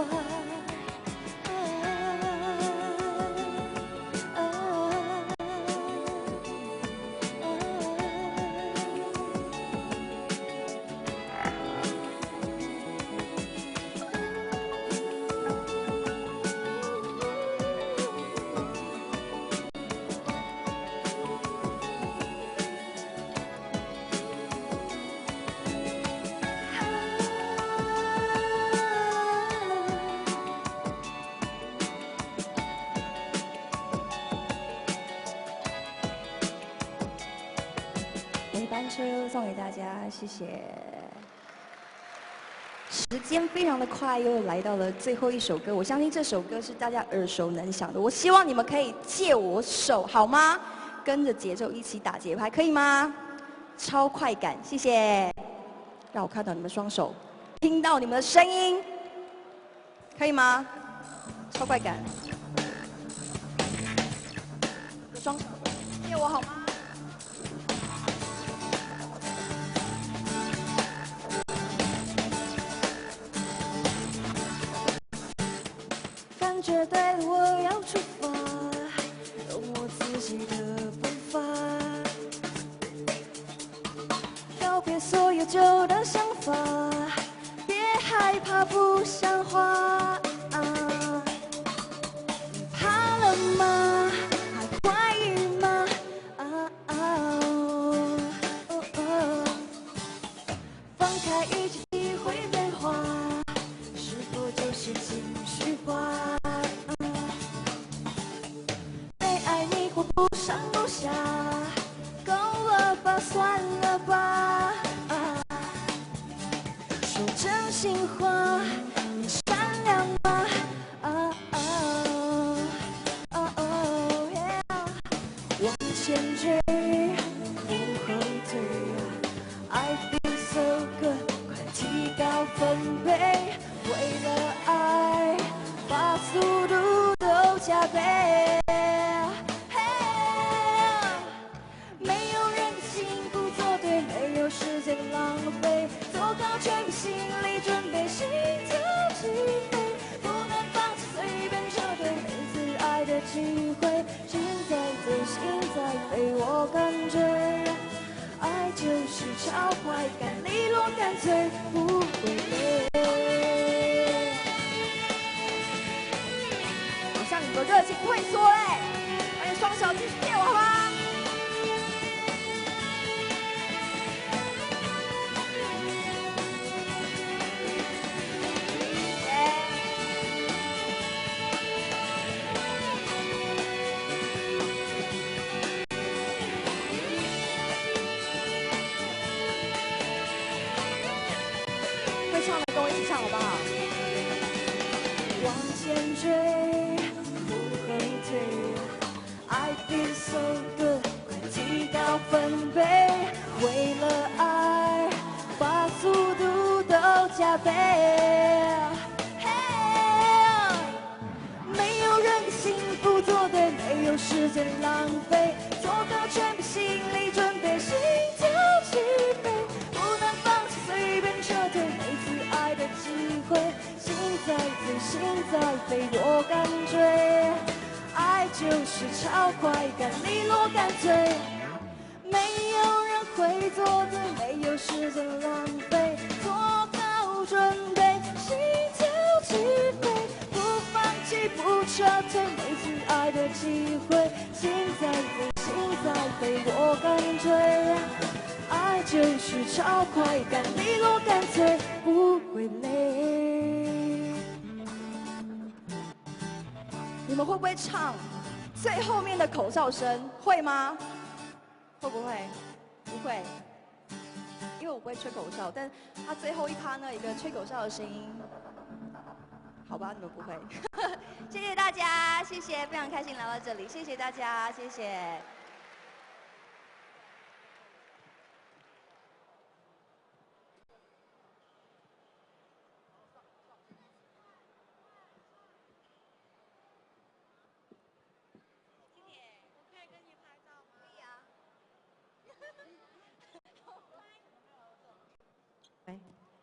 班车送给大家，谢谢。时间非常的快，又来到了最后一首歌。我相信这首歌是大家耳熟能详的。我希望你们可以借我手，好吗？跟着节奏一起打节拍，可以吗？超快感，谢谢。让我看到你们双手，听到你们的声音，可以吗？超快感。双手借我好吗？感觉对了，我要出发，用我自己的步伐，告别所有旧的想法，别害怕不像话。你怕了吗？还怀疑吗？放开一切体会变化，是否就是情绪化？不上不下，够了吧，算了吧。说真心话，你善良吗？往前追，不后退。I feel so good， 快提高分贝，为了爱，把速度都加倍。时间浪费，做好全部心理准备，心跳起飞，不能放弃，随便撤退，每次爱的机会，心在飞，心在飞，我感觉爱就是超快感，利落干脆，不会累。我向你们热情退缩嘞，而且双手继续借我好吗？唱的跟我一起唱好不好？往前追，不后退。I feel so good， 快提高分贝，为了爱，把速度都加倍。没有人幸福做对，没有时间浪费，做到全部心理准备，心跳起飞，不能放弃，随便撤退。爱的机会，心在飞，心在飞，我感觉爱就是超快感，利落干脆，没有人会做对，没有时间浪费，做好准备，心跳起飞，不放弃，不撤退，每次爱的机会，心在飞，心在飞，我感觉爱就是超快感，利落干脆，不会累。你们会不会唱最后面的口哨声？会吗？会不会？不会，因为我不会吹口哨，但他最后一趴呢，一个吹口哨的声音。好吧，你们不会。谢谢大家，谢谢，非常开心来到这里，谢谢大家，谢谢。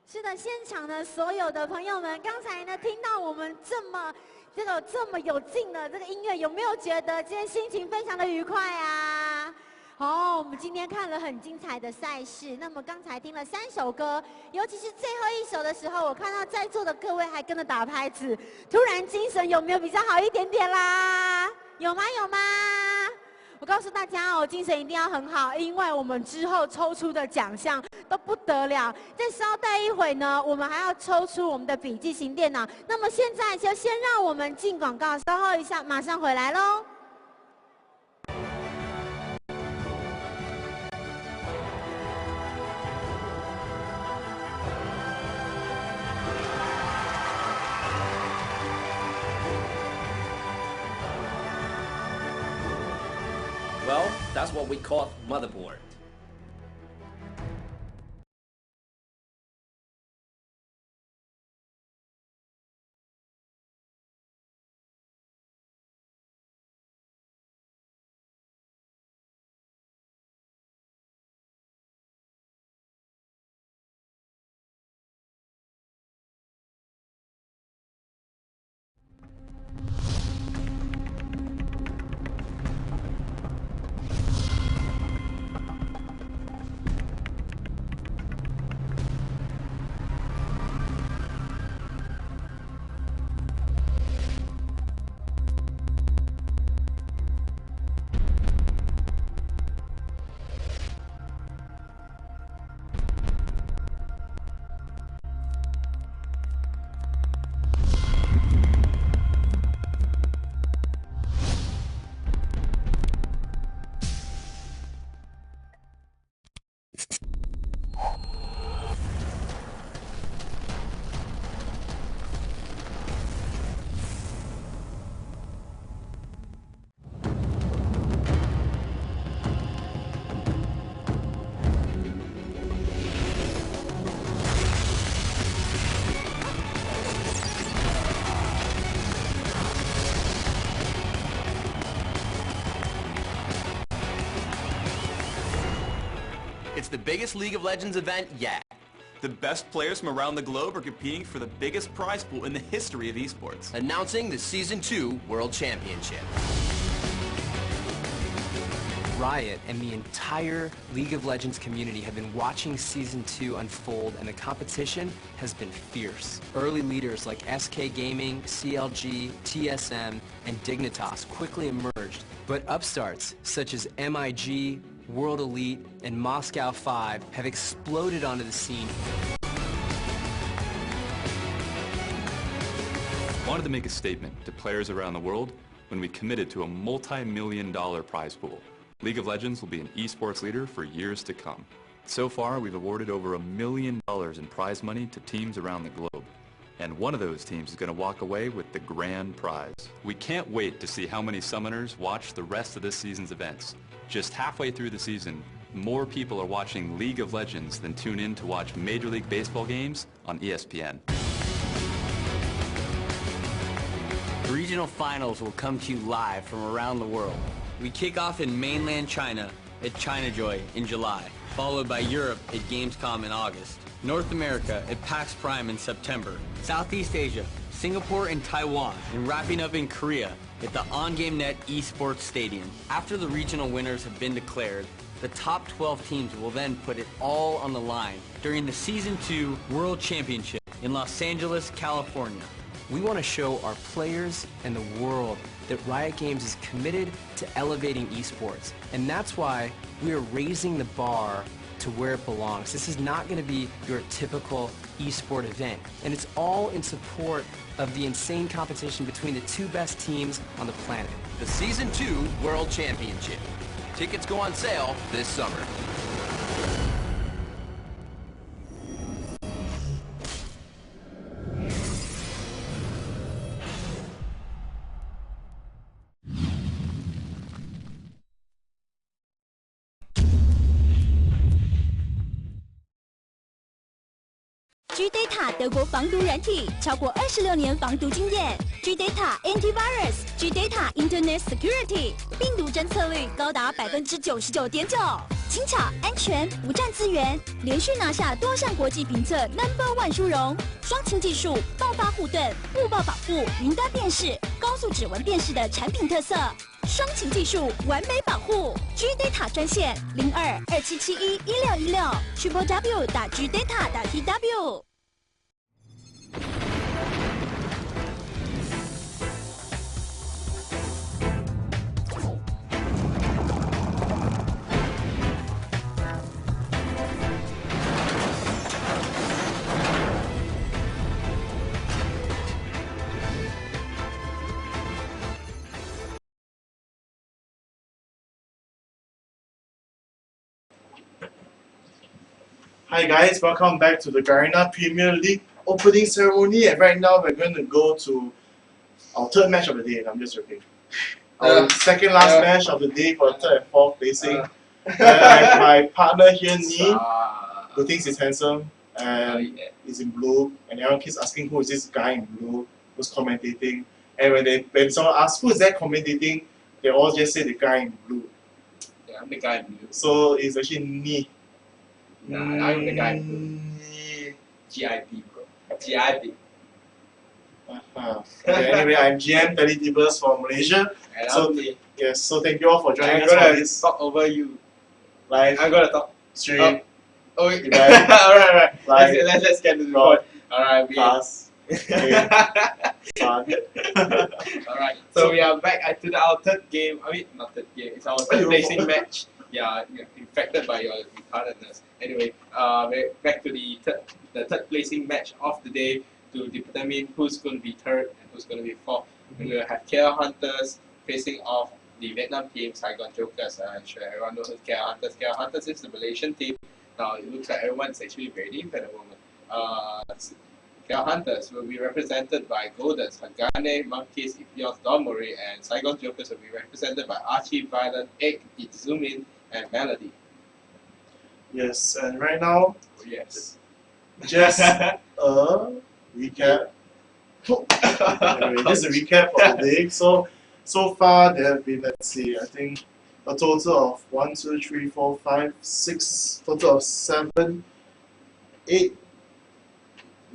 是的，现场的所有的朋友们，刚才呢听到我们这么有劲的这个音乐，有没有觉得今天心情非常的愉快啊？我们今天看了很精彩的赛事，那么刚才听了3首歌，尤其是最后一首的时候，我看到在座的各位还跟着打拍子，突然精神有没有比较好一点点啦？有吗？有吗？我告诉大家哦，精神一定要很好，因为我们之后抽出的奖项都不得了。再稍待一会呢，我们还要抽出我们的笔记型电脑。那么现在就先让我们进广告，稍后一下马上回来喽。Well, that's what we call motherboard. It's the biggest League of Legends event yet. The best players from around the globe are competing for the biggest prize pool in the history of esports. Announcing the Season 2 World Championship. Riot and the entire League of Legends community have been watching Season 2 unfold, and the competition has been fierce. Early leaders like SK Gaming, CLG, TSM, and Dignitas quickly emerged, but upstarts such as MIG, World Elite, and Moscow 5 have exploded onto the scene. Wanted to make a statement to players around the world when we committed to a multi-million-dollar prize pool. League of Legends will be an esports leader for years to come. So far, we've awarded over $1 million in prize money to teams around the globe. And one of those teams is going to walk away with the grand prize. We can't wait to see how many summoners watch the rest of this season's events. Just halfway through the season, more people are watching League of Legends than tune in to watch Major League Baseball games on ESPN. The regional finals will come to you live from around the world. We kick off in mainland China at ChinaJoy in July, followed by Europe at Gamescom in August, North America at PAX Prime in September, Southeast Asia, Singapore and Taiwan, and wrapping up in Korea at the OnGameNet Esports Stadium. After the regional winners have been declared, the top 12 teams will then put it all on the line during the Season 2 World Championship in Los Angeles, California. We want to show our players and the world that Riot Games is committed to elevating esports. And that's why we are raising the bar to where it belongs. This is not going to be your typical esport event. And it's all in support of the insane competition between the two best teams on the planet. The Season 2 World Championship. Tickets go on sale this summer. GData 德国防毒软体，超过26年防毒经验。GData Antivirus、GData Internet Security， 病毒侦测率高达99.9%，轻巧、安全、不占资源，连续拿下多项国际评测 No.1 殊荣。双擎技术、爆发护盾、误报保护、云端辨识、高速指纹辨识的产品特色。双擎技术，完美保护。GData 专线0227711616 www.gdata.tw。Hi guys, welcome back to the Garena Premier League Opening Ceremony, and right now we're going to go to our third match of the day. I'm just joking. our second last match of the day for third and fourth placing. My partner here, Nee, who thinks he's handsome and is in blue, and everyone keeps asking who is this guy in blue who's commentating. And when someone asks who is that commentating, they all just say the guy in blue. Yeah, I'm the guy in blue. So it's actually Nee. Nah, I'm the guy in blue. GIP, bro. GIP. Okay, anyway, I'm GM Teddy Tibers from Malaysia. And So yes, so thank you all for joining us I'm for gonna this talk over you. live I'm gonna talk. stream. Oh wait. Event. Alright. Live. Let's get to the point. Alright, Class. Okay. Fun. Alright, so we are back to our third game. I mean, not third game, it's our third placing match. Yeah, you're infected by your retardedness. Anyway, we're back to the third placing match of the day to determine who's going to be third and who's going to be fourth. We will have KL Hunters facing off the Vietnam team, Saigon Jokers. I'm sure everyone knows KL Hunters. KL Hunters is the Malaysian team. Now, it looks like everyone's actually ready for the moment. KL Hunters will be represented by Goldens, Hagane, Monkeys, Ipios, Donmori, and Saigon Jokers will be represented by Archie, Violent, Egg, Itzumin, and Melody. Yes, and right now, yes, just a recap. Anyway, just a recap of the day. So far there have been, let's see, I think a total of 1, 2, 3, 4, 5, 6, total of 7, 8,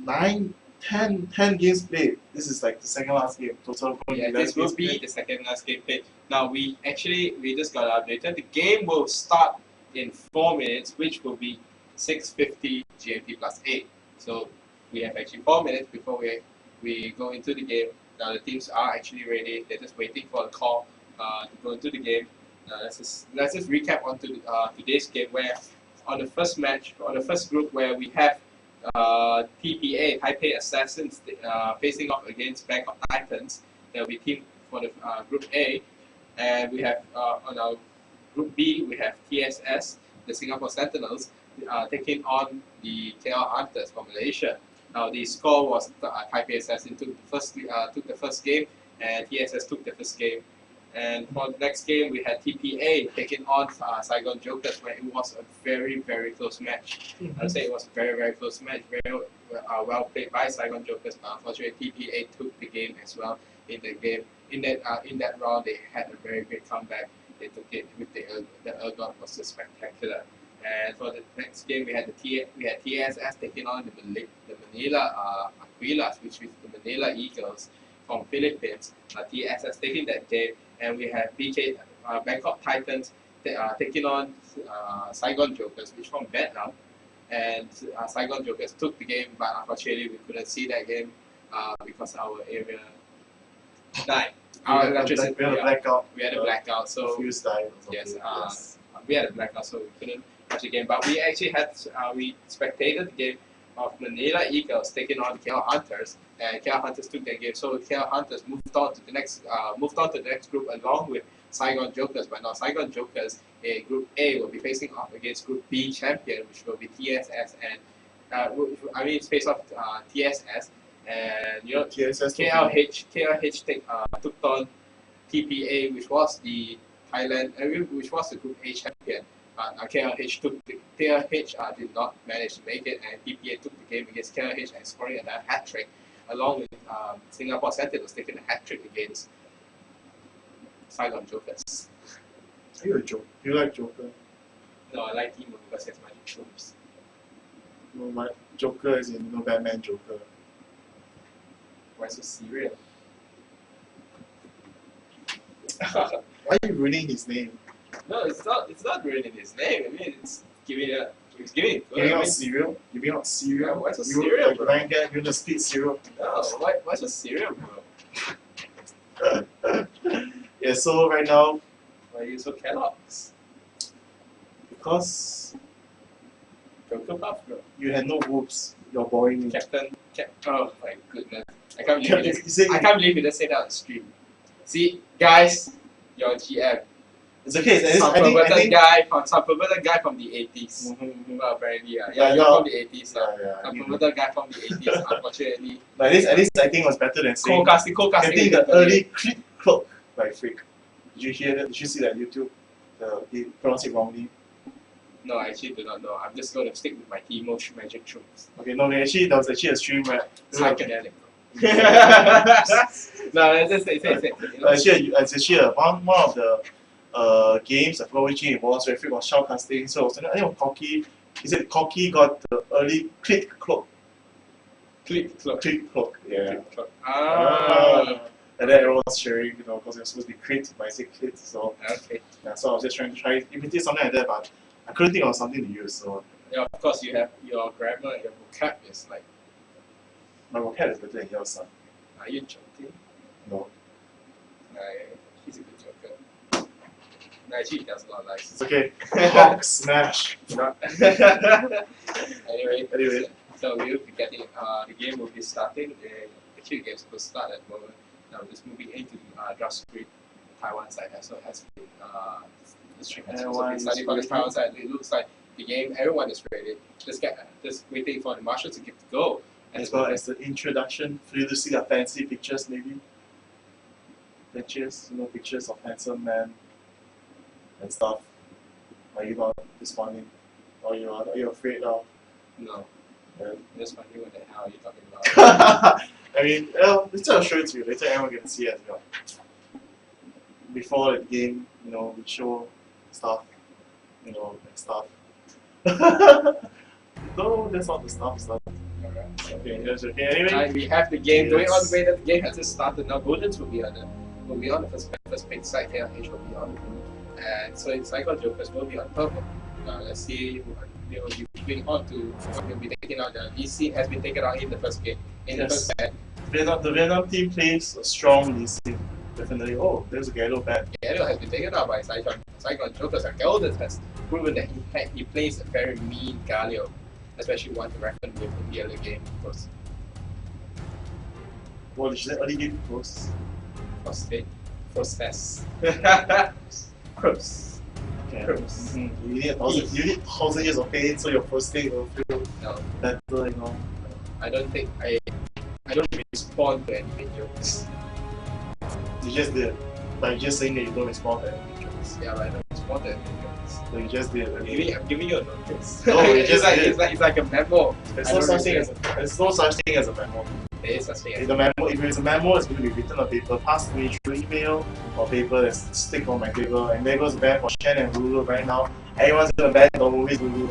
9, 10 games played. This is like the second last game. Total. Yeah, this will be the second last game played. Now we just got updated. The game will start in 4 minutes, which will be 6:50 GMT plus 8. So we have actually 4 minutes before we go into the game. Now the teams are actually ready. They're just waiting for a call to go into the game. Let's just recap onto today's game, where on the first match, on the first group, where we have TPA, Taipei Assassins, facing off against Bangkok Titans. There will be team for the Group A, and we have on our Group B, we have TSS, the Singapore Sentinels, taking on the KL Hunters from Malaysia. Now the score was Taipei Assassin took the first game, and TSS took the first game. And for the next game, we had TPA taking on Saigon Jokers, where it was a very, very close match. I would say it was a very, very close match, very well played by Saigon Jokers, but unfortunately TPA took the game as well in the game. In that round, they had a very big comeback. They took it with the Ergon was just spectacular. And for the next game, we had TSS taking on the Manila Aquilas, which is the Manila Eagles from Philippines. TSS taking that game, and we have Bangkok Titans taking on Saigon Jokers, which from Vietnam. And Saigon Jokers took the game, but unfortunately we couldn't see that game because our area died. Our electricity, we had a blackout. We had a blackout, so fuse died. Yes, we had a blackout, so we couldn't watch the game. But we actually had we spectated the game of Manila Eagles taking on KL Hunters, and KL Hunters took that game. So KL Hunters moved on to the next group along with Saigon Jokers. But now Saigon Jokers in Group A will be facing off against Group B champion, which will be TSS, and it's faced off TSS, and you know TSS KLH took on TPA, which was the which was the Group A champion. KLH did not manage to make it, and TPA took the game against KLH and scoring another hat trick, along with Singapore Sentinels taking a hat trick against Saigon Jokers. Are you a joker? Do you like Joker? No, I like Emo because he has magic troops. No, my Joker is in Batman Joker. Why so serious? Why are you ruining his name? No, it's not ruining his name. I mean, it's giving out cereal. Giving out cereal. Why so cereal, bro? Blind guy, you're gonna spit cereal. No, why so cereal, bro? Yeah, so right now, why are you so Kellogg's? Because Joker buff, bro. You had no boobs. You're boring me. Oh my goodness. I can't believe you just said that on stream. See, guys, you're GM. It's okay. Some perverted guy from the 80s. Well, apparently, yeah, you're from the 80s. Some perverted guy from the 80s, unfortunately. But at least I think it was better than saying. Co-casting. I think the early cloak by Freak. Did you hear that? Did you see that YouTube? He pronounced it wrongly. No, I actually do not know. I'm just going to stick with my emo magic tricks. Okay, no, actually, there was actually a stream where... Psychedelic. No, just say. Actually, it's actually one of the games, I forgot which game it was, where it was shoutcasting. So I think Cocky, he said Cocky got the early click cloak. Click cloak. Yeah. Click cloak. And then everyone was sharing, because it was supposed to be crit, but I said clit, so... Okay. Yeah, so I was just trying to imitate something like that, but I couldn't think of something to use, so... Yeah, of course, you have your grammar and your vocab is like... My vocab is better than yours, son. Are you joking? No. He's a good joker. No, actually, he does a lot of lies. It's okay. Hawk smash. Anyway, so we'll be getting, the game will be starting, and actually the game's supposed to start at the moment. Now, this moving into the draft screen, Taiwan side also has been, the stream has also been starting from the Taiwan side. It looks like the game, everyone is ready. Just waiting for the marshal to give the go. As well as the introduction, for you to see the fancy pictures, maybe. Pictures, pictures of handsome men and stuff. Are you not responding? Or are you afraid of? No. Yeah. I'm just wondering what the hell are you talking about? I mean, later I'll show it to you. Later everyone can see it as well. Before the game, we show stuff, and stuff. No, that's not the stuff. Okay, that's okay. Anyway, we have the game going on the way that the game has just started. Now, Goldens will be on the first big side here. H will be on the blue, and so it's Cycle Jokers will be on purple. Let's see who they will be moving on to. Will be taking out the DC has been taken out in the first game. In the first band. The Vietnam team plays a strong DC. Definitely. Oh, there's a Gallo band. Gallo has been taken out by Cyclone Jokers, and Goldens has proven that he plays a very mean Galio. Especially one to reckon with in the early game, of course. What did you say? Early game close? Process. Cross. Okay. Cross. You need 1,000 years of pain, so your prostate will feel better, I don't think I don't respond to any videos. You just did. Like you're just saying that you don't respond to any videos. Yeah, but I don't respond to any videos. So you just did. I'm giving you a notice. No, it's like a memo. There's no such thing as a memo. There is such thing as a memo. If it's a memo, it's going to be written on paper, passed to me through email or paper that's stick on my table. And there goes the ban for Shen and Lulu right now. Everyone's going to ban Domori's Lulu.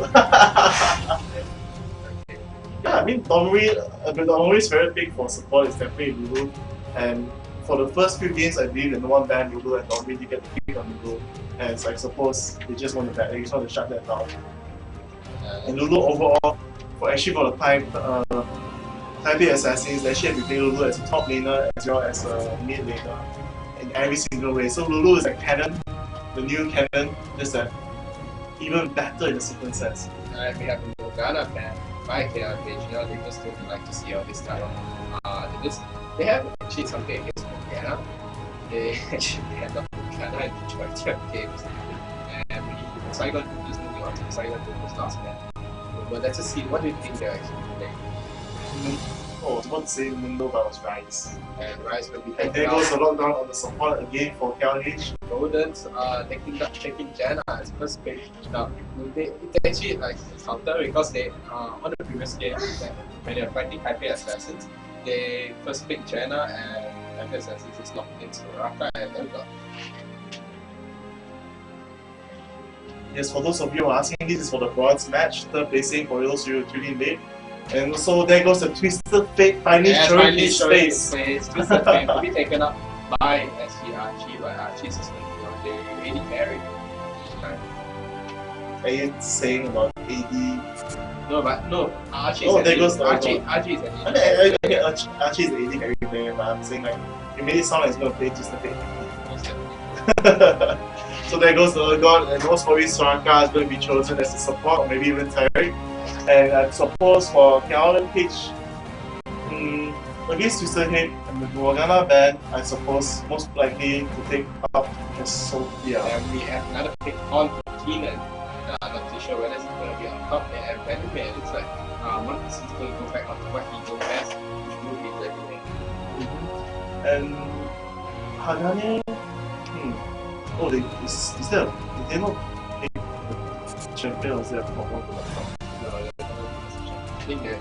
Yeah, I mean Domori's very big for support is definitely Lulu. And for the first few games, I believe that no one banned Lulu and Domori did get the pick on Lulu. And I suppose they just want to shut that down. And Lulu overall, for the Taipei Assassins, they actually have to play Lulu as a top laner as well as a mid laner in every single way. So Lulu is like canon, the new canon, just that even better in a certain sense. And we have a Morgana fan by their page. They just don't like to see all this kind of. They have actually something against Morgana. They actually end up Morgana in the majority of games. And we Cyclone is moving on to the Cyclone Jokers last man. But let's just see, what do you think they're actually playing? I was about to say Mundo, but it was Rise. And Rise will be and there goes the lockdown on the support again for KLH. Goldens taking Janna as first pick. Now, it's actually like counter because they on the previous game when they were fighting Taipei Assassins, they first picked Janna and Taipei Assassins is locked into Raka and Elga. Yes, for those of you who are asking, this is for the bronze match, third placing for those who are tuning late. And also there goes the Twisted Fate finally showing his face. Twisted Fate will be taken up by SG Archie, but Archie's is they really carry. Are you saying about AD? No, Archie is Archie is an AD. Archie is an AD carry player, but I'm saying like, you made it sound like he's going to play Twisted Fate. So there goes the Urgot, and most probably Soraka is going to be chosen as a support, or maybe even Tarek. And I suppose for KLH, against Twisted Fate and the Morgana band, I suppose most likely to take up just Sophia. And we have another pick on Keenan. Not too sure whether it's going to be on top there. And anyway, it looks like one piece is going to go back onto what he goes best, which will be Levinet. And Hagane, Oh, is there? Did they not make the champion or is there from one to the top? No, I think that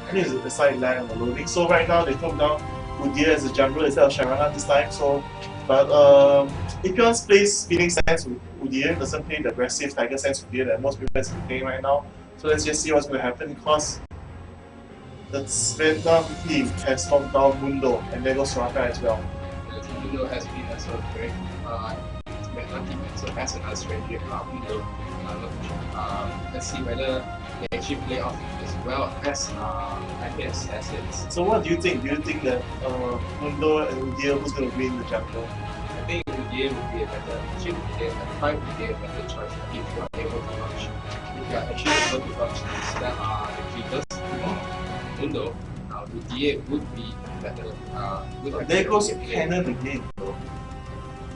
I think it's the side line on the loading. So right now they took down Udir as a jungler instead of Sharana this time. So, but Ipion plays Speeding Sense with Udir, doesn't play the aggressive Tiger Sense with Udir that most people are playing right now. So let's just see what's going to happen because the Sveta team has knocked down Mundo and there goes Soraka as well. Mundo has been a sort of very team so has an strategy about Mundo. Let's see whether they actually play off as well as IPS assets. So what do you think? Do you think that Mundo and Udir who's going to win the jungle? I think Udir would be a better, actually Udir, I find Udir a better choice if you are able to launch. If you are actually able to launch things that are actually just for Mundo, Udir would be better. There goes Cannon again though.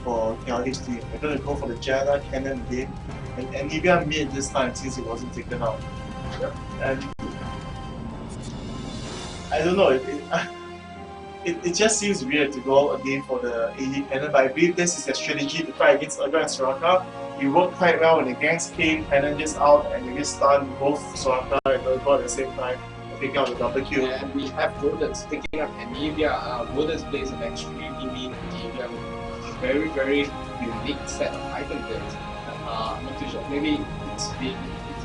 For KLH team. They're going to go for the Jana Cannon again. And Nivea mid this time since it wasn't taken out. Yep. And I don't know, it just seems weird to go again for the AD Cannon, but I believe this is their strategy to fight against Urga and Soraka. It worked quite well when the ganks came, Cannon just out and they just stunned both Soraka and Urga at the same time, taking out the double kill. And we have Rodents picking up Anivia. Rodents plays an extremely mean Anivia with a very, very unique set of item builds. I'm not too sure. Maybe it's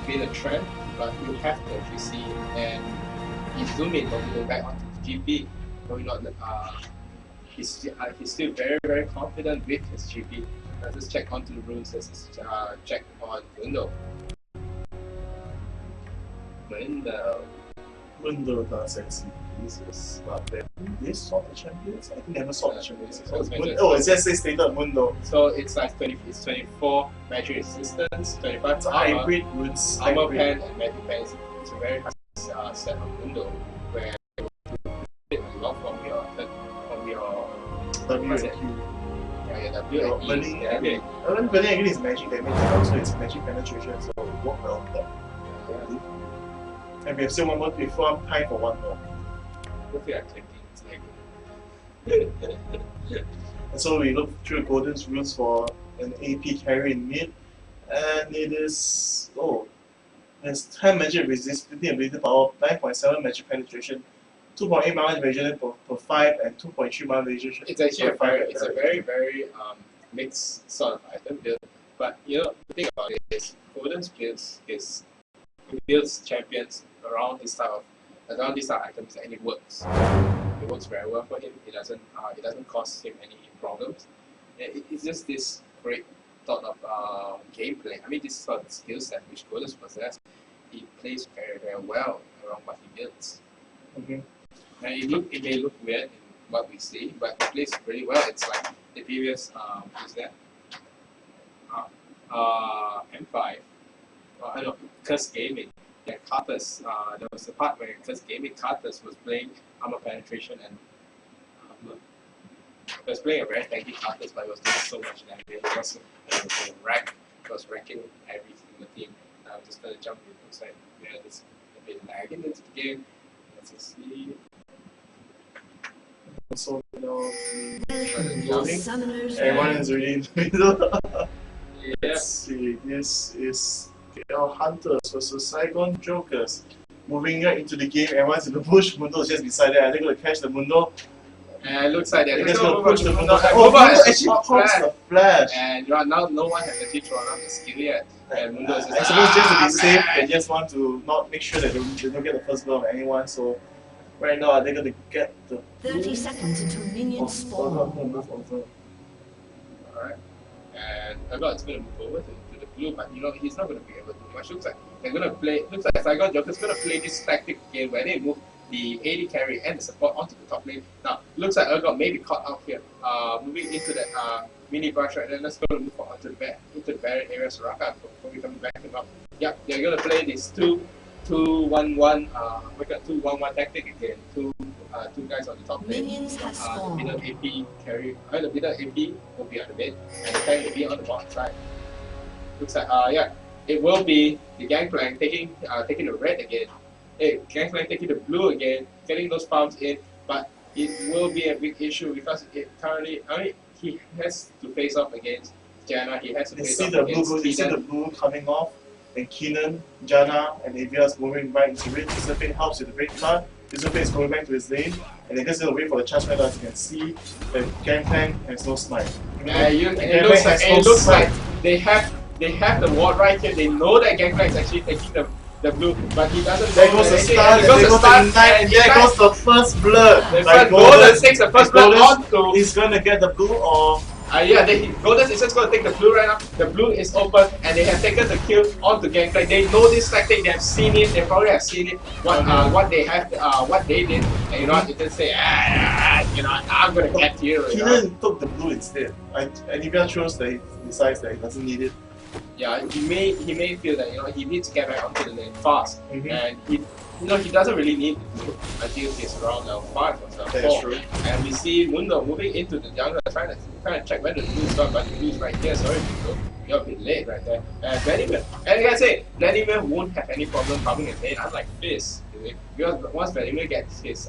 been a trend, but you have to actually see. And he's zooming, but we go back onto the GP. Probably not. He's still very, very confident with his GP. Let's just check onto the runes. Let's just check on Mundo. Mundo does actually. This is not bad. They saw the champions? I think they never saw the champions. Oh, it just says stated Mundo. So it's like 24 magic resistance, 25 it's hybrid roots. Armor pen and magic pens. It's a very set of Mundo where you fit a lot from your W and Q. Yeah, W and E. Burning again is magic damage, and also it's magic penetration, so it worked well with that. And we have still one more before time for one more. Hopefully I'm thinking And so we look through Golden's rules for an AP carry in mid, and it is there's 10 magic resistance, ability power, 9.7 magic penetration, 2.8 mana evasion per 5, and 2.3 mana evasion. It's actually a very, very mixed sort of item build. But you know, the thing about it is Golden's builds champions around this type of items, and it works. It works very well for him. It doesn't cause him any problems. It's just this great sort of gameplay. I mean, this sort of skill set which Golden possesses. He plays very, very well around what he builds. Mm-hmm. And it may look weird in what we see, but he plays pretty well. It's like the previous M5. I know Curse Gaming. Yeah, Karthus, there was a part where Curse Gaming Karthus was playing armor penetration and he was playing a very tanky Karthus, but it was doing so much damage. It was wrecking every single team. I'm just gonna jump in. Looks like there's a bit lagging into the game. Let's just see. So everyone is already in the middle. Let's see, this is GPL Hunters versus Saigon Jokers. Moving right into the game, everyone's in the bush. Mundo is just beside there. Are they going to catch the Mundo? And it looks like they're just going to push the Mundo. Mundo actually pops the flash. And now no one has actually thrown out the skill yet. And Mundo is just I suppose just to be safe, they just want to not make sure that they don't get the first blow of anyone. So right now, are they going to get the 30 seconds until minions spawn. Alright. And Urgot is going to move over to the blue, but you know, he's not going to be able to do much. Looks like they're going to play, looks like Saigon Joker's going to play this tactic game where they move the AD carry and the support onto the top lane. Now, looks like Urgot may be caught out here, moving into that mini brush right then. Let's go and move onto the barrier area. Soraka probably coming back him up. Yeah, they're going to play this 2-1-1 tactic again. Two guys on the top lane. Minions have spawned. The middle AP carry. The middle AP will be on the mid, and the tank will be on the bottom side. Looks like it will be the Gangplank taking the red again. Gangplank taking the blue again, getting those farms in, but it will be a big issue because it currently he has to face off against Janna, he has to You face see off the against blue, you see the Keenan. blue coming off, and Keenan, Janna, and Avia's moving right into it. Tisserfait helps with the red card. Tisserfait is going back to his lane, and they just gonna wait for the chance right now. As you can see, the Gangplank has no snipe. It looks like they have the ward right here. They know that Gangplank is actually taking the blue, but he doesn't. There goes the stun, there goes the knife, and there goes the first blood. Like Golden takes the first blood onto. He's gonna get the blue or. Yeah, Golden is just going to take the blue right now. The blue is open, and they have taken the kill onto Gangplank. They know this tactic. They have seen it. They probably have seen it. What they have, what they did, and you know, you just say, you know, I'm going to get you. Keenan took the blue instead. And Evia chose that he decides that he doesn't need it. Yeah, he may feel that he needs to get back onto the lane fast, and he doesn't really need to do until he's around 5 or 4. And we see Mundo moving into the jungle, trying to check where the blue is gone, but the blue is right here. Sorry, Mundo, you're a bit late right there. And Vladimir, and like I say, Vladimir won't have any problem covering his lane, unlike Fizz. Because once Vladimir gets his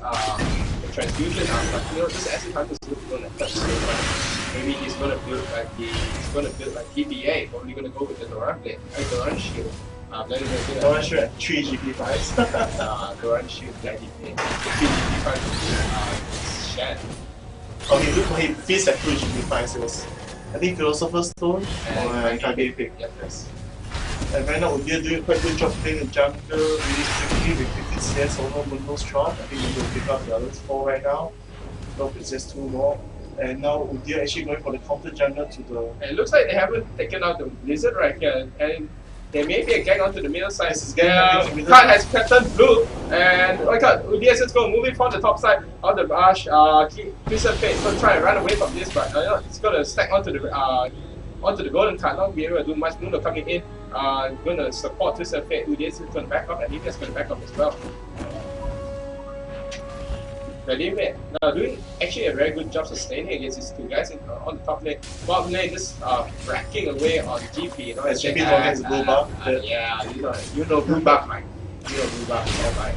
transfusion out, this acid hunter is going to touch so maybe he's going to build like TBA, probably going to go with the Doran blade, Doran shield. Doran shield at 3 GP5s. Doran shield, Vladimir. 3 GP5 Shan. Okay, look for him. Fizz at 2 GP5s. It was, I think, Philosopher's Stone and Kage Pick. Yes. And right now, Udyr doing quite a good job playing the jungle really quickly with 15 CS over Mundo's trot. I think Mundo will pick up the other 4 right now. Nope, it's just 2 more. And now Udyr actually going for the counter jungle to the. And it looks like they haven't taken out the Blizzard right here. And there may be a gang onto the middle side. Card has turned blue. And oh my god, Udyr is just going to move it from the top side of the brush. Tisserfait is going to try and run away from this, but it's going to stack onto the golden card, not be able to do much. Mundo coming in, going to support Tisserfait. Udyr is going to back up, and Evia is going to back up as well. Vladimir now doing actually a very good job sustaining against these 2 guys on the top lane. Bottom lane just racking away on GP. As GP against blue buff. Yeah, you know blue buff, Mike. You know blue buff, all right.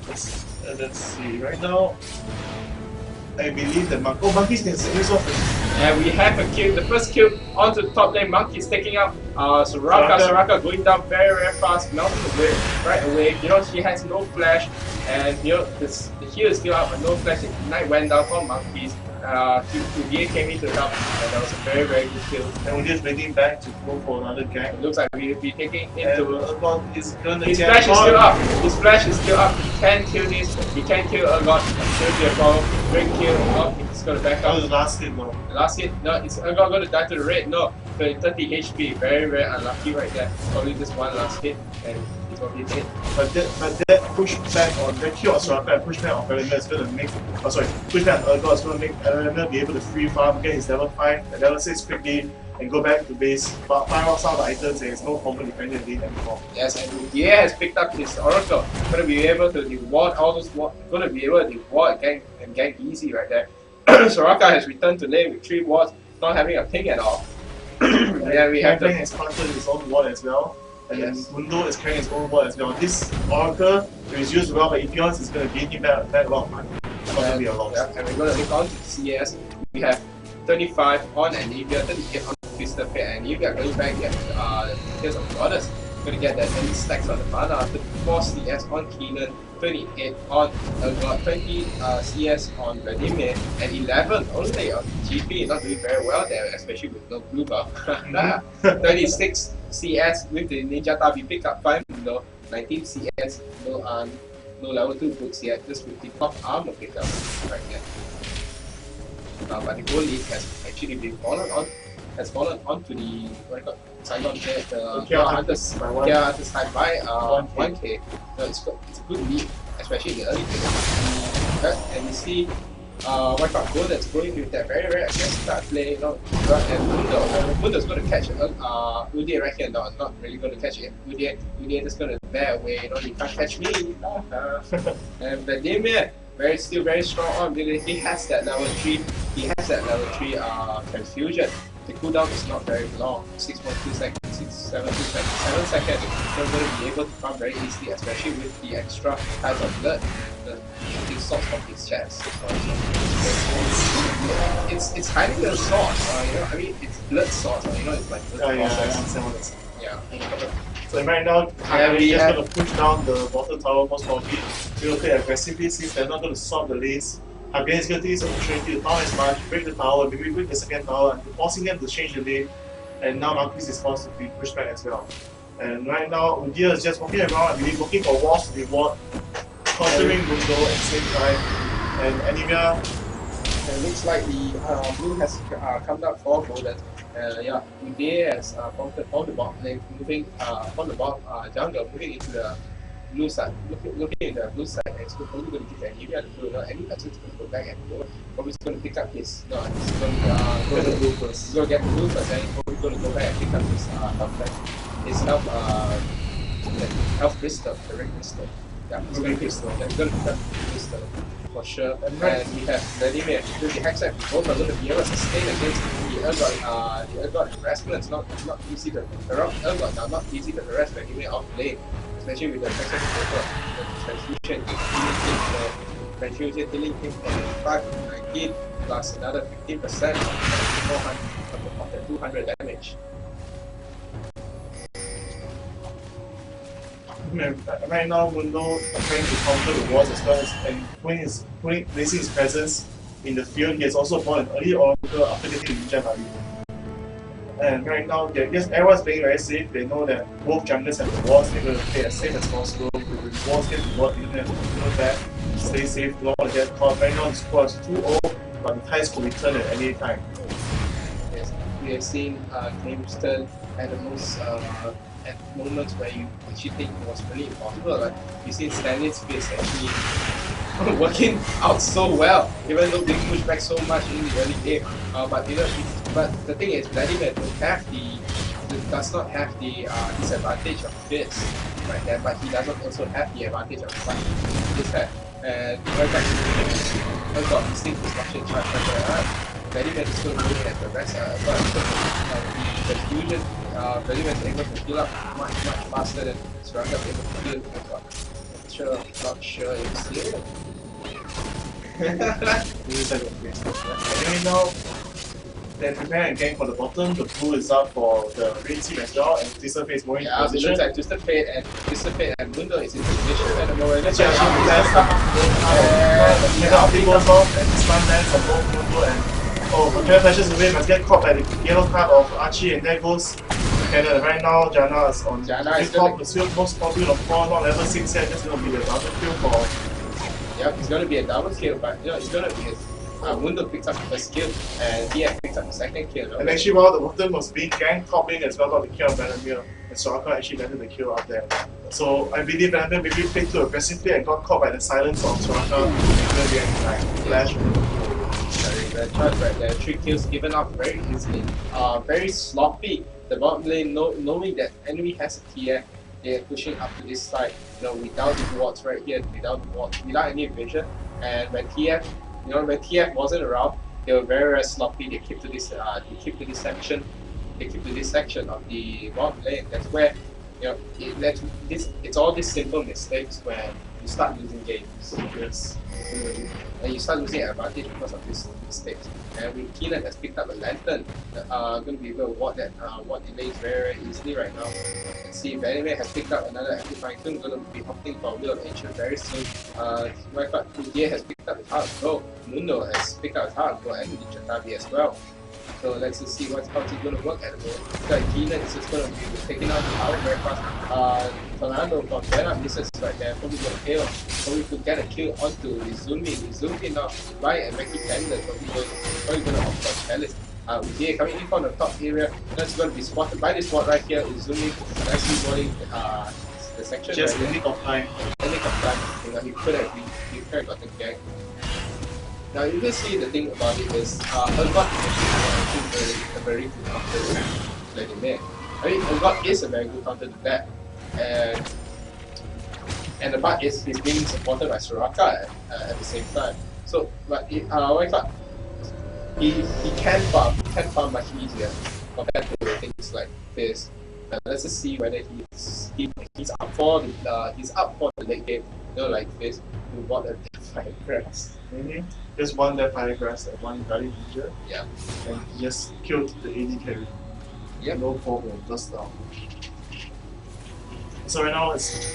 Yes. Let's see. Right now, I believe that Monkey's can save off. And we have a kill, the first kill onto the top lane. Monkey's taking out Soraka going down very, very fast, melting away right away. She has no flash, and the heal is still up, but no flash. Ignite went down from Monkeys. Udyr came in to help, and that was a very, very good kill. And Udyr's waiting back to go for another gang. It looks like we'll be taking into. His flash is still up. His flash is still up. He can kill this. He can kill Urgot. Should be a problem. Great kill. Oh, he's gonna back up. That was the last hit, though. The last hit? No, is Urgot gonna die to the red? No. 30 HP. Very, very unlucky right there. Probably just one last hit, and he's probably dead. But that pushback on that kill on Soraka and pushback on Vladimir is gonna make. Pushback on Urgot is gonna make Vladimir be able to free farm, get his level 5 and level 6 quickly, and go back to base, fire off some of the items, and it's no problem defending the lane anymore. Yes, and Udyr has picked up his Oracle. Gonna be able to reward all those. Gonna be able to reward gang easy right there. Soraka has returned to lane with 3 wards, not having a ping at all. Yeah, we have has planted his own ward as well. And then Mundo is carrying his own ward as well. This Oracle is used well, but if yours is going to gain him back a lot of money. It's not going to be a loss. Yeah, and we're going to look on to the CS. We have 35 on Evia, 38 on Tisserfait, and Evia going back at Tears of Goddess. Going to get that 20 stacks on the mana, 34 CS on Keenan, 28 on Urgot, 20 CS on Vladimir, and 11 only on GP. Not doing very well there, especially with no blue buff. 36 CS with the Ninja Tabi pick up 5, 19 CS, no level 2 books yet, just with the top armor pick up right here. But the gold lead has actually been fallen onto the Saigon there, the Hunter's side by 1k. So it's a good lead, especially in the early phase. And you see Gold that's going with that very, very aggressive start play, and Mundo's going to catch Udyr right here. No, not really going to catch it. Udyr just going to bear away, you can't catch me. And Vladimir, still very strong on. He has that level 3. He has that level 3 transfusion. The cooldown is not very long, 6.2 seconds, 7 seconds. You're going to be able to farm very easily, especially with the extra type of blood, the salts from his chest. it's hiding the sauce. You know, I mean, it's blood sauce. You know, it's like blood process. Yeah. So right now, we just going to push down the bottom tower most probably. We will play aggressively since they're not going to solve the leads. Again, it's going to use an opportunity to down as much, break the tower, maybe break the second tower, and forcing them to change the lane. And now Marquis is forced to be pushed back as well. And right now, Udia is just walking around, I believe, looking for walls to reward, countering Mundo at the same time. And Anemia. It looks like the blue has come up for golden. Yeah, Udia has from the bot lane, moving from the bot jungle, moving into the blue side, looking at the blue side, and it's probably going to give Anemia the blue. Any person is going to go back and go. Probably he's going to pick up his. No, he's going to go to the blue first. He's going to get the blue first, and he's probably going to go back and pick up his health crystal, the ring crystal. Yeah, he's going to pick up crystal for sure. And we have Vladimir with the Hexac. Both are going to be able to sustain against the Ergot harassment. It's not easy to Ergot now, not easy to harass Vladimir off lane. Especially with the transfusion dealing him 519 plus another 15% of the 200 damage. Right now, Mundo is trying to counter the walls as well as placing his presence in the field. He has also bought an early oracle after getting the regen early. And right now, yes, everyone's playing very safe. They know that both junglers have the walls. They're going to play as safe as possible. With walls get the wall, you don't have to know that. Stay safe, don't want to get caught. Right now, the score is 2-0, but the ties could return at any time. Yes, we have seen games turn at the most at moments where you actually think it was really impossible. Like we've seen Stanley's face actually working out so well, even though they pushed back so much in the early game. But you know, but the thing is, Vladimir does not have the disadvantage of this right there, but he doesn't also have the advantage of what this had. And right back to the got instinct destruction charge right there. Vladimir is still moving at the rest, but the fusion, Vladimir is able to heal up much faster than Soraka is able to heal. Not sure if you see it. Anyway, now they're preparing again for the bottom. The blue is up for the red team as well, and Twister Fate is moving into position. It looks like Twister Fate and Mundo is in position at the moment. Let's check out the last and the update goes off, and the stun lands on both Mundo and Makena flashes away, must get caught by the yellow card of Archie, and there goes Makena. Right now, Jana is on top, most probably on 4, not level 6 yet, just going to be the double kill for... Yeah, it's going to be a double kill, but you know, it's going to be Mundo picks up the first kill, and TF picks up the second kill. And actually, while the bottom was being ganked, top lane as well got the kill on Vladimir, and Soraka actually landed the kill out there. So I believe Vladimir maybe played too aggressively and got caught by the silence of Soraka, and then like flash. Very charge right there. 3 kills given up very easily. Very sloppy. The bottom lane, knowing that enemy has a TF, they're pushing up to this side, you know, without the wards right here, without any vision. And when TF wasn't around, they were very sloppy. They keep to this section of the bottom lane. That's where, you know, it's all these simple mistakes where you start losing games. Yes. And you start losing advantage because of these mistakes. And with Keenan has picked up a lantern, going to be able to ward the lanes very easily right now. And see, Vladimir has picked up another amplifying tool, going to be opting for a Wheel of Ancient very soon. Udia has picked up his Heart of Gold, Mundo has picked up his Heart of Gold, and Chatabi as well. So let's just see what's going to work at the moment. Keenan is just going to be taking out the tower very fast. Fernando from Jenna misses right there, probably going to kill. So we could get a kill onto Izumi. Izumi now, right and Mackie Tender, probably going to opt for Chalice. Udia coming in from the top area, that's going to be spotted by this spot right here. Izumi nicely boarding the section. Just right a nick of time. A nick of time. You know, he could have gotten gagged. Now you can see the thing about it is Urgot is a very good counter to Vladimir. I mean, Urgot is a very good counter to that, and the part is he's being supported by Soraka at the same time. So, but he can farm much easier compared to things like this. Let's just see whether he's up for the late game. You know, like this, who bought a fire grass. Just one that fire grass and one guardian ninja. Yeah. And he just killed the AD carry. Yeah. No problem, just down. So right now it's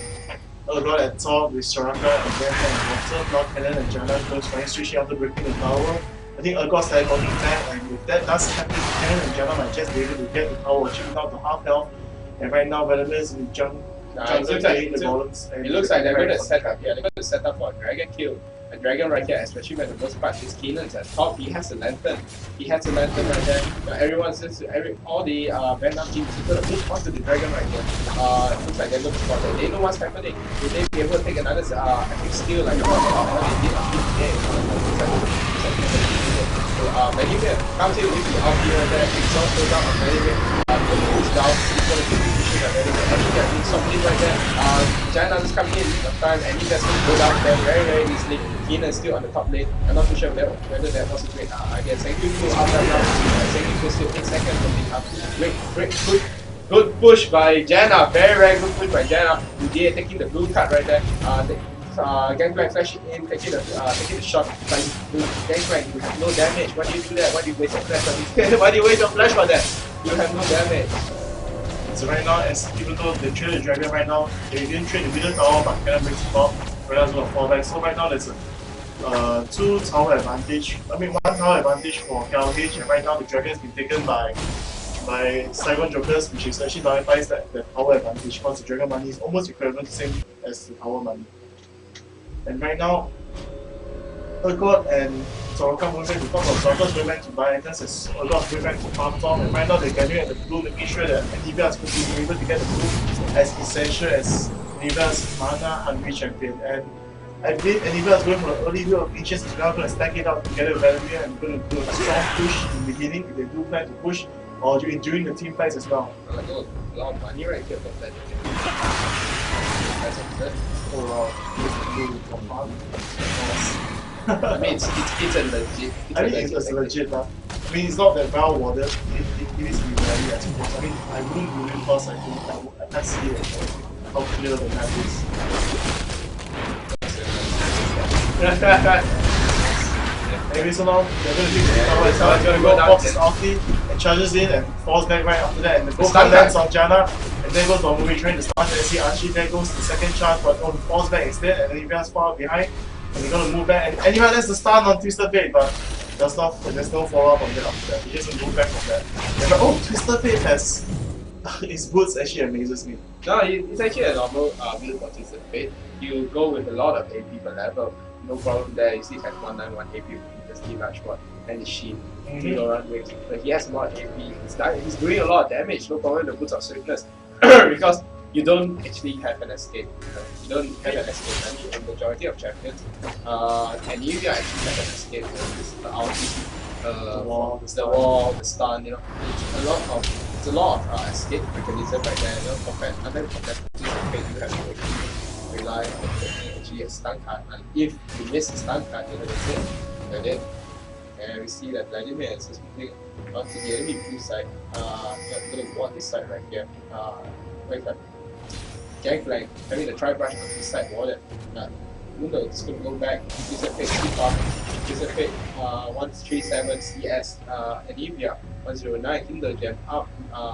Urgot at top with Soraka and then and water. Now Cannon and Jana go trying switching after breaking the tower. I think Urgot's teleporting back, and if that does happen, Cannon and Jana might just be able to get the tower achieving out to half health. And right now Venomous will jump the golems. It looks like they're going to set up. Yeah, they're going to set up for a dragon kill. A dragon right here, especially when the most part is Keenan's at top. He has a lantern. Right there. Everyone's just all the Venom teams are going to move onto the dragon right here. Looks like they're looking for it. They know what's happening. Will they be able to take another epic steal like what they did on PPA? Medivir comes in with the ulti right there. Exhaust goes down on Medivir. Moves down. He's going to be pushing a Medivir. Actually, they're doing something right there. Jaina is coming in the time, and he just going to go down there very easily. Keenan is still on the top lane. I'm not too sure whether that was a great idea. Senku goes out right now. Senku goes still 8 seconds from being up. Good push by Jaina. Very good push by Jaina. Udia taking the blue card right there. Gangplank flashing in, taking the shot. But Gangplank, you have no damage. Why do you do that? Why do you waste your flash on this? Why do you waste your flash for that? You have no damage. So right now, even though they trade the dragon right now, they didn't trade the middle tower, but Cannon brings the top. Right now it's going to fall back. So right now there's a 2 tower advantage. I mean 1 tower advantage for Calgage, and right now the dragon has been taken by Saigon Jokers, which is actually nullifies that tower advantage because the dragon money is almost equivalent to the same as the tower money. And right now, Urgot and Soraka moving back to top, Soraka's going back to buy items as Urgot's going back to farm top, and right now they're gathering at the blue, making sure that Anivia is going to be able to get the blue as essential as Anivia's mana hungry champion. And I believe Anivia is going for an early build of inches as well, going to stack it out together with Vladimir and going to do a strong push in the beginning if they do plan to push, or during the team fights as well. A lot of money right here for Vladimir. That's absurd. Oh wow, I mean, it's a legit. It's legit, but I mean, it's not that well warded. It is very, I suppose. I mean, I wouldn't do it because I can't see it, how clear the map is. Maybe so now they're going to take the tower itself, going to go Fox his ulti and charges in and falls back right after that, and the gold lands on Jana, and then goes for movie trying to stun and see Archie. There goes the second charge, but no, he falls back instead, and then Evian's far behind, and they're going to move back, and Anivia lands the stun on Twisted Fate, but there's no follow up on that after that. He just move back from that. And like, oh, Twisted Fate has his boots actually amazes me. No, it's actually a normal build for Twisted Fate. You go with a lot of AP per level. No problem there. You see, he has 191 AP with the Steve Ashford and his Sheen. But he has a lot of AP. He's doing a lot of damage. No problem with the Boots of Swiftness because you don't actually have an escape. You don't have an escape. I mean, the majority of champions, and you actually have an escape. The ulti, the wall, the stun. You know, it's a lot of escape mechanism right there. You know, compared to you have to rely on actually a stun card, and if you miss a stun card, you know, that's it. And we see that Vladimir is just moving onto the enemy blue side. I'm going to go on this side right here. Wait up. Gangplank having the tri-brush on this side warded. Mundo is going to go back. Twisted Fate, keep up. Twisted Fate, 137 CS. Anivia, 109. Kindle Gem up.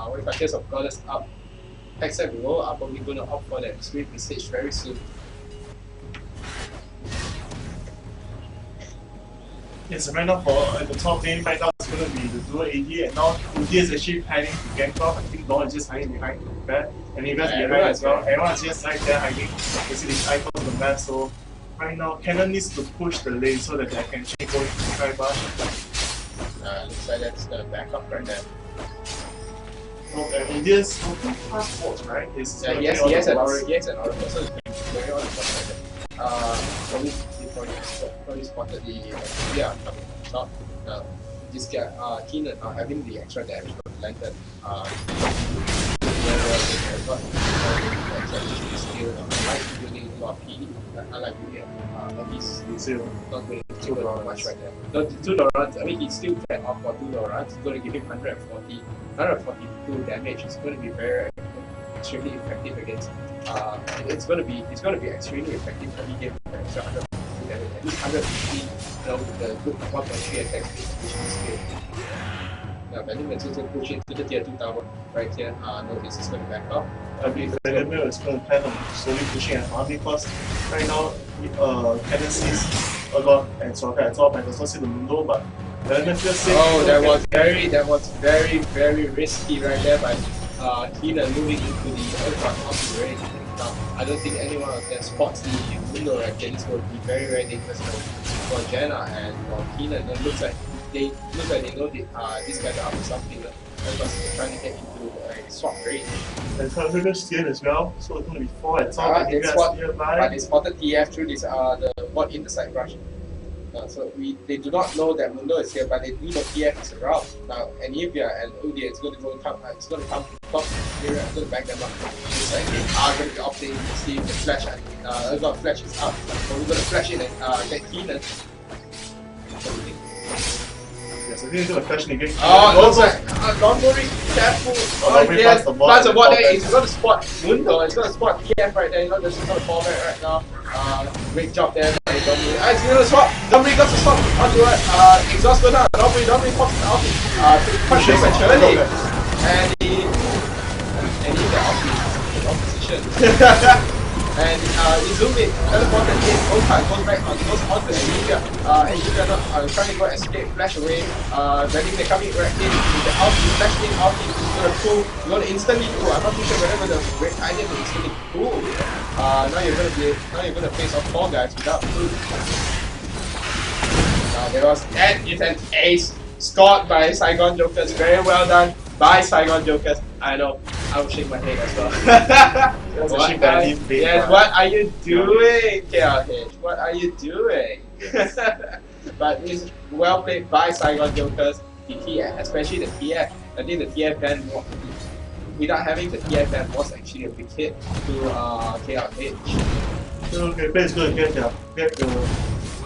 What if I Tears of Goddess up? Except Roll are probably going to opt for that sweep message very soon. Yes, right now at the top lane, right now it's going to be the dual AD, and now Udia is actually hiding to gank off. I think Dawn is just hiding behind the back, and Eva's behind as well. Everyone's just right there hiding. You see these icons on the map, so right now Cannon needs to push the lane so that they can actually go into the tri-brush. Looks like that's the backup right there. Udia's passports, right? He has an Oracle, so it's going on right there. Probably spotted the coming from top. This guy, Keenan, having the extra damage from the lantern. Still building a lot of PD, unlike William. He's still not going to do much right there. No, 2 Dorans, I mean, he's still fed off for 2 Dorans. It's going to give him 142 damage. It's going to be very extremely effective against. It's going to be extremely effective for any game. So at least 150, the good 1.3 attack skill. Now, Vladimir is pushing to the tier 2 tower right here. Notice is going to back up. I believe Vladimir is going to plan on slowly pushing an army first. Right now, Cannon sees a lot, and so at top, and does not see the window, but Vladimir feels safe. Oh, that was very risky right there by Keenan moving into the aircraft of the range. Now, I don't think anyone of them spots the window right there. This will be very dangerous for Jenna and for Keenan. It looks like they know these guys are up to something because they're trying to get into a swap range. And Vladimir steered as well, so it's going to be 4 at top. But they spotted TF through this the bot in the side rush. So they do not know that window is here, but they do know TF is around. Now, Anivia and Udia is going to come top area and going to back them up. It's like they are going to be opting to see if the flash flash is up. So we're going to flash in and get Keenan. Yes, I think he's going to flash in again. Looks like Longbury, careful. Yes, plus what it's going to spot window, it's going to spot TF right there. You know, there's no fallback right now. Great job there by Domri. It's going to swap. Domri got to swap onto it. Exhaust go down. Domri pops it out. Punch eventually. And he got off position. And he zoomed in, teleported in, goes back on, goes on to Anivia. Anivia not trying to go escape, flash away. Vladimir coming right in with the ulti, flash in, ulti, gonna pull, you're gonna instantly pull. I'm not too sure whether the great idea to instantly pull. Now you're gonna face off 4 guys without pull. Now there was that is an ace scored by Saigon Jokers. Very well done by Saigon Jokers. I know, I will shake my head as well. What are you doing, KLH? What are you doing? But it's well played by Saigon Jokers, the TF, especially the TF. I think the TF ban, without having the TF ban, was actually a big hit to KLH. So KLH is going to get the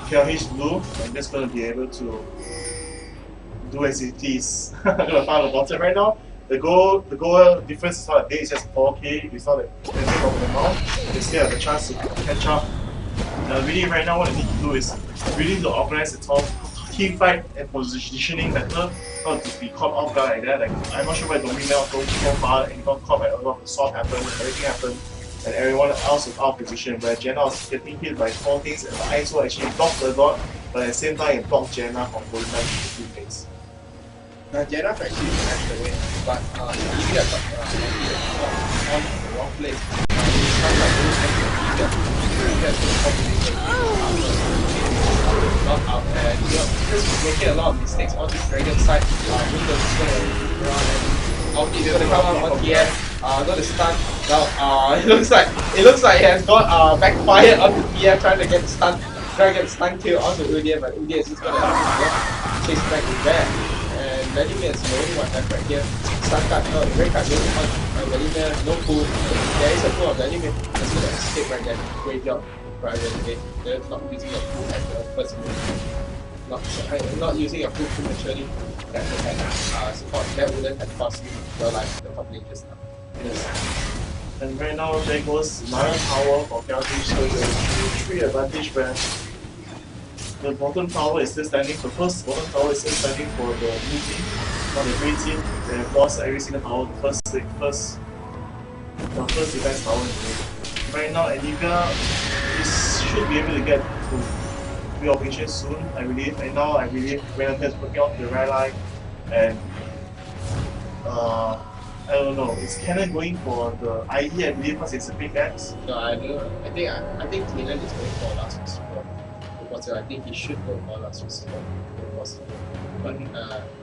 KLH blue, and just going to be able to do as it is. I'm going to find the bottom right now. The goal difference is not big, it's just 4k, it's not a big of an amount. They still have a chance to catch up. Really right now what I need to do is really to organize the top team fight and positioning better, not to be caught off guard like that. Like, I'm not sure why Dominic now goes so far and got caught by a lot of the swap happened, everything happened, and everyone else was out of position, where Jenna was getting hit by 4 things and the ISO actually blocked a lot, but at the same time it blocked Jenna from going back to the 2 things. Jenna actually smashed away, but Anivia got on the wrong place. It's not like not out there. Just making a lot of mistakes on this dragon side. Windows is going to run and Ulti is going to come out on TF. Got the stun. Now it looks like he has got backfired onto TF trying to get stun. Trying to get stun kill onto Udia, but Udia is just going to chase back with that. And Vladimir is the only one left right here. Stun card, great card going on. Vladimir, no pull. There is a pull of Vladimir. That's going to escape right there. Great job by Vladimir. They're not using a pull at the first move. Not using a pull prematurely. That would have support. That wouldn't have cost you your life in the top lane just now. Yes. And right now there goes Lion Tower for KLH, so there's 3 advantage where the bottom tower is still standing. The first bottom tower is still standing for the blue team, not the green team. They have lost every single tower. The first defense tower. Right now, Anivia should be able to get to reoperation soon, I believe. And now I believe Renan is working on the right line, and I don't know. Is Cannon going for the ID? I believe because it's a big X. No, I don't know. I think Cannon is going for last resort. I think he should go for last resort if possible. But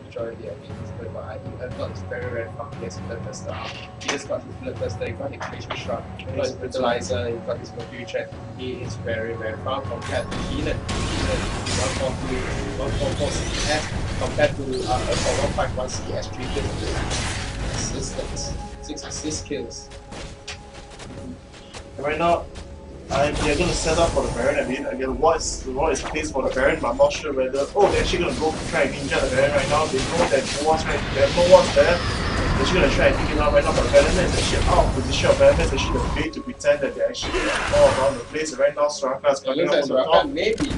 majority I think he's going for ID. I thought it's very fun. He has a Bloodthirster. He just got his Bloodthirster, he got his Creation Shroud, he got his Brutalizer, he got his Mercury Tread. He is very fun compared to Keenan. 144 CS compared to 151 CS 3 kills. Assistance. 6 assist kills. Right now, they're going to set up for the Baron. I mean, again, what is placed for the Baron, but I'm not sure whether. Oh, they're actually going to go try and ninja the Baron right now. They know that no one's right. There's no one's there. They're actually gonna try and pick it up right now, but Venom is actually out of position. Venom is actually the way to pretend that they're actually all around the place. And right now, Soraka is coming up on the top. Maybe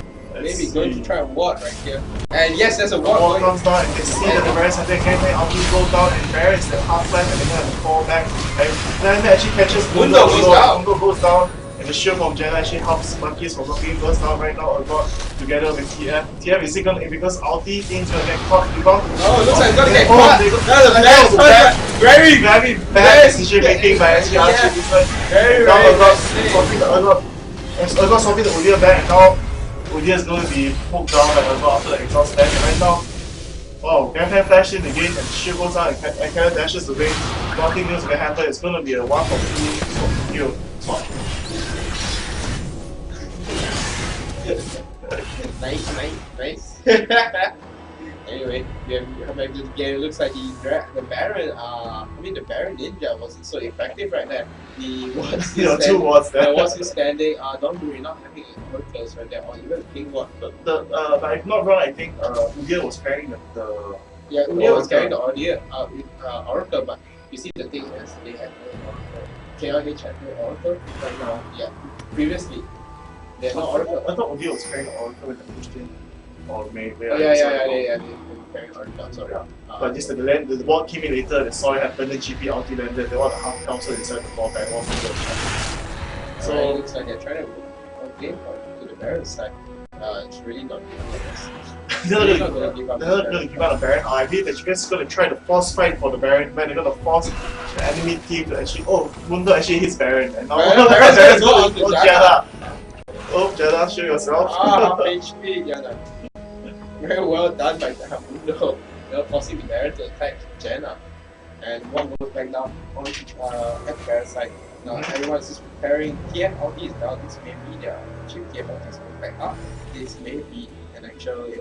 going to try and ward right here. And yes, there's a ward. The ward comes down and you can see that the Baron's having a gangbang. Ulti goes down and Baron is the half left and they're gonna have to fall back. And then actually catches Mundo goes down. Mundo goes down. And the shield from Jenna actually helps Monkeys from being burst down right now a lot together with TF. TF is gonna, because ulti things gonna get caught. Oh, it looks like it's gonna get caught. That was a very bad decision making by actually Archie. Very Urgot swapping the Udyr back and now Udyr is going to be poked down by Urgot after the exhaust dash. And right now, wow, Ganfan flashed in again and the shield goes out and Cannon dashes away. Nothing new is gonna happen. It's gonna be a 1 for 2 kill swap. Nice. Anyway, we have come back to the game. It looks like the Baron, the Baron Ninja wasn't so effective right there. The two wards there. Was he standing? Don't worry, not having a workers right there, or even a ping one. But if not wrong, I think Udyr was carrying the Udyr was carrying the Oracle, but you see the thing is they had KLH had no Oracle right now. Yeah, previously. They're not Oracle. I thought Udyr was carrying the Oracle when they pushed in. Or maybe. Yeah, they carrying Oracle, sorry. But just the ball came in later, they saw it happen, then GP ulti landed, they want to half count, so they decided to fall back one single shot. So it looks like they're trying to game to the Baron side. It's really not they're not going to give out a Baron. I believe that you guys are going to try to force fight for the Baron, but they're going to force the enemy team to actually. Oh, Mundo actually hits Baron, and now Baron's going to go Jada. Oh, Jada, show yourself. HP, Jada. Very well done by Mundo. They're forcing the Baron to attack Jenna. And one goes back down on at the Baron side. Now everyone is just preparing. TF ulti is down. This may be their chip. TF ulti is going back up. This may be an actual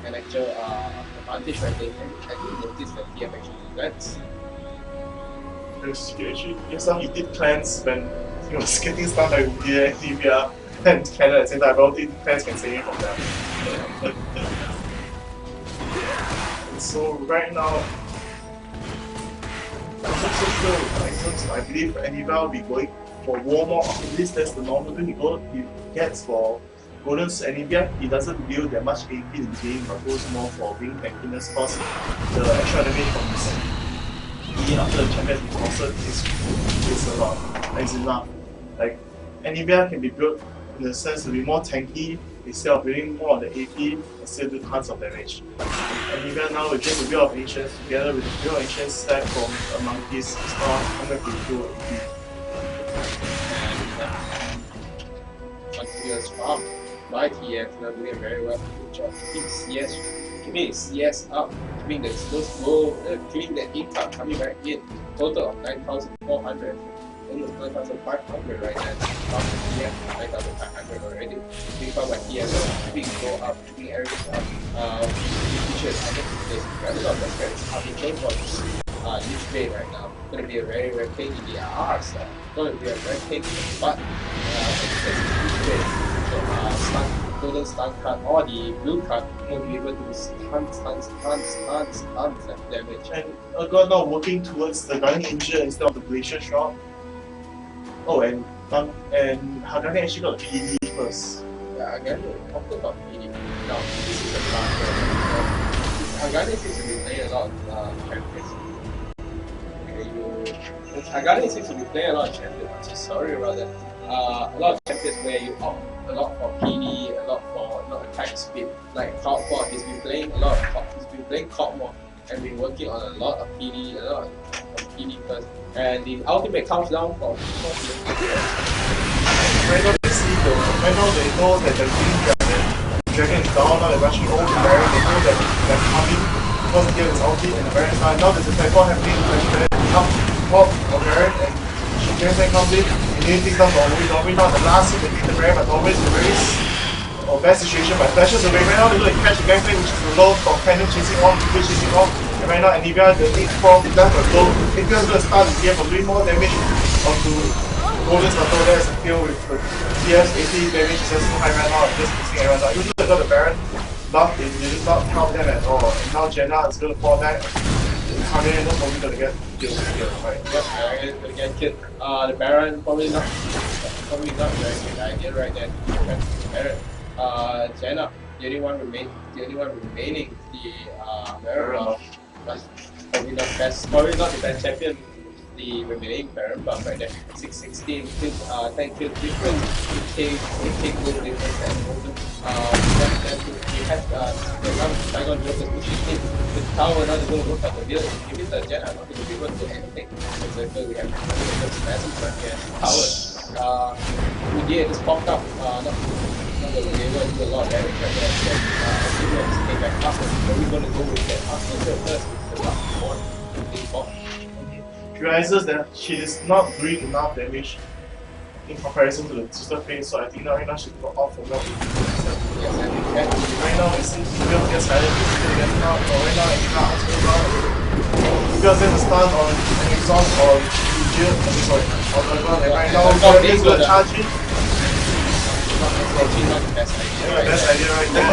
advantage right there. I think notice that TF actually lands. Yes, he did cleanse when he was getting stunned by Udyr and Divya and Cannon at the same time. I don't think cleanse can save him from that. So right now, I believe Anivia will be going for Warmore. At least that's the normal thing he gets for Golden's Anivia. He doesn't deal that much AP in the game, but goes more for being tankiness because the extra damage from his E after the champion is also is a lot. It's enough. Like Anivia can be built in the sense to be more tanky instead of building more on the AP and still do tons of damage. And even now with just a bit of Ancients together with a bit of Ancients stack from a Monkeys, it's not 152 AP. Continuous farm by TF, now doing very well. Good job keeping CS up, keeping the income coming back in. Total of 9,400. Almost 9,500 right now. After TF, 9,500 already. Being found by TF, keeping go up, keeping everything up. Features, I think there's a lot of the credits coming in for each day right now. It's going to be a very pain in the arse. It's going to be a very pain in the butt. Each day. So, golden stun card or the blue card will be able to do tons of damage. And Urgot now working towards the Guardian Angel instead of the Glacier Shot. Oh, and Hagane actually got PD first. Yeah, Hagane also got PD. Now, this is a card. Hagane seems to be playing a lot of champions. Hagane seems to be playing a lot of champions. I'm so sorry about that. A lot of champions where you opt a lot for PD, a lot for attack speed. Like Cloud Fort, he's been playing a lot of Cloud. He's been playing Cloud more and been working on a lot of PD, a lot of PD first. And the ultimate comes down for right now they know that the Dragon is down, now they're rushing over to Baron, they know that they're coming because the game is ulti and the Baron is down. Now there's a cycle happening to Baron up top of Baron and Dragon comes in, immediately comes Norway now the last hit to beat the Baron, but always a very bad situation but flashes away. Right now they're going to catch the Gangplank which is low from Cannon chasing off, Divya chasing off. And right now Anivia, the 8-4 left a low. Anvia's going to start the game for doing more damage onto Golden's Turtle. There's a kill with the TF's 80 damage is just so high right now, just missing everyone out. Even though they got the Baron buff, it did not help them at all. And now Jenna is going to fall back. Hungarian is probably gonna get killed here, right? Yep, Hungarian gonna get killed. The Baron probably not a very good idea right there. Baron. Jenna, the only one remaining, the Baron buff. Probably not the best champion. The remaining Baron buff right there. 616 kills, 10 kills difference. It take good difference at the moment. Then he has the Saigon Jokers pushing him. The tower not going to work out the deal. Even the Jenna not going to be able to do anything. For example, we have the massive front here. Tower. Udia just popped up. Not going to be able to do a lot of damage right there. Then came back up. But we're going to go with that Arsenal first with the last one. She realizes that she is not doing enough damage in comparison to the sister phase, so I think that right now she got off for more. Right now it seems to be able to get silent, right now because there's a stun on an exhaust on Jill, on Urban, and right now Urban is going to charge it. Not the best idea right there.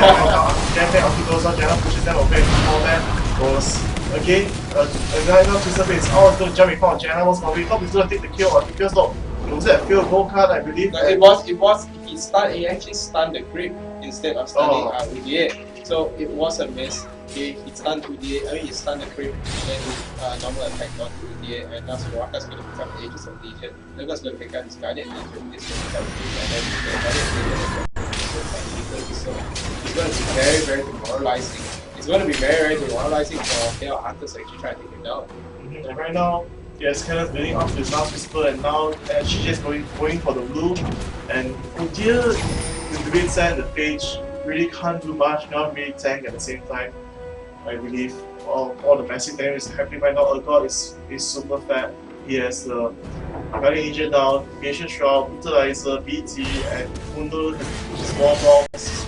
Then after goes on, Jenna pushes them away. All that goes again. Right now sister phase is always going to jump in front of Jenna. Was probably thought he's going to take the kill, because look, it was a field goal card, I believe. No, he actually stunned the grip instead of stunning Udia. So it was a miss. He stunned Udia, he stunned the grip and then normal attack on Udia, and now Soraka's going to pick up the Aegis of Legion. Luca's going to pick up his Guardian Legion, this going to pick up his, and then the Guardian Legion. So it's going to be very, very demoralizing. It's going to be very, very demoralizing for KL Hunters to actually try to take him down. And right now, yes, Kenneth building up to his last whisper, and now she's just going for the blue. And Udia with the red side and the page really can't do much, not really tank at the same time. I believe all the massive damage is happening right now. Urgot is super fat. He has the Guardian Legion down, Creation Shroud, Utilizer, BT, and Mundo has small bombs,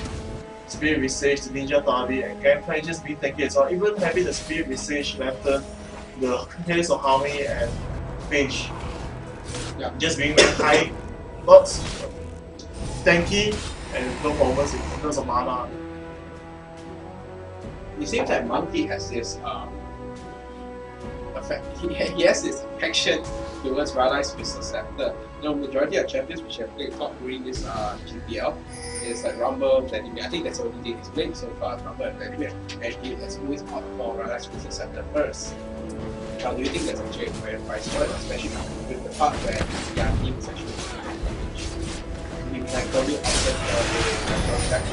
Spirit Visage, the Ninja Derby, and Gameplay just being tanky as well. Even having the Spirit Visage Lantern, the Haze of Harmony, and Page just being very high, but tanky and no problems in terms of mana. It seems like Monkey has this effect. He has this affection towards Rylai's Crystal Scepter. Majority of champions which have played top during this GPL is like Rumble, Vladimir. I think that's the only thing he's played so far, Rumble and Vladimir. And he has always fought for Rylai's Crystal Scepter first. Now, do you think that's actually a fair price for it, especially with the part where team is actually we can probably offer the back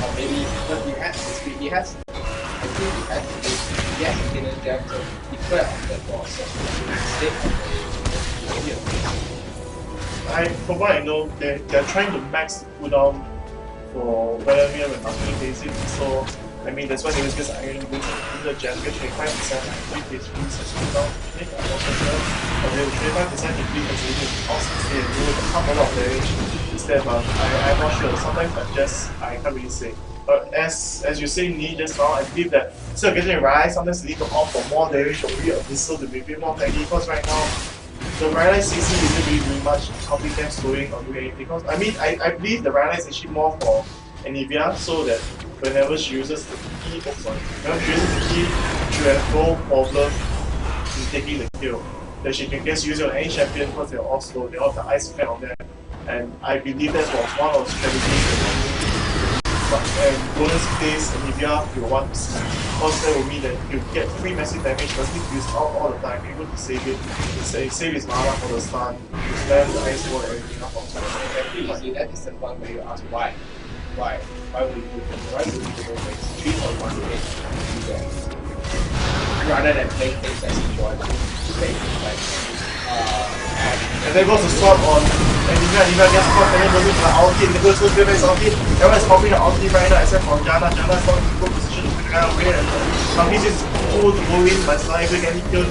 or maybe what he has is he has a hidden gem to declare on the boss instead of from what I know, they're trying to max the cooldown for Vladimir and Arcane basic, so I mean that's why they was just ironing boots in the gem, get 25% increase as cooldown, I'm not sure, but they will 25% increase as it also say do half a lot of damage instead, but I'm not sure. Sometimes I can't really say. But as you say, Ni just now, I believe that instead of getting a Rise, sometimes you need to opt for more damage or be a Abyssal to be a bit more tanky, because right now the Rylai CC isn't really doing much helping them slowing or doing anything. Because I mean I believe the Rylai is actually more for Anivia, so that whenever she uses the key, whenever she uses the key, she will have no problem in taking the kill. That she can just use it on any champion because they're all slow, they all have the ice effect on them. And I believe that was one of the strategies and bonus plays Anivia you want to see. Because that will mean that you get free massive damage, doesn't need to use all the time, able to save it, save his mana for the stun, to spam the ice wall and everything up on time. Exactly, you see, that is the one where you ask why. Why would you do that? Why would you go with 3 or 1 day to do that? Rather than playing things as enjoyable, play like and then goes to swap on Anivia gets caught and then goes into the ulti and then goes to the ulti. Everyone's popping the ulti right now except for Janna. Janna's not in good position to figure out a way, and Monkey is pulled to go in but it's not able to get any kills.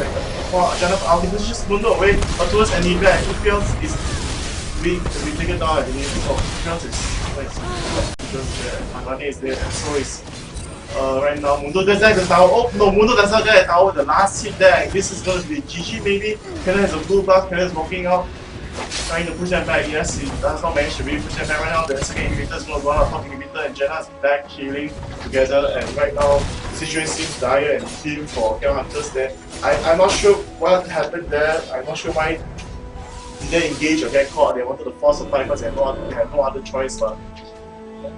For Janna's ulti, this is just Mundo away, but towards Anivia, and he feels is being taken down, I believe. So he feels is because Andrade is there, and so is right now Mundo does that the tower. Oh no, Mundo does not get a tower. The last hit there, this is going to be GG maybe. Kenan has a blue buff, Kenan is walking out. trying to push them back. Yes, he does not manage to really push them back. Right now, the second inhibitor is going to run out top inhibitor, and Jenna's back healing together. And right now, the situation seems dire and dim for KL Hunters there. I'm not sure what happened there. I'm not sure why did they engage or get caught. They wanted to force a fight because they had no other choice, but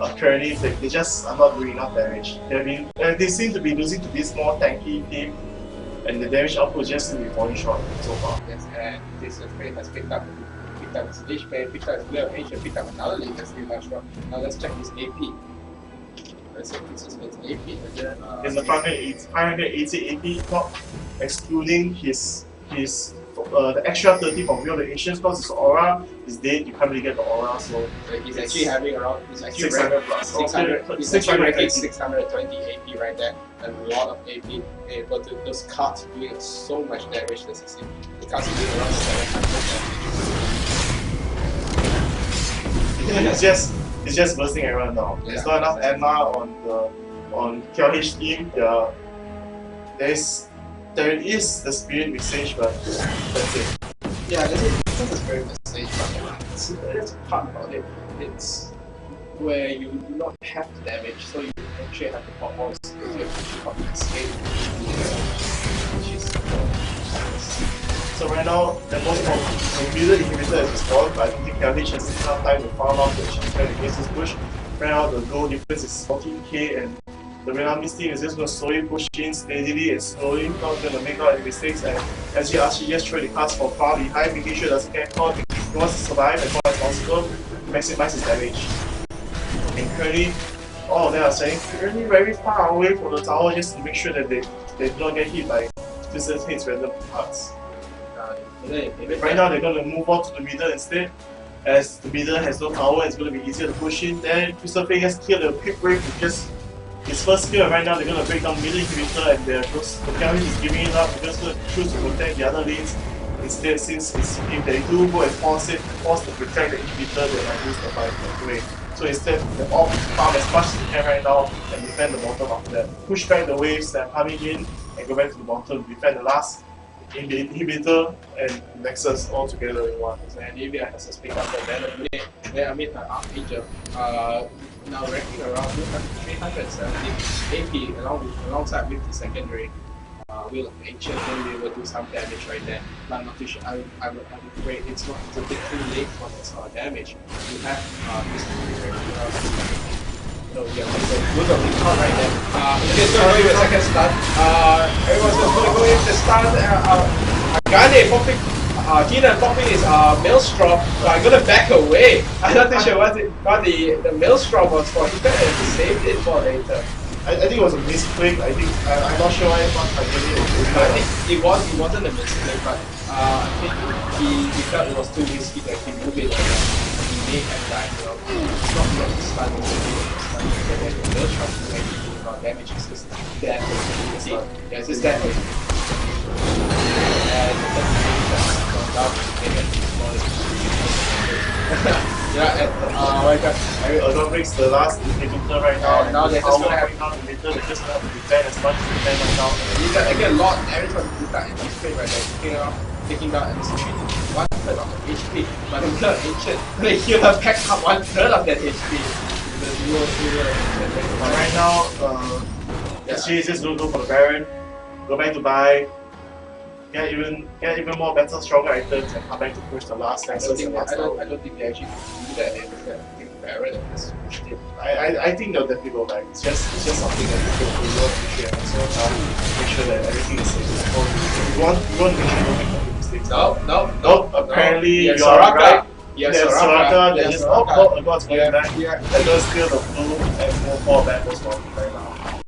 apparently they just are not doing enough damage. They seem to be losing to this more tanky team, and the damage output just seems to be falling short so far. Yes, and this trade has picked up his leash play, picked up his Blade of Ancient, picked up another leash that's still not strong. Now let's check his AP. Let's check his AP. It's a 580 AP, not excluding his the extra 30 from Will of the Ancients, because his aura is dead, you can't really get the aura, so he's actually having around 600 plus. 620 AP right there, and a lot of AP. But those cards doing so much damage, as you see. The cards are doing around 700. It's just bursting everyone now. Yeah. There's not enough Emma on KLH team. There is the Spirit Message, but that's it. Yeah, that's a Spirit Message, but that's part about it. It's where you do not have the damage, so you actually have to pop all the skills. You have to pop the escape, which is so right now, the most middle inhibitor is installed, but I don't think KLH has enough time to farm out the champion against this push. Right now, the goal difference is 14k, and the Vietnamese team is just going to slowly push in steadily and slowly, not going to make out any mistakes. And as you actually just try to cast from far behind, making sure it doesn't get caught, he wants to survive as far as possible, maximize his damage. And currently, all of them are staying currently very far away from the tower just to make sure that they do not get hit by Twisted Fate's random parts. Right now, they're going to move on to the middle instead. As the middle has no tower, it's going to be easier to push in. Then Twisted Fate has cleared the quick break with just his first skill. Right now, they're going to break down middle inhibitor, and the KLH is giving it up. They're just going to choose to protect the other lanes instead, since if they do go and force to protect the inhibitor, they might lose the fight anyway. So instead, they opt to farm as much as they can right now and defend the bottom after that. Push back the waves that are coming in and go back to the bottom, defend the last inhibitor and Nexus all together in one. And Navia has to pick up the banner blade. Then I mean Archangel now ranking around 370 AP alongside with the secondary Will of Ancient, then we will do some damage right there. But I'm not too sure. I'm afraid it's a bit too late for this damage. You have so yeah, good of the card right there. It's going to go with a second stun. Everyone's going to go in the stun. Gane popping, Tina popping is Maelstrom, but I'm going to back away. I'm not too sure what the Maelstrom was for. He could have saved it for later. I think it was a misclick. I'm not sure why I did it. I think it wasn't a misclick, but I think he felt it was too risky to actually move it. He may have died. It's not like the stun was the Maelstrom to actually do damage. It's just that. Yeah, it's just that. And yeah, and Ergon breaks the last inhibitor right now. Now they're just going to have inhibitor, they're just going to have to defend as much as they can right now. You get a lot of damage from the Buddha and his play right there, taking down at least 1/3 of the HP. But the Blade of Ancient, they heal her back up 1/3 of that HP. Right now, SG is just going to go for the Baron, go back to buy, get even more better, stronger items, and come back to push the last Nexus and last tower. I don't think they actually do that. They think Baron and just push it. I think they'll definitely go back. It's just something that you want to share. So make sure that everything is safe. You want to make sure you don't make any mistakes. No. Apparently you're right. Yes, Soraka. They just Ergon's going back. Yeah. Ergon's steal the blue and move more back as well right now.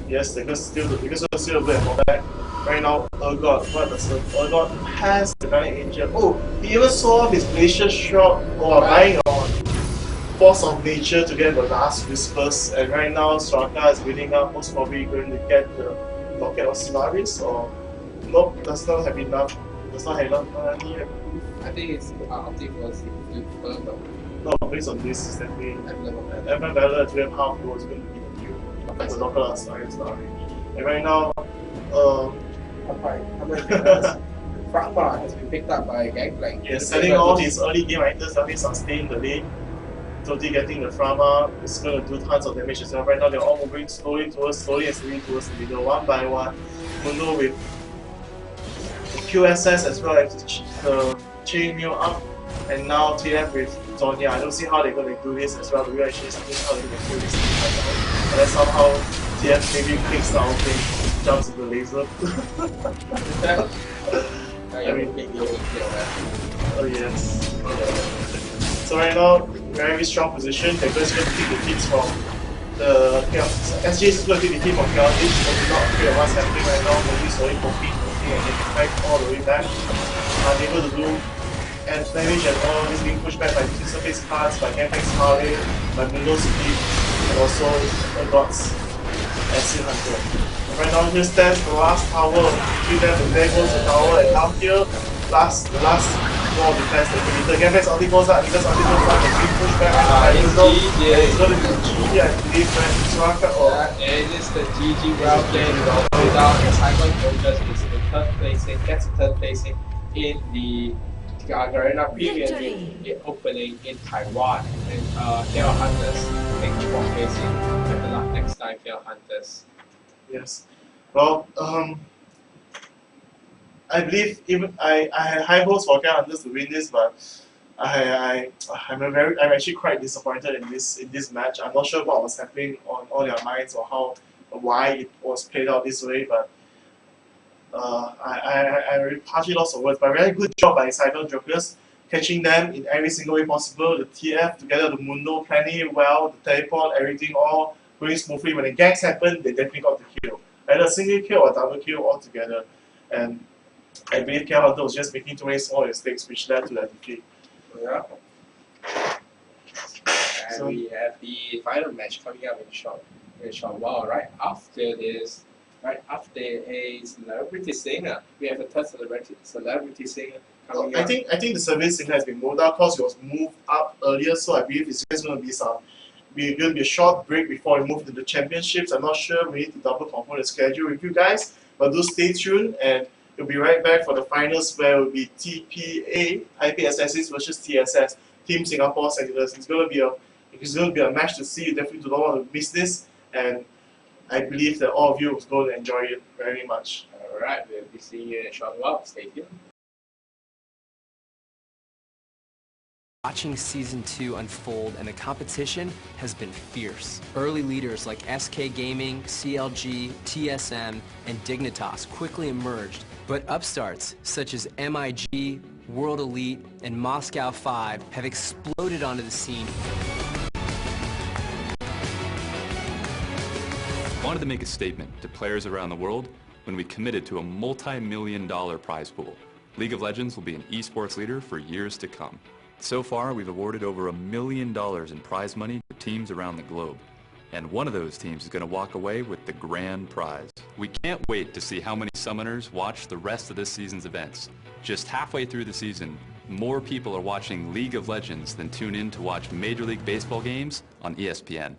Yes, they can steal the blue and more back. Right now, Ergon has the Guardian Angel. Oh, he even saw his Glacier Shot relying on Force of Nature to get the last Whispers, and right now Soraka is building up, most probably going to get the Locket of Solaris, or nope, does not have enough. Does not have enough money. I think it's optic was no, based on this is definitely Emblem Valor at 2.5 was going to be the new the Locket of Solaris. And right now, Fragma has been picked up by Gangplank. Yes, selling all his early game items, helping sustain the lane. Totally getting the Fragma is going to do tons of damage as well. Right now they're all moving slowly and slowly towards the middle, one by one. Mundo with QSS as well as the chainmail up, and now TF with Zonya. I don't see how they're going to do this as well. We actually see how they're going to do this right now. But then somehow TF maybe picks the whole thing, jumps with the laser. Oh yes. So right now, very strong position. They're just going to take the hits from the SJ is going to take the hit from KLH, but we're not afraid of what's happening right now. Maybe slowly poking and getting back all the way back. Unable to do and damage at all. This being pushed back by surface cards, by Gangplank's Harley, by Mundo's Speed, and also God's Acid Hunter. And right now here stands the last tower. Kill them, and there goes the tower, and down here, the last wall of defense. The Gangplank's ulti goes out, because ulti goes out, and being pushed back by Mundo. It's going to be GG, I believe, right? Soraka or... It is the GG round game, all the way down. Cyclone Focus is the third placing, gets the third placing in the Garena Premium League opening in Taiwan. And KL Hunters take the fourth placing. Good luck next time, KL Hunters. Yes. Well, I believe even I had high hopes for KL Hunters to win this, but I'm actually quite disappointed in this match. I'm not sure what was happening on all their minds or why it was played out this way, but I really partially lost the words. But very good job by Cyclone Jokers, catching them in every single way possible. The TF together, the Mundo planning it well, the teleport, everything all going smoothly. When the ganks happened, they definitely got the kill. Either a single kill or double kill altogether. And I believe KL Hunter was just making too many small mistakes, which led to that defeat. Yeah. And so we have the final match coming up in a short while. Right after this, right after a celebrity singer, we have a third celebrity singer coming up. I think the service singer has been moved out because it was moved up earlier. So I believe it's just going to be a short break before we move to the championships. I'm not sure. We need to double confirm the schedule with you guys, but do stay tuned and. We'll be right back for the finals where it will be TPA, Taipei Assassins versus TSS, Team Singapore Settlers. It's going to be a match to see. You definitely do not want to miss this, and I believe that all of you are going to enjoy it very much. Alright, we'll be seeing you in a short while. Stay tuned. Watching Season 2 unfold and the competition has been fierce. Early leaders like SK Gaming, CLG, TSM, and Dignitas quickly emerged, but upstarts such as MIG, World Elite, and Moscow 5 have exploded onto the scene. Wanted to make a statement to players around the world when we committed to a multi-million-dollar prize pool. League of Legends will be an esports leader for years to come. So far, we've awarded over $1 million in prize money to teams around the globe. And one of those teams is going to walk away with the grand prize. We can't wait to see how many summoners watch the rest of this season's events. Just halfway through the season, more people are watching League of Legends than tune in to watch Major League Baseball games on ESPN.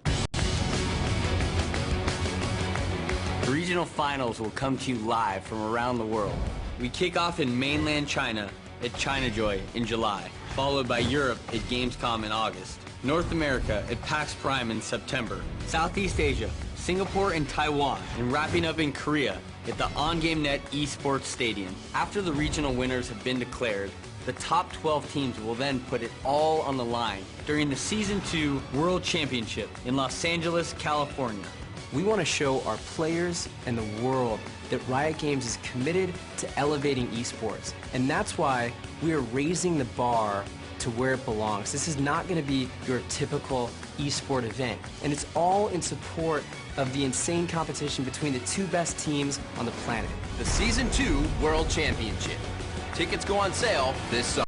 The regional finals will come to you live from around the world. We kick off in mainland China at ChinaJoy in July, followed by Europe at Gamescom in August, North America at PAX Prime in September, Southeast Asia, Singapore and Taiwan, and wrapping up in Korea at the OnGameNet Esports Stadium. After the regional winners have been declared, the top 12 teams will then put it all on the line during the Season 2 World Championship in Los Angeles, California. We want to show our players and the world that Riot Games is committed to elevating esports. And that's why we are raising the bar to where it belongs. This is not going to be your typical esport event. And it's all in support of the insane competition between the two best teams on the planet. The Season 2 World Championship. Tickets go on sale this summer.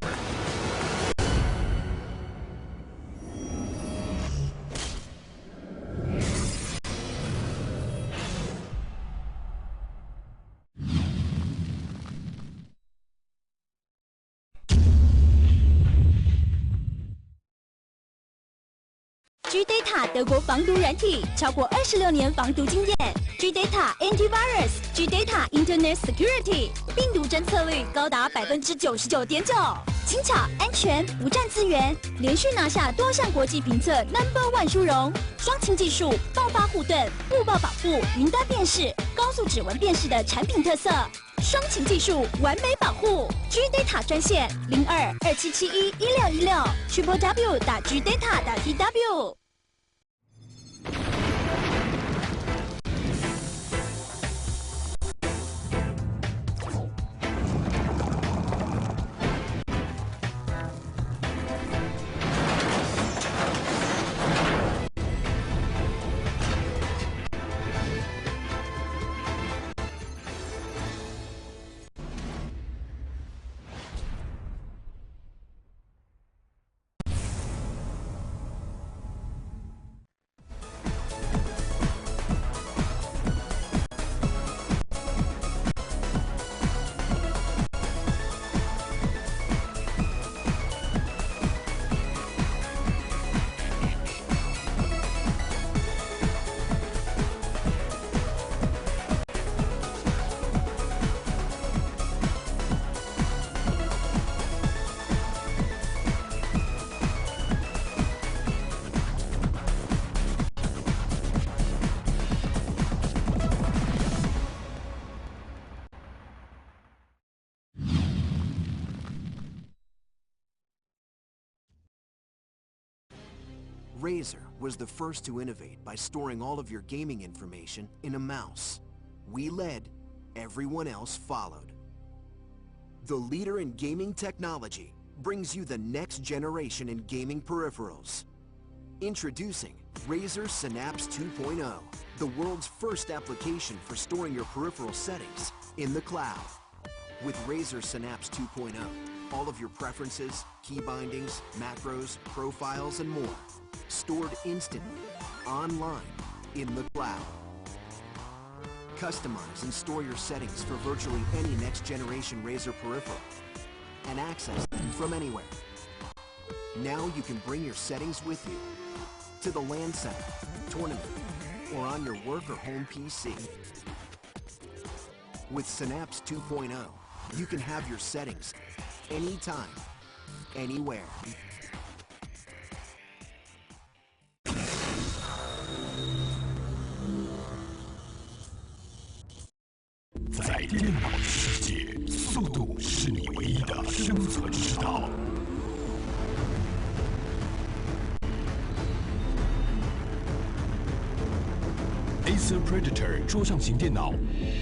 德国防毒软体，超过26年防毒经验。GData Antivirus、GData Internet Security， 病毒侦测率高达99.9%，轻巧、安全、不占资源，连续拿下多项国际评测 No.1 殊荣。双擎技术、爆发护盾、误报保护、云端辨识、高速指纹辨识的产品特色。双擎技术完美保护 ，GData 专线0227711616 www.gdata.tw。Razer was the first to innovate by storing all of your gaming information in a mouse. We led, everyone else followed. The leader in gaming technology brings you the next generation in gaming peripherals. Introducing Razer Synapse 2.0, the world's first application for storing your peripheral settings in the cloud. With Razer Synapse 2.0, all of your preferences, key bindings, macros, profiles, and more, stored instantly, online, in the cloud. Customize and store your settings for virtually any next-generation Razer peripheral, and access them from anywhere. Now you can bring your settings with you to the LAN center, tournament, or on your work or home PC. With Synapse 2.0, you can have your settings anytime, anywhere. 在电脑的世界，速度是你唯一的生存之道。Acer Predator 桌上型电脑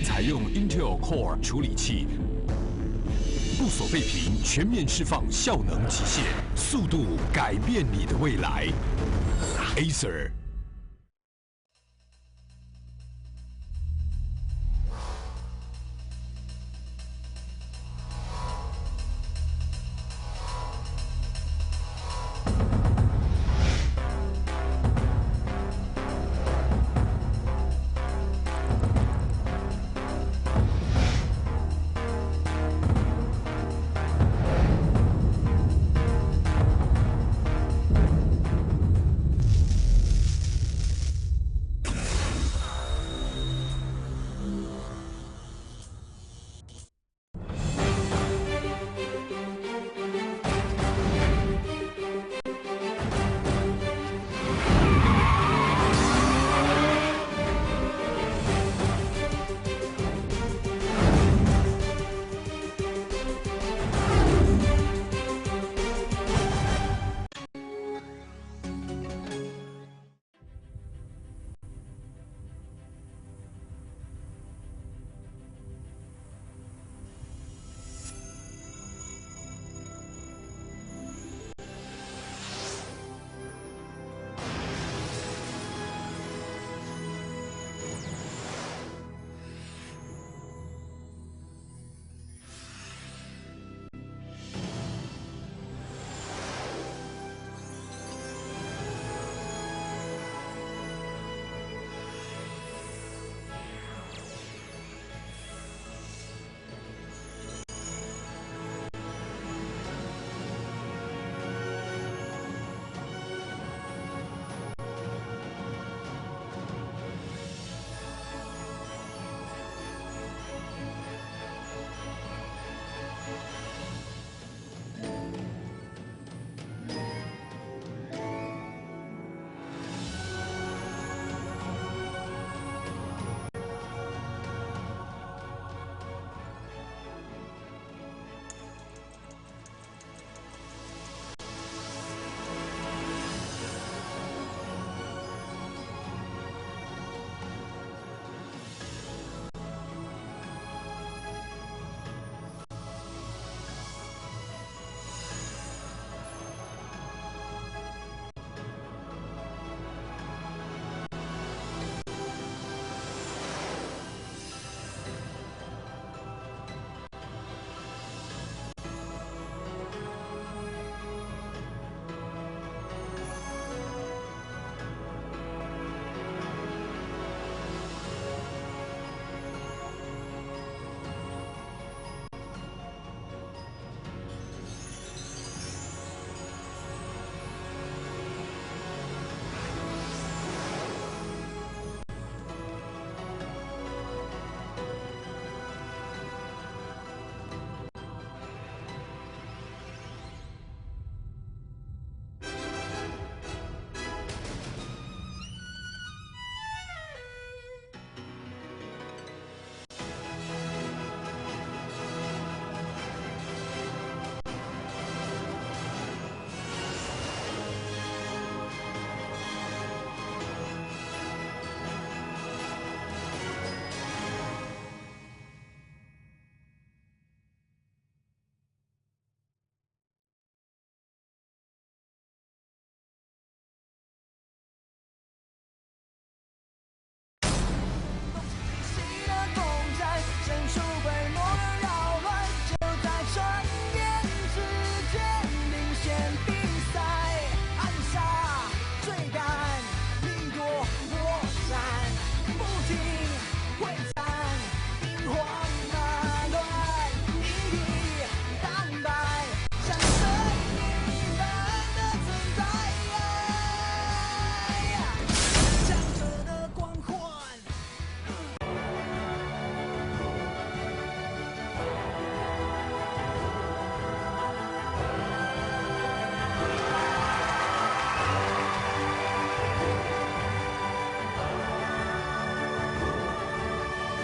采用 Intel Core 处理器，不锁背屏，全面释放效能极限，速度改变你的未来。Acer。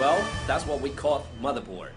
Well, that's what we call motherboard.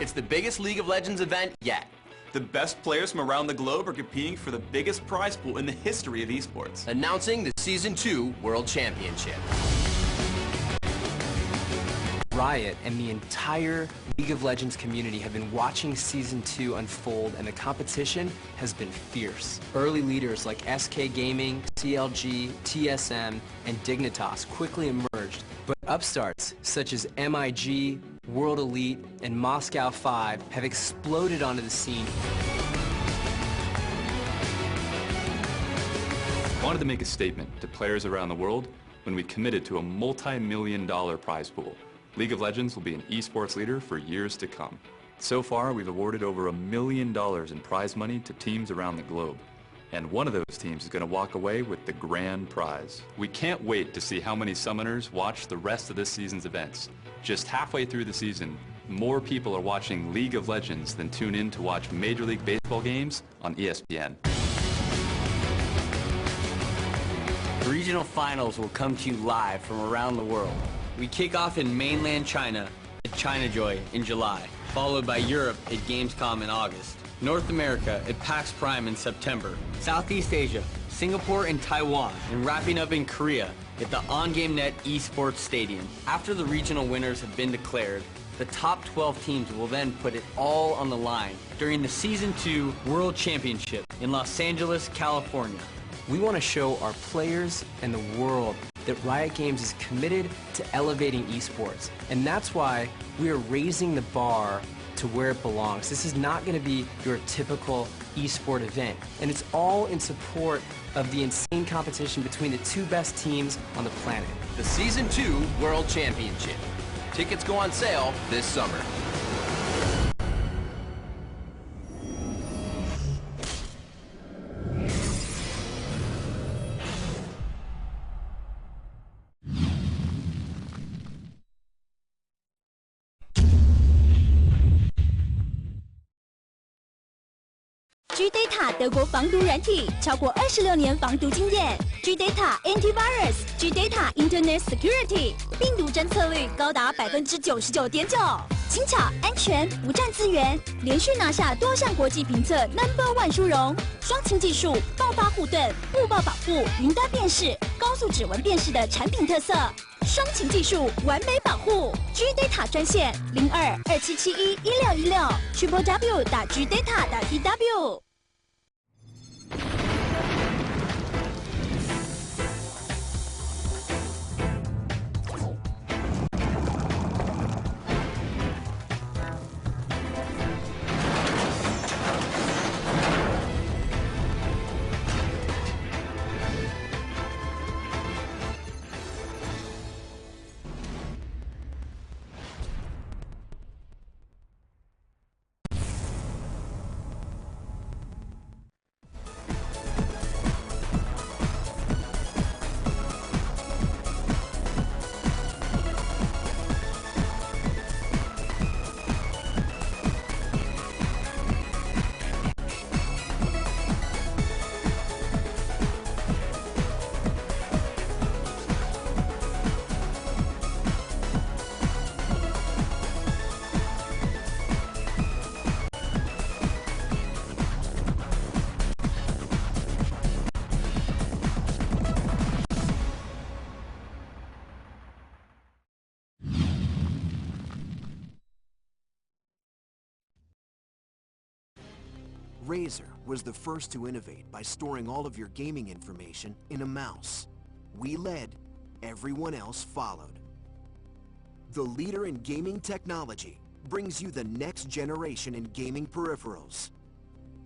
It's the biggest League of Legends event yet. The best players from around the globe are competing for the biggest prize pool in the history of esports. Announcing the Season 2 World Championship. Riot and the entire League of Legends community have been watching Season 2 unfold, and the competition has been fierce. Early leaders like SK Gaming, CLG, TSM, and Dignitas quickly emerged, but upstarts such as MIG, World Elite, and Moscow 5 have exploded onto the scene. I wanted to make a statement to players around the world when we committed to a multi-million-dollar prize pool. League of Legends will be an esports leader for years to come. So far, we've awarded over $1 million in prize money to teams around the globe. And one of those teams is going to walk away with the grand prize. We can't wait to see how many summoners watch the rest of this season's events. Just halfway through the season, more people are watching League of Legends than tune in to watch Major League Baseball games on ESPN. The regional finals will come to you live from around the world. We kick off in mainland China at ChinaJoy in July, followed by Europe at Gamescom in August, North America at PAX Prime in September, Southeast Asia, Singapore and Taiwan, and wrapping up in Korea at the OnGameNet Esports Stadium. After the regional winners have been declared, the top 12 teams will then put it all on the line during the Season 2 World Championship in Los Angeles, California. We want to show our players and the world that Riot Games is committed to elevating esports. And that's why we are raising the bar to where it belongs. This is not going to be your typical esport event. And it's all in support of the insane competition between the two best teams on the planet. The Season 2 World Championship. Tickets go on sale this summer. GData 德国防毒软体，超过26年防毒经验。GData Antivirus、GData Internet Security， 病毒侦测率高达99.9%，轻巧、安全、不占资源，连续拿下多项国际评测 No.1 殊荣。双擎技术、爆发护盾、误报保护、云端辨识、高速指纹辨识的产品特色。双擎技术，完美保护。GData 专线0227711616 www.gdata.tw。Razer was the first to innovate by storing all of your gaming information in a mouse. We led, everyone else followed. The leader in gaming technology brings you the next generation in gaming peripherals.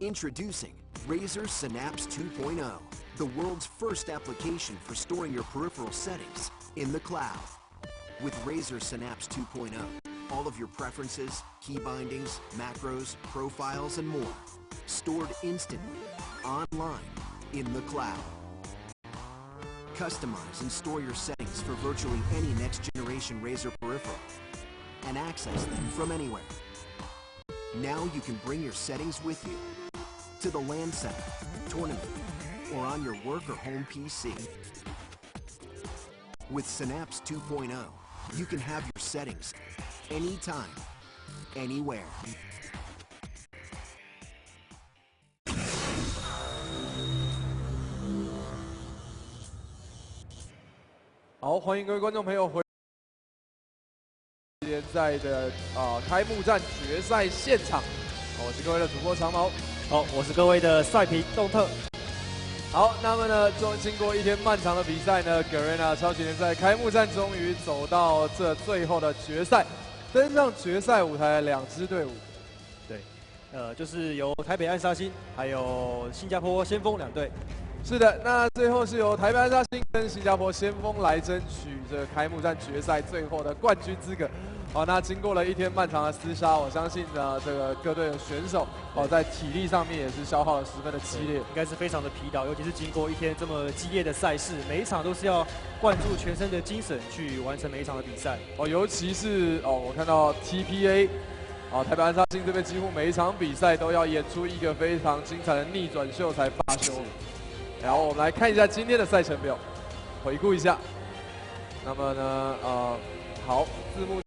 Introducing Razer Synapse 2.0, the world's first application for storing your peripheral settings in the cloud. With Razer Synapse 2.0, all of your preferences, key bindings, macros, profiles, and more, stored instantly, online, in the cloud. Customize and store your settings for virtually any next-generation Razer peripheral, and access them from anywhere. Now you can bring your settings with you to the LAN center, tournament, or on your work or home PC. With Synapse 2.0, you can have your settings anytime, anywhere. 好，欢迎各位观众朋友回联赛的开幕战决赛现场。我是各位的主播长毛。好，我是各位的赛评动特。好，那么呢，经过一天漫长的比赛呢 ，Garena 超级联赛开幕战终于走到这最后的决赛，登上决赛舞台的2支队伍。对，就是由台北暗杀星还有新加坡先锋2队。是的，那最后是由台北暗杀星跟新加坡先锋来争取这个开幕战决赛最后的冠军资格。好，那经过了一天漫长的厮杀，我相信呢，这个各队的选手在体力上面也是消耗得十分的激烈，应该是非常的疲劳，尤其是经过一天这么激烈的赛事，每一场都是要灌注全身的精神去完成每一场的比赛。尤其是我看到 TPA。台北暗杀星这边几乎每一场比赛都要演出一个非常精彩的逆转秀才罢休。然后我们来看一下今天的赛程表，回顾一下。那么呢，好，字幕。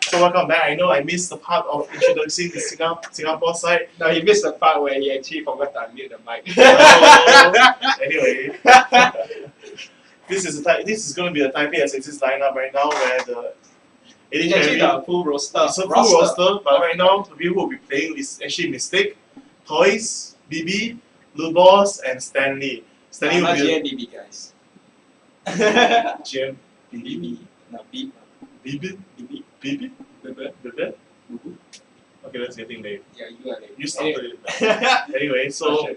So welcome back. I know I missed the part of introducing the Singapore side. No, he missed the part where he actually forgot to unmute the mic. Anyway, this is going to be the Taipei SX's lineup right now, where it's actually the full roster. It's a full roster, but right now the people who will be playing is actually Mystic, Toys, BB, Blue Boss, and Stanley. Stanley will be GMBB guys. GMBB. No, B. BB? BB? BB? Okay, that's getting late. Yeah, you are late. You started it. Anyway, so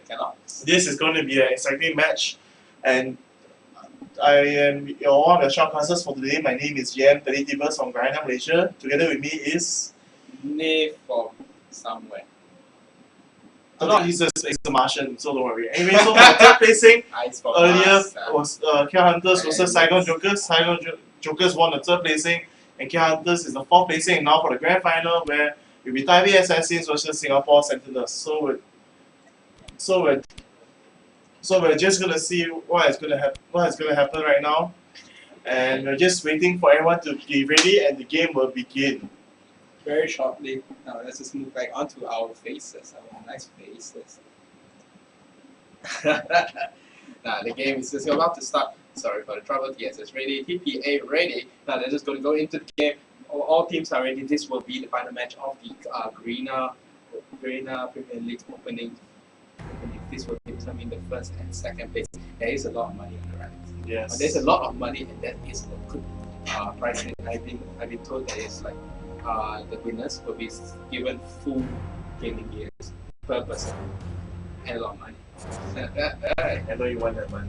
this is going to be an exciting match, and I am one of the shoutcasters for today. My name is Jan Taditibas from Garena, Malaysia. Together with me is Nave from somewhere. He's a Martian, so don't worry. Anyway, so for the third placing, earlier was Kia Hunters versus Saigon Jokers. Saigon Jokers won the third placing, and Kia Hunters is the fourth placing. And now for the grand final, where it will be Taipei Assassins versus Singapore Sentinels. So we're just gonna see what is gonna happen right now, and we're just waiting for everyone to be ready, and the game will begin. Very shortly. Now let's just move back onto our faces, our nice faces. Now the game is just about to start. Sorry for the trouble. Yes, it's ready. TPA ready. Now they're just going to go into the game. All teams are ready. This will be the final match of the Garena Premier League opening. This will determine the first and second place. There is a lot of money on the line. Yes. There's a lot of money, and that is a good price. I've been told that it's like the winners will be given full gaming gears per person and a lot of money. I know you want that money.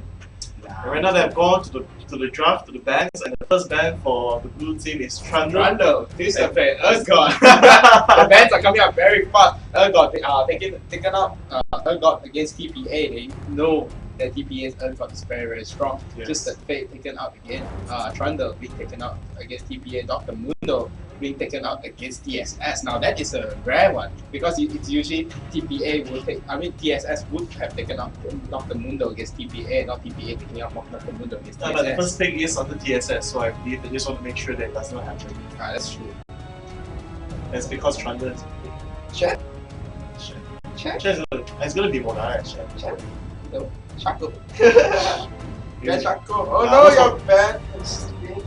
And right now they've gone to the draft, to the bans, and the first ban for the blue team is Trundle, Disappear, Urgot. The bans are coming up very fast. Urgot taken out Urgot against TPA. They know that TPA's Urgot is very, very strong. Yes. Just the Fate taken out again. Trundle being taken out against TPA. Dr. Mundo being taken out against TSS. Now that is a rare one because it's usually TPA will take. I mean TSS would have taken out Dr. Mundo against TPA, not TPA taking out Dr. Mundo against TSS. But the first pick is under TSS, so I believe they just want to make sure that it does not happen. That's true. That's because Trundle is Chat. It's gonna be Monara. Chat. No. Chaco. Yeah, Chaco. Oh no, you're banned.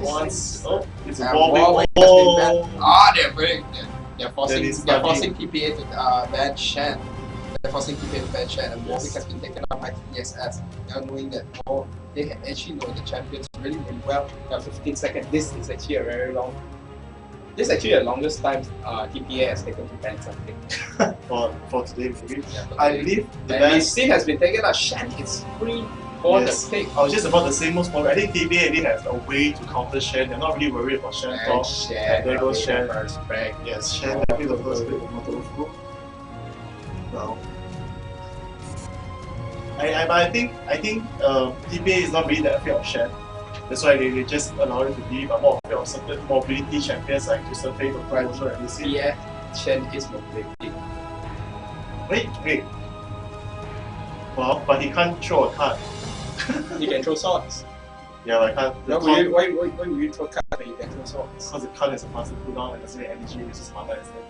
Once. Oh, it's a Warwick has been banned. They're forcing TPA to ban Shen. They're forcing TPA to ban Shen, and Warwick has been taken out by TSS. Now knowing that they actually know the champions really, really well. Now 15 seconds. This is actually a very long. This is actually the longest time TPA has taken to ban something. for today, yeah, I believe the ban Sim has been taken out. Shen is free for the pick. I was just about the same most probably. I think TPA already has a way to counter Shen. They're not really worried about Shen at all. And there goes Shen. Yes, Shen definitely the first pick of Motofuku. Well, I think TPA is not really that afraid of Shen. That's why they just allow it to be, but more afraid of certain mobility champions like Crystal Fate or Prime and DC. Yeah, Shen is mobility. Wait. Well, but he can't throw a card. He can throw swords. Yeah, but I can't. No, why would you throw cards when you can throw swords? Because the card has a faster cooldown and doesn't have energy, which is mana instead.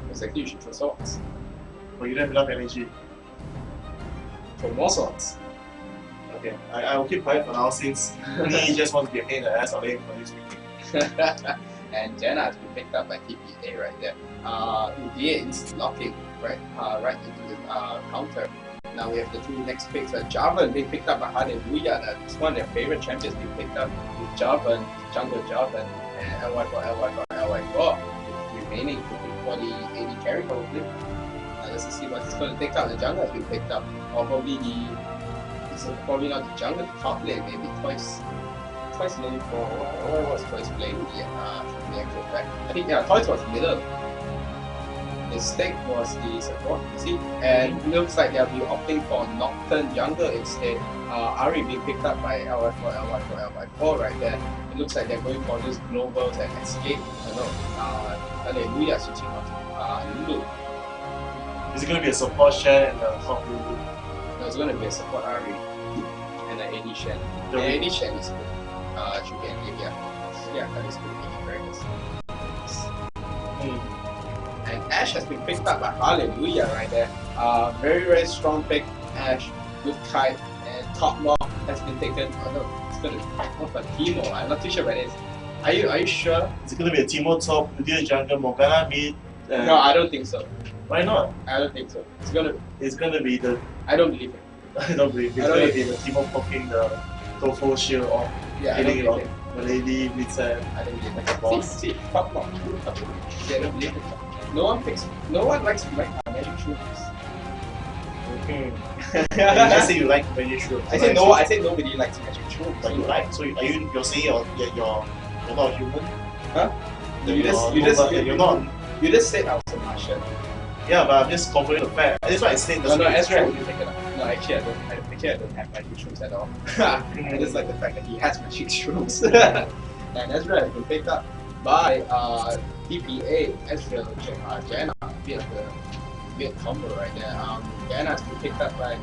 Exactly, you should throw swords. But you don't have enough energy. Throw more swords. Okay, I will keep quiet for now since he just wants to be a pain in the ass. I'll let him continue speaking. And Jenna has been picked up by TPA right there. Udia is locking right into the counter. Now we have the two next picks. Jarvan being picked up by Hallelujah. It's one of their favorite champions being picked up with Jarvan, Jungle Jarvan, and LY4 remaining to be 40-80 carry probably. Let's see what's going to take out. The jungle has been picked up, or probably it's probably not the jungle, the top lane maybe twice lane for what was twice playing the actual fact. I think twice was middle. The stake was the support, you see, and it looks like they'll be opting for Nocturne jungle instead. Ari being picked up by LY4 right there. It looks like they're going for this globals and escape. Hallelujah switching on to Lulu. Is it going to be a support Shen and a top Lulu? No, it's going to be a support Ari and an AD Shen. The AD Shen is good. Should be an yeah, that is good. Very nice. And Ashe has been picked up by Hallelujah right there. Very, very strong pick. Ashe with Kite and Top Lock has been taken. Oh no, it's going to be for Timo. I'm not too sure what it is. Are you sure? Is it going to be a Timo top, Udyr jungle, Morgana mid? No, I don't think so. Why not? I don't think so. It's gonna be the. I don't believe it. I don't believe it. It's gonna be the Timo poking the Tofu shield off. Yeah, I don't believe it. The lady mid-side. I don't believe it. See, fuck off. Yeah, I don't believe it. No one likes magic shrooms. You just say you like magic shrooms. I said no. I said nobody likes magic shrooms. But you like. So you're saying you're not a human? Huh? You just said I was a Martian. Yeah, but I'm just confirming the fact. That's why I said no, Ezra will pick it up. No, actually I don't have magic shrooms at all. I just like the fact that he has magic shrooms. And Ezra has been picked up by TPA, Ezra, Janna, weird combo right there. Janna has been picked up by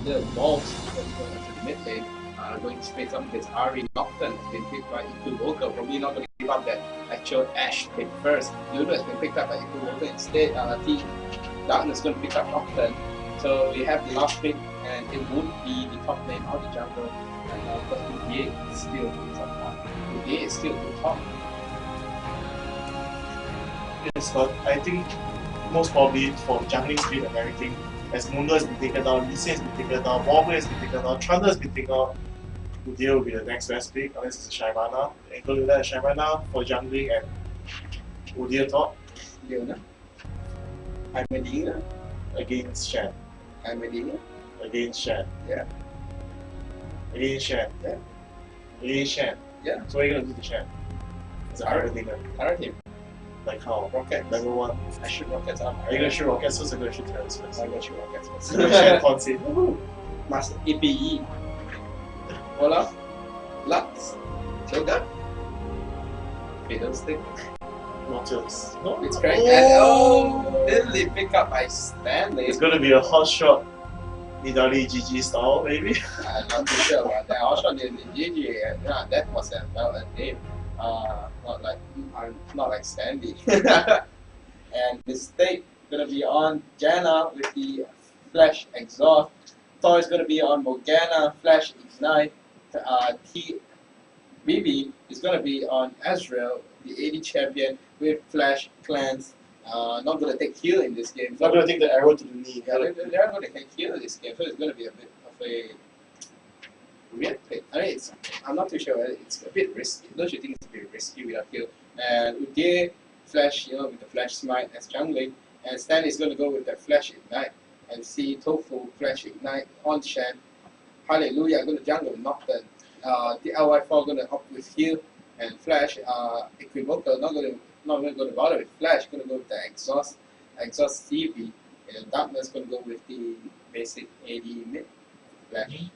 the balls going into the mid lane. Going straight up against Ari. Nocturne has been picked by Ikuwoka, probably not going to give up that actual Ashe pick first. Lulu has been picked up by Ikuwoka instead. Team Darkness is going to pick up Nocturne. So we have the last pick, and it would be the top lane of the jungle. And but Udyr is still top. Udyr is still the top. Yes, but I think most probably for jungling speed and everything, as Mundo has been taken down, Lee has been taken down, Warwick has been taken down, Trundle has been taken down, Udyr will be the next best pick unless it's a Shyvana. Including that Shyvana for jungling and Udyr top. Leona. I'm Medina. Against Shen. I'm Medina. Against Shen. Yeah. Alien Shan. Yeah. Alien Shan. Yeah. So what are you gonna do to Shan? As a pirate leader. Pirate him. Like how? Rocket. Level 1. I shoot rockets up. Are you gonna shoot rockets first or gonna shoot turrets first? I'm gonna shoot rockets first. Shan concede. Master APE. Voila. Lux. Tilda. Fiddlestick. Nautilus. No, it's correct. Oh! Literally pick up by Stanley. It's gonna be a hot shot. Nidali GG style, maybe? I'm not too sure about that. Also, the GG, that was a name. Not like Sandy. And Mistake gonna be on Janna with the Flash Exhaust. Thor is gonna be on Morgana, Flash Ignite. BB is gonna be on Azrael, the AD champion with Flash Cleanse. Not gonna take heal in this game. Not gonna take the arrow to the knee. Yeah, they're gonna take heal in this game, so it's gonna be a bit of a weird pick. I mean, I'm not too sure. It's a bit risky. Don't you think it's a bit risky without heal? And Uday, Flash, with the Flash Smite as jungling, and Stan is gonna go with the Flash Ignite, and see Tofu Flash Ignite on Shen. Hallelujah, gonna jungle Nocturne. The LY4 gonna opt with heal, and Flash, Equivocal not even gonna bother with Flash, gonna go with the Exhaust CV, and Darkness gonna go with the basic AD mid Flash.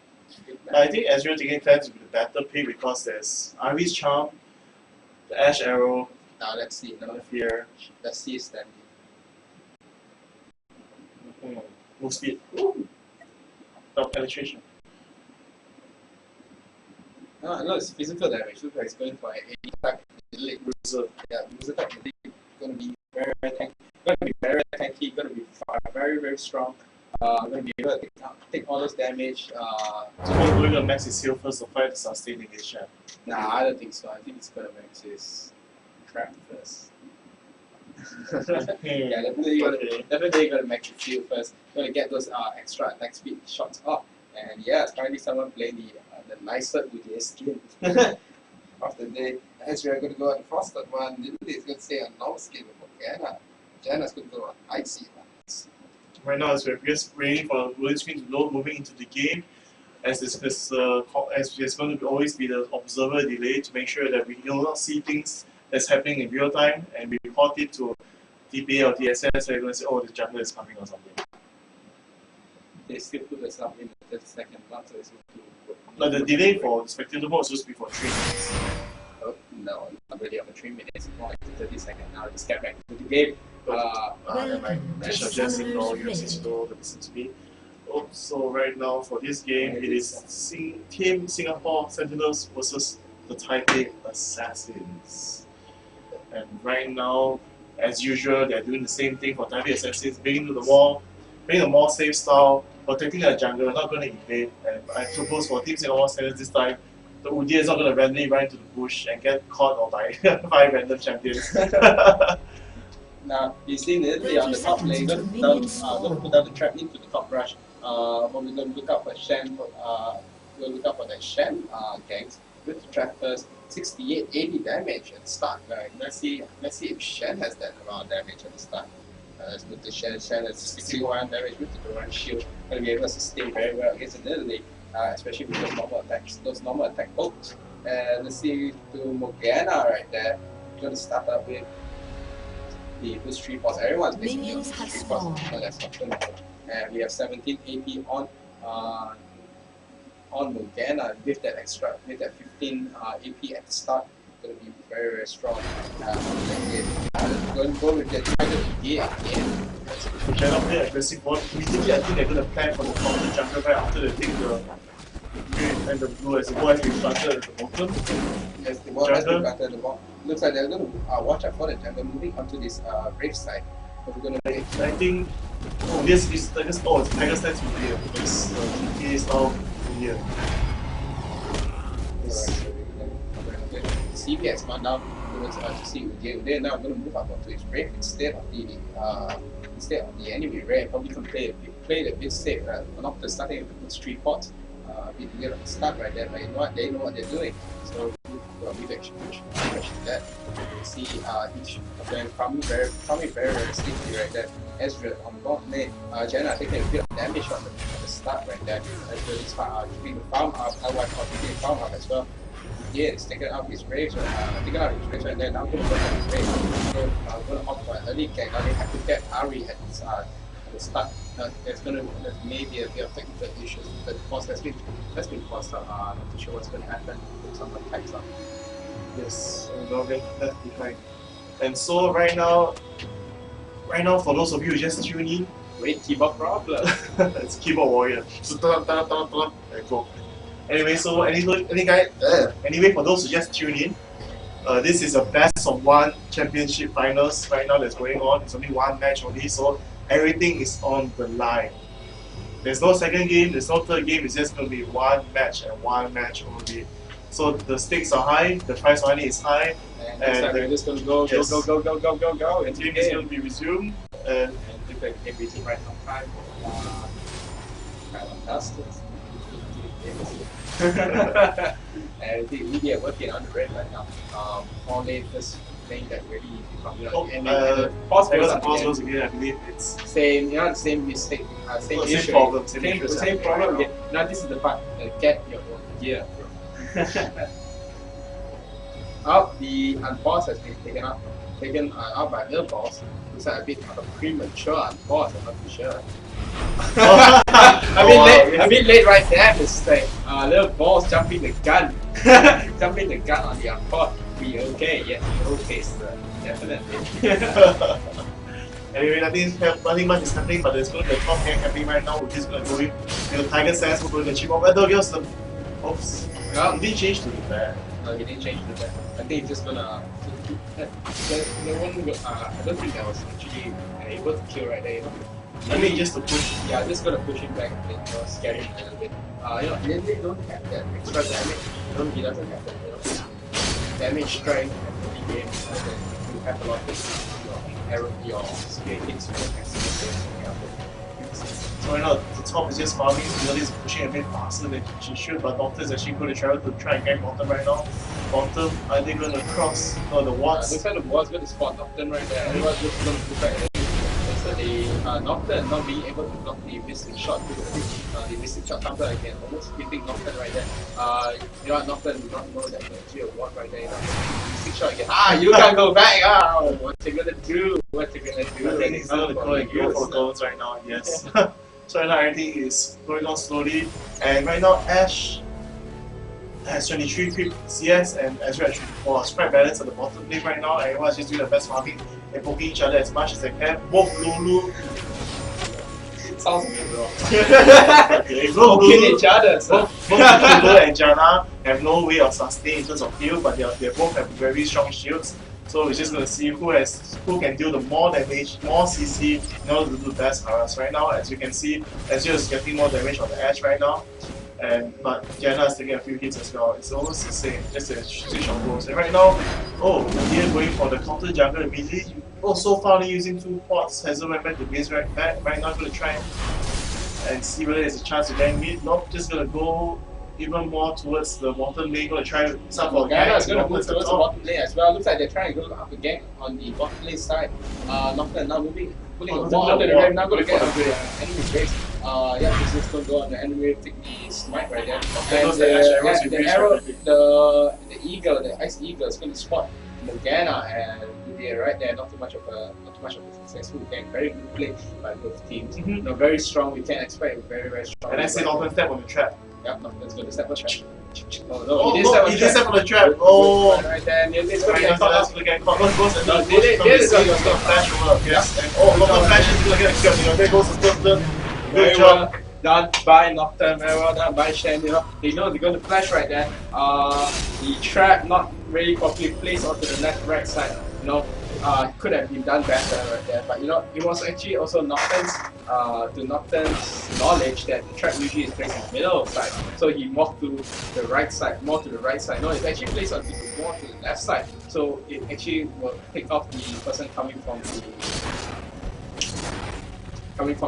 I think Ezreal taking Cleanse will be the better pick because there's Ivy's Charm, the Ash Arrow. Now let's see. No fear. Let's see Stanley. Move speed. No penetration. No, it's physical damage. Looks like it's going for an 80 attack. Bruiser. Yeah, bruiser attack. Gonna be very tanky. Gonna be very tanky. Gonna be very very strong. Gonna be able to take all those damage. So we're going to max his heal first to fight the sustaining his Shan. Nah, I don't think so. I think it's gonna max his trap first. Yeah, definitely gonna max your shield first. Gonna get those extra attack speed shots off. And yeah, it's finally someone playing the nicer Uday skin of the day. As we are going to go on the frosted one, Lily is going to stay on normal skin with Morgana. Janna's going to go on icy ones. Right now, as we're just waiting for the loading screen to load, moving into the game, as there's going to always be the observer delay to make sure that we will not see things that's happening in real time and we report it to TPA or TSS, so you're going to say, oh, the jungler is coming or something. They still put the sub in the 30-second mark, so it's going to... But the delay for the spectator mode is supposed to be for 3 minutes. Oh, no, not really over 3 minutes, it's more like 30 seconds. Now let's get back to the game. Never mind. I shall just ignore you since you don't listen to me. Oh, so right now for this game, it is Team Singapore Sentinels versus the Taipei Assassins. And right now, as usual, they're doing the same thing for Taipei Assassins, being to the wall, playing a more safe style, protecting their jungle, not going to invade. And I suppose for Team Singapore Sentinels this time, the Uday is not going to randomly run into the bush and get caught or by 5 random champions. Now, you see Lily on the top lane, going to put down the trap into the top rush. But we're going to look out for Shen, we'll look out for the Shen ganks with the trap first. 68, 80 damage at the start. Let's see if Shen has that amount of damage at the start. Let's look at Shen. Shen has 61 damage with the Duran shield. Going to be able to sustain very well against Lily, especially with those normal attacks, those normal attack bolts. And let's see to Morgana right there. Going to start up with the boost 3 force. Everyone's basically on 3 force. So that's not good. And we have 17 AP on Morgana with that 15 AP at the start. Going to be very, very strong. Going to go with the Tiger again. They cannot play aggressive board. Immediately, I think they're going to plan for the counter jungle right after they take the green and the blue as the ball has been planted at the bottom. Yes, the ball has been planted at the bottom. Looks like they're going to watch out for the jungle moving onto this brave side. But we're going to I think this is Tiger Stance will be this TPA style here. CV has gone down to see Uday. They're now going to move up onto his brave instead of the enemy rare. Probably can play a bit safe. Nocturne starting with the 3 pots. We can get on the start right there, but you know what? They know what they're doing. So we've actually that. You see each of them coming very safely right there. Ezreal on the bottom lane. Janna taking a bit of damage on the start right there. That's really smart. Keeping the farm up, keeping the farm up as well. Yeah, it's taken out his race, taken out his race right there. Now going to go for his race. So going to opt for an early gang. Now they have to get Ari at the start. There's maybe a bit of technical issues, but of course that's been forced out. Not too sure what's going to happen with some of the types up. Yes, Morgan left behind. And so right now, for those of you who just tune in, great keyboard problem. It's keyboard warrior. So and go. Anyway, so anyway, for those who just tune in, this is a best of one championship finals right now that's going on. It's only one match only, so everything is on the line. There's no second game, there's no third game, it's just going to be one match and one match only. So the stakes are high, the prize money is high, and we're just going to go, yes, go, and the game is going to be resumed. And if the game is right on time, fantastic. And we are working on the red right now. All latest thing that really pause goes again. I believe it's same, same mistake, same issue, same problem again. Now this is the part, get your own gear. The unpause has been taken out by Lil Balls. Looks like a bit of a premature unpause, I'm not too sure. A bit late right there, mistake. Lil Balls jumping the gun. Jumping the gun on the unpause. Be okay, yes, okay, sir. Definitely. Anyway, nothing much is happening, but there's going to be a top gang happening right now, which is going to go in. Tiger Sands will go in the chip off. I thought it was the. Oops. Well, he didn't change to the bad. No, he didn't change to the bad. I think he's just gonna. I don't think that was actually able to kill right there. I mean, just to push. Yeah, just gonna push him back a bit, scare him a little bit. They don't have that extra damage. He doesn't have that damage strength in the game. You have a lot of your spear hits So right now, the top is just farming. Lily is pushing a bit faster than she should, but Doctor is actually going to try to try and get bottom right now. Bottom, are they going to cross the wards? Looks like the ward's going to spot Nocturne right there. Everyone's just going to push back. The Nocturne not being able to block the missing shot to the missing shot counter again, almost hitting Nocturne right there. Nocturne do not know that there's actually a ward right there. Missing shot again. You can't go back! What you gonna do? I think he's going to go for goals right now, yes. So right now everything is going on slowly, and right now Ash has 23 creep CS and Ezra has 24. It's quite balanced at the bottom lane right now. Everyone's just doing the best farming and poking each other as much as they can. Both Lulu. Sounds good, bro. Poking each other. Both Lulu and Janna have no way of sustaining in terms of heal, but they both have very strong shields. So we're just going to see who can deal the more damage, more CC in order to do the best Haras. Right now, as you can see, Ezreal is getting more damage on the Ash right now. But Janna is taking a few hits as well. It's almost the same, just a switch of roles. And right now, Nadir going for the counter jungle immediately. So far only using 2 pots, hasn't went back to base right back. Right now, I'm going to try and see whether there's a chance to gank mid. Nope, just going to go even more towards the bottom lane, going to try some for Morgana is going to move towards the bottom lane as well. Looks like they're trying to go up again on the bottom lane side. Nocturne now moving, putting a wall under the rim, now going to get a enemy base. This is going to go on the enemy wave, take the smite right there. And the arrow, the eagle, the ice eagle is going to spot Morgana and Nadir right there. Not too much of a successful game. Very good play by both teams. Very strong. We can expect a very strong. And I see Nocturne step on the trap. Yeah, Nocturne's going to step on the trap. He did step on the trap. Right there, Nidalee's going to get caught. That's going to get caught. Goes and Nidalee's going to flash over. Yes, and Nocturne flash is going to get killed. There goes the Nocturne. Good job. Done by Nocturne, very well done by Shen. They know they're going to flash right there. The trap not really properly placed onto the left-right side. Could have been done better right there. But it was actually also Nocturne's knowledge that the trap usually is placed in the middle side. So he walked to the right side, more to the right side. No, it's actually placed more to the left side. So it actually will pick off the person coming from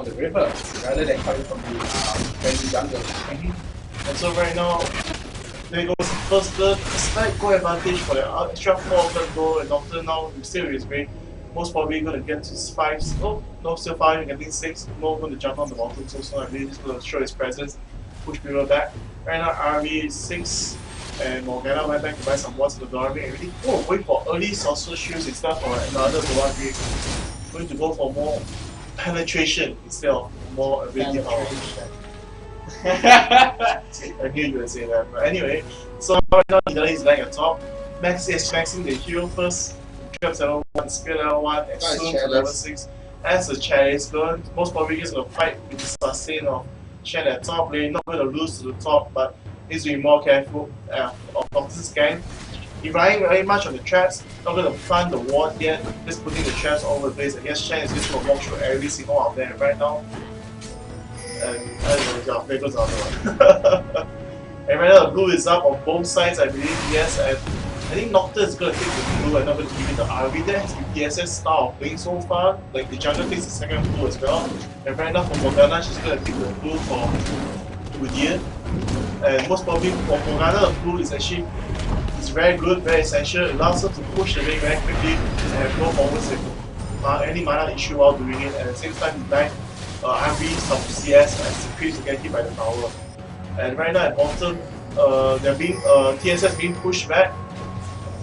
the river rather than coming from the friendly jungle. And so right now, there goes first blood, a slight goal advantage for the extra 4 blood goal, and Nocturne now still is great. most probably going to get to 5. Oh, no, still 5, getting 6. Mo going to jump on the bottom so soon. I believe he's going to show his presence, push people back. Right now, RV is 6, and Morgana went back to buy some wards for the Doran Ring. Oh, going for early Sorcerer Shields instead of another Doran Ring. Going to go for more penetration instead of more ability power. I knew you would say that. But anyway, so right now Nidali is lying at top. Max is maxing the hero first. Traps level 1, spear level 1, and soon to level 6. As the Chalice going, most probably he's going to fight with the sustain of Shen at top lane. Not going to lose to the top, but needs to be more careful of this gang. He's relying very much on the traps, not going to plant the ward yet, just putting the traps all over the place. I guess Shen is just going to walk through every single one of them right now. And I don't know, there goes the other one. And right now the blue is up on both sides, I believe, yes, and I think Nocta is going to take the blue and not going to give it to RV. That has been PSS style of playing so far. Like the jungle takes the second blue as well. And right now for Morgana, she's going to take the blue for Udyr. And most probably for Morgana, the blue is actually very good, very essential. It allows her to push the lane very quickly and have no forwards with any mana issue while doing it. And at the same time, deny RV some CS and some creeps to get hit by the tower. And right now at bottom, they're being TSS being pushed back.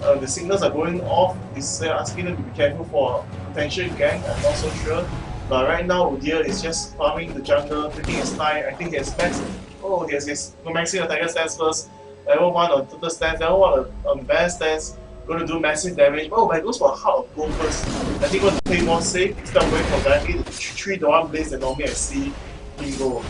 The signals are going off. It's asking them to be careful for potential gang. I'm not so sure. But right now, Udyr is just farming the jungle, taking his time. I think he has max. Oh, he has his maxing the Tiger stance first. Level 1 on total stance, level 1 on band stance. Going to do massive damage. Oh, but it goes for a Heart of Gold first. I think going to play more safe instead of going for directly the 3 Doran Blaze that normally I see him go.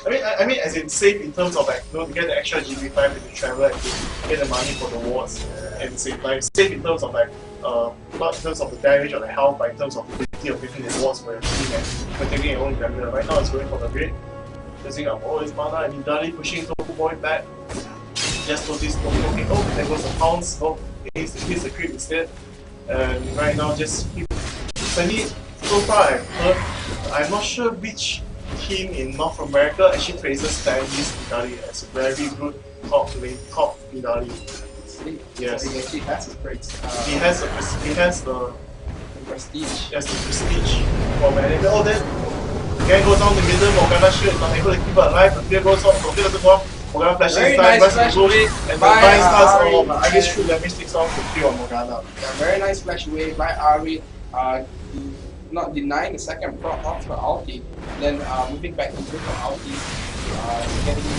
I mean, as in safe in terms of like, to get the extra GP5 when you travel and to get the money for the wards at the same time. Safe in terms of like, not in terms of the damage or the health, but in terms of the ability of making the wards for your team and protecting your own damage. Right now it's going for the grid, using up all his mana and Nidali pushing Tofu Boy back. Just notice Tofu Boy. Oh, there goes the pounce. Oh, he's the creep instead. And right now just so far I've heard, I'm not sure which team in North America actually praises Stanley's Nidali as a very good top Nidali. Yes. He actually has his praise. He has the prestige. Yes, the prestige for management. Oh, then the gang goes down the middle. Morgana shield is not able to keep her alive. The fear goes off. The fear doesn't go off. Morgana flashes very time, nice flash away and by the Flying Stars Ari. I guess true damage takes off the fear on Morgana. Very nice flash away by Ari. Not denying the second proc off her ulti, then moving back into her ulti, getting the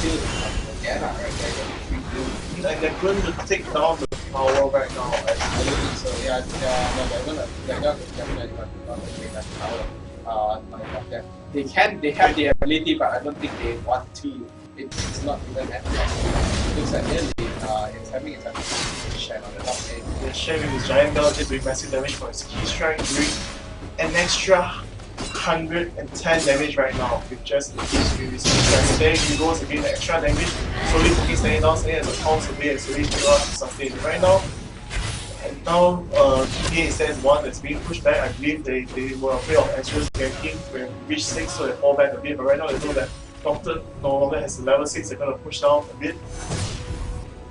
kill of Morgana right there, getting 3 kills. And they're going to take down the tower right now. I don't think so. Yeah, no, they're gonna definitely not take that tower. They have the ability, but I don't think they want to. It's not even at all. It looks like nearly it's having its Shen on the top lane. The Shen with his giant belt is doing massive damage for his key strike, doing an extra 110 damage right now with just the key strike. So there he goes again, the extra damage, slowly poking staying down, staying as a pounce away and slowly going out to sustain right now. And now TPA instead is one that's being pushed back. I believe they were afraid of Ezreal's ganking when we reached 6, so they fall back a bit, but right now they know that Doctor no longer has the level 6, they're going to push down a bit,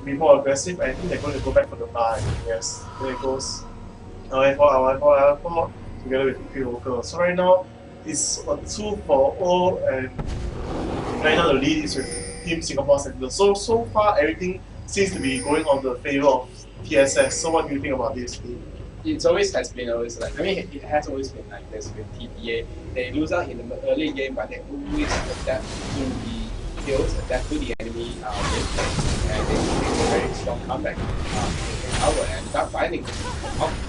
be more aggressive. I think they're going to go back for the buy. Yes, there it goes. L4, together with EP Local. So right now, it's a 2-4-0, and right now the lead is with Team Singapore Sentinel. So far, everything seems to be going on the favor of TSS. So what do you think about this team? It always has been like, I mean, it has always been like this with TPA. They lose out in the early game, but they always adapt to the kills, adapt to the enemy gameplay, and they make a very strong comeback in power. And Dark Binding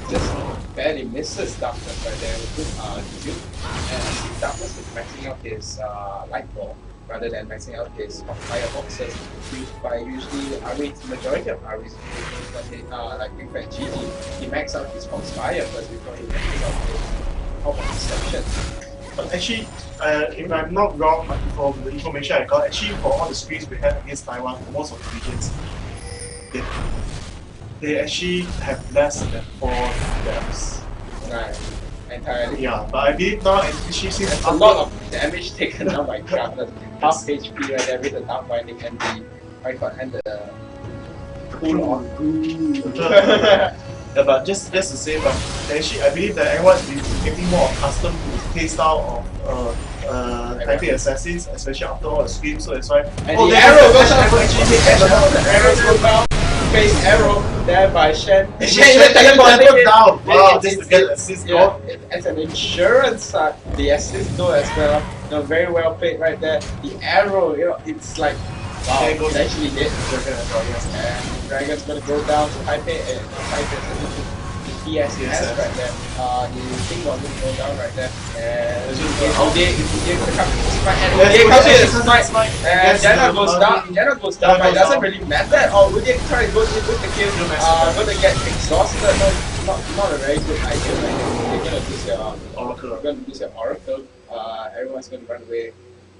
just barely misses Darkness right there with good and Darkness is maxing out his light ball rather than maxing out his fireboxes used by usually majority of Ari's but they, like in fact GG, he maxed out his Foxfire first before he maxes out his Hop of Deception. But actually, if I'm not wrong from the information I got, actually for all the screens we have against Taiwan, for most of the regions, they actually have less than 4 deaths. Right. Entirely. Yeah, but I believe now, especially since there's a lot of damage taken down by Crafter. Half HP right there with the Dark Binding and the pool on. Yeah, but just to say, but actually I believe that everyone's been getting more accustomed to the play style of Taipei Assassins, especially after all the screams, so that's why. And the arrow goes out. The arrows go down. Face arrow there by Shen. Shen teleported down. Wow, just to get assist goal. As an insurance, the assist goal as well. Very well played right there. The arrow, it's like wow, it actually hit Dragon as well. Yes, and Dragon's gonna go down to Taipei and Taipei PSS right there. The thing was gonna go down right there. And Jenna goes down. Jenna goes down, but it doesn't really matter at all. Udic try to go in with the kill. Gonna get exhausted. Not a very good idea. They're gonna lose their Oracle. They're gonna lose their Oracle. Everyone's gonna run away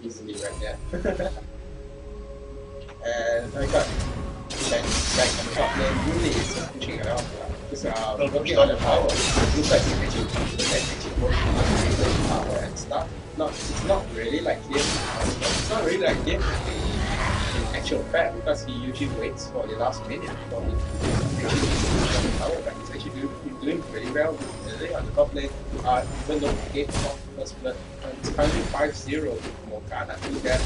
easily right there. And I got back on the top lane. Really is pushing around. Working on the power. Looks like it's actually working on the power and stuff. It's not really like him. It's not really like him in actual fact, because he usually waits for the last minute before he actually pushes on the power. But he's actually doing pretty well on the top lane. Even though he gave off first blood, it's currently 5-0 with Morgana. Look at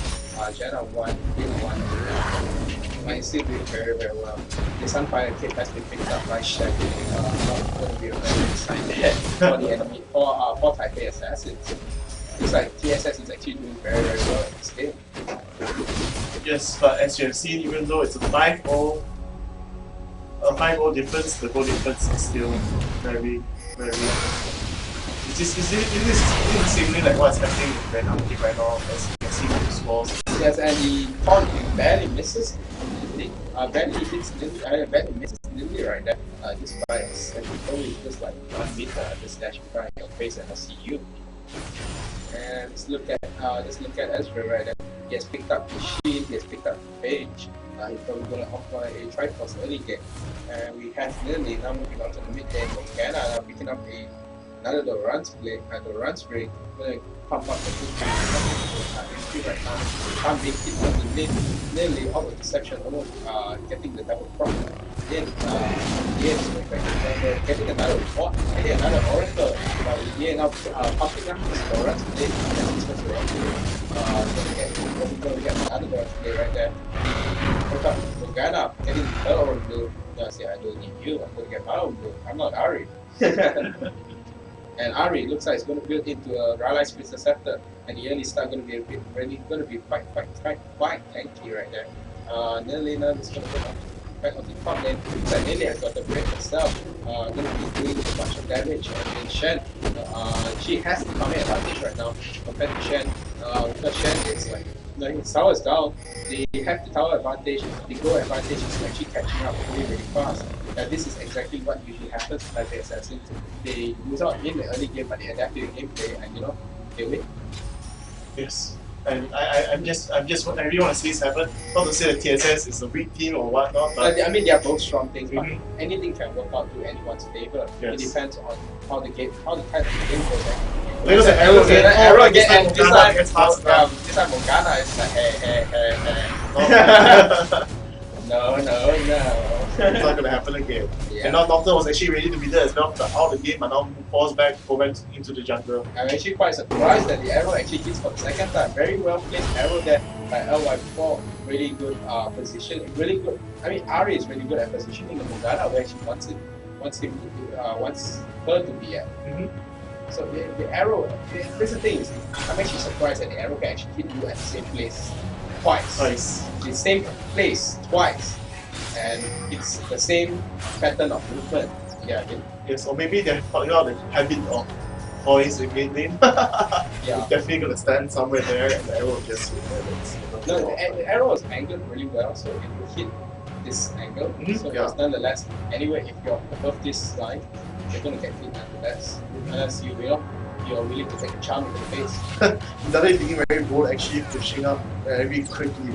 Jenna 1, Bill 1. Might still doing very well. The Sunfire kit has been picked up by Shen. Not going to be a very good sign there for the enemy, for Taipei Assassins. Looks like TSS is actually doing very well in this game. Yes, but as you have seen, even though it's a 5-0 difference, the goal difference is still very. It is seemingly like what's happening with Red Army right now, as you can see from the scores. Yes, and the taunt barely misses. Barely misses Lily right there. This guy is only just like 1 meter just dashing by your face, and I see you. And let's look at Ezra right there. He has picked up the shield, he has picked up the page. He's probably going to offer a Triforce early game. And we have Lily now moving on to the mid lane. Morgana now picking up another runs break. Going to pump up the push right now. Can't be hit on the mid. Lily out of the section, almost getting the double prop. Then getting another bot, getting another Oracle. Now pumping up his runs play. Going to get another runs play right there. Morgana getting the third Oracle. I don't need you. I'm going to get my own blue. I'm not Ari. And Ari looks like it's going to build into a Raleigh Crystal Scepter, and the early start going to be quite tanky right there. Nelena is going to go back on the top lane. Looks like Nelly has got the break herself. Going to be doing a bunch of damage. And then Shen, she has the coming advantage right now compared to Shen. Because Shen is like, his tower is down. They have the tower advantage. The goal advantage is actually catching up really fast. This is exactly what usually happens to Taipei Assassins. They lose out in the early game, but they adapt to the gameplay, and they win. Yes, and I really want to see this happen. Not to say that TSS is a weak team or whatnot, but I mean they are both strong things. But anything can work out to anyone's favor. Yes. It depends on how the type of the game goes. Because arrow again, and this time Morgana is like hey. No. It's not gonna happen again. Yeah. And now Doctor was actually ready to be there as well, but out of the game, but now falls back, go back into the jungle. I'm actually quite surprised that the arrow actually hits for the second time. Very well placed arrow there by LY4. Really good position. Really good. I mean, Ari is really good at positioning the Morgana where she wants her to be at. So the arrow. Here's the thing: I'm actually surprised that the arrow can actually hit you at the same place twice. The same place twice, and it's the same pattern of movement. Yeah. Yes, or maybe they're found out the habit of always in mid lane. Yeah. It's definitely gonna stand somewhere there, and the arrow will just No, the arrow is angled really well, so it will hit this angle. So nonetheless, anyway, if you're above this line, you're gonna get hit nonetheless, unless you're willing to take a charm in the face. He's already being very bold, actually pushing up very quickly.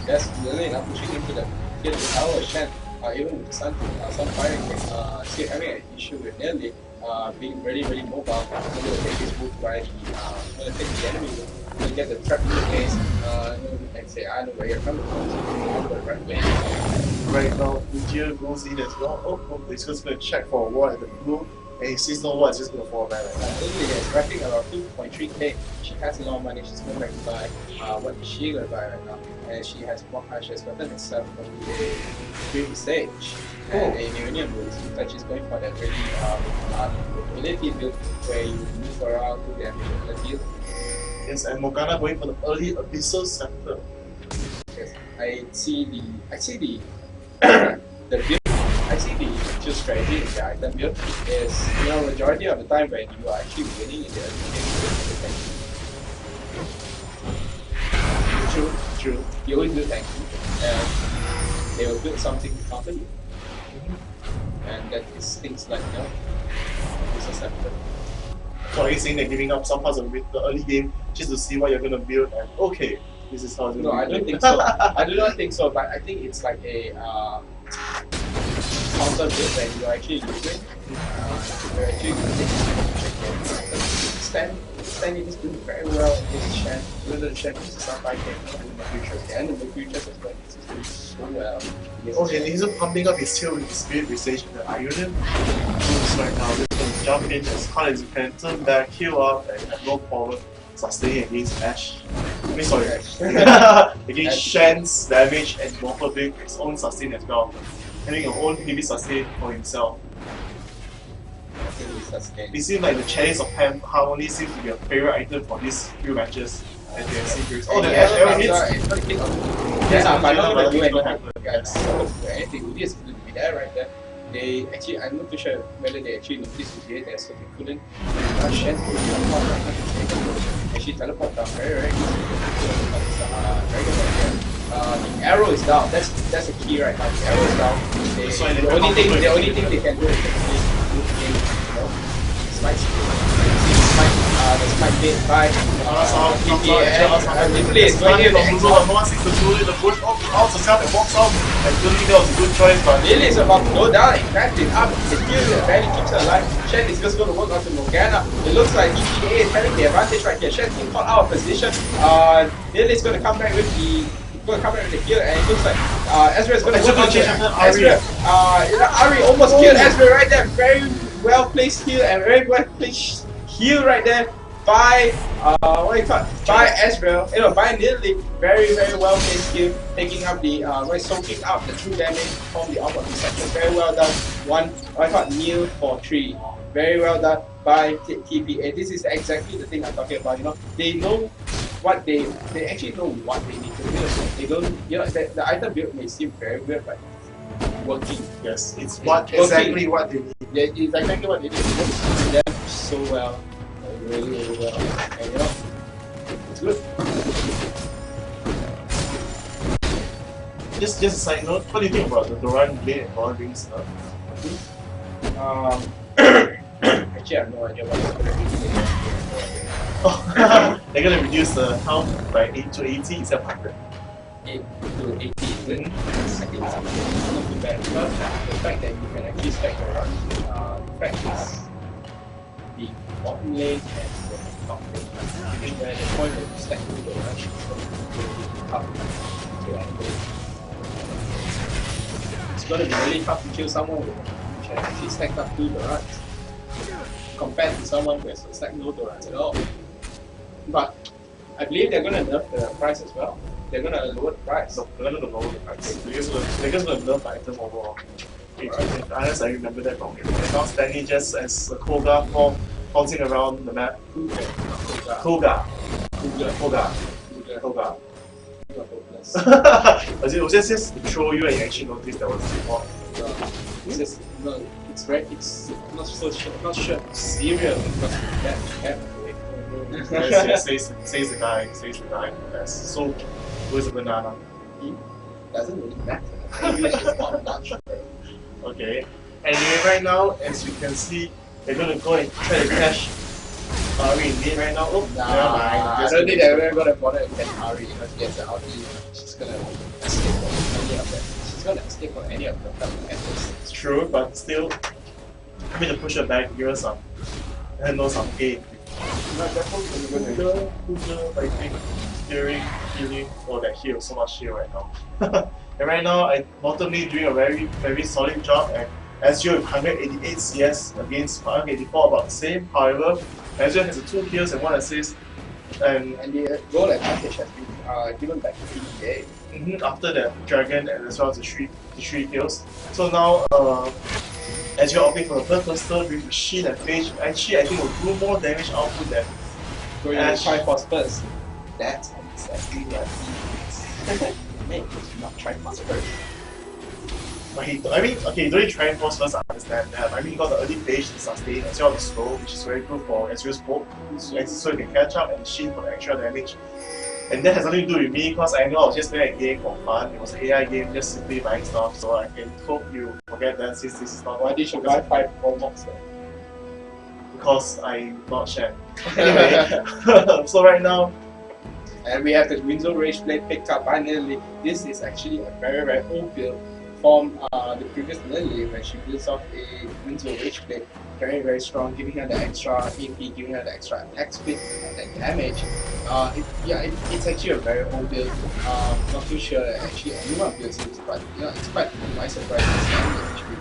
Yes, really not pushing into the tower Shen. Even with the Sunfire, still having an issue with Nelly being really mobile. I'm going to take this move by I'm going to take the enemy move. I'm going to get the trap in the face. And say, I know where you're coming from. So I'm going to run away. right now, Ujir goes in as well. Oh, he's just going to check for a wall at the blue, and he sees no wall, it's just going to fall back. Lily is racking around 2.3k. She has a lot of money. She's going to buy what is she going to buy right now? And she has gotten herself from the dream stage and a union build. Looks like she's going for that really ability build where you move around to damage on the field. Yes, and Morgana going for the early Abyssal Scepter. Yes, I see the the build. I see the actual strategy in the item build is, you know, majority of the time when you are actually winning in the early game. True. You always do tanking, and they will build something to counter you. And that is things like, you know, Abyssal Scepter. So are you saying they're giving up some parts of the early game just to see what you're going to build and okay, this is how it's going to be? No, I don't think so. I do not think so, but I think it's like a counter build that you're actually using. You're actually using Stan is doing very well against Shen. Even though Shen uses some fight in the future, and in the future as well, he's doing so well. Okay, he's pumping up his tail with his Spirit Visage and the Iron. Moves right now, just going to jump in as hard as you can, turn back, heal up, and have no problem sustaining against Ash. Against Shen's damage and Morpher Big, his own sustain as well. Having your own heavy sustain for himself. It seems like the Chalice of Harmony seems to be a favorite item for these few matches. As you have seen. Oh, the Ash arrow hits! Yes, but not going to do anything. Udi is going to be there right there. They actually, I'm not too sure whether they actually noticed Udi there, so they couldn't rush Shen to teleport right now. Actually teleport down very easy. Very good idea. The arrow is down. That's the key right now. The arrow is down. The only thing they can do is actually move the game. Smite made by Literally is going in. No one seems to do it. The push out herself and walks out. And Lily, that was a good choice, but Lily is about to go down. In fact, it's up. The kill barely keeps her alive. Shen is just going to work onto Morgana. It looks like EPA is having the advantage right here. Shen's being caught out of position. Lily is going to come back with the kill, and it looks like Ezra is going to work onto Ezra. Ari almost killed Ezra right there. Very well placed heal and very well placed heal right there by by Ezreal, by Lily. Very well placed heal, taking up the soaking up the true damage from the outward reception. Very well done. Kneel for 3. Very well done by TPA. This is exactly the thing I'm talking about. They know what they actually know what they need to build. They don't, the item build may seem very weird, but working. Yes, it's exactly what they need. Yeah, it's exactly what they need. It works for them so well, really well, and it's good. Just a side note, what do you think about the Doran Blade and Doran Ring stuff? Actually, I have no idea what it's going to be. They're going to reduce the count by 8 to 80 instead of 100. 8 to 80, I think it's not too bad, because the fact that you can actually stack around practice the bottom lane and the top lane. Where the point where you stack to the rush is tough to anybody. It's going to be really tough to kill someone who can actually stack up 2 Dorans compared to someone who has stacked no Dorans at all. But I believe they're going to nerf the price as well. They're going to lower the price. No, they're going to lower the price. They're just going to nerf the item overall. Unless I remember that wrong. And now Stanley just as a Koga bouncing around the map. Koga. It was just to throw you and you actually noticed that was before. It's not sure serial because that yes, says the guy. Yes. So, where's the banana? Doesn't really matter. English is not much. Okay. Anyway, right now, as you can see, they're going to go and try to catch Ari in mid right now. Oh, never mind. I don't think they're going to bother to catch Ari because she has the ulti. She's going to escape from any of them. She's going to escape from any of them. It's true, but still, I mean to push her back, give her some aid. Fighting, steering, healing. Oh, that heal, so much heal right now. And right now, I'm bottomly doing a very solid job. And Ezreal with 188 CS against 184, about the same. However, Ezreal has 2 kills and 1 assist. And the goal advantage has been given back to PDA. After the Dragon and as well as the 3 kills. So now, Ezreal opting for the Blood Cluster with Machine and Phage. Actually, I think will do more damage output than Ash. Triforce first. That's exactly what he needs. Mate, not Triforce first. But he don't need Triforce first, I understand that. I mean, he got the early Phage to sustain as well as the slow, which is very good for Ezreal's poke. So he can catch up and Machine for the extra damage. And that has nothing to do with me, because I know I was just playing a game for fun. It was an AI game, just simply buying stuff, so I can hope you forget that since this is not. Why did you buy 5 Robux then? Because I'm not Shen. Anyway, so right now. And we have the Windsor Rage Blade picked up by Lily. This is actually a very old build from the previous Lily, when she builds off a Windsor Rage Blade. Very strong, giving her the extra AP, giving her the extra attack speed, attack damage. It's actually a very old build. Not too sure actually anyone builds it, but it's quite my surprise that actually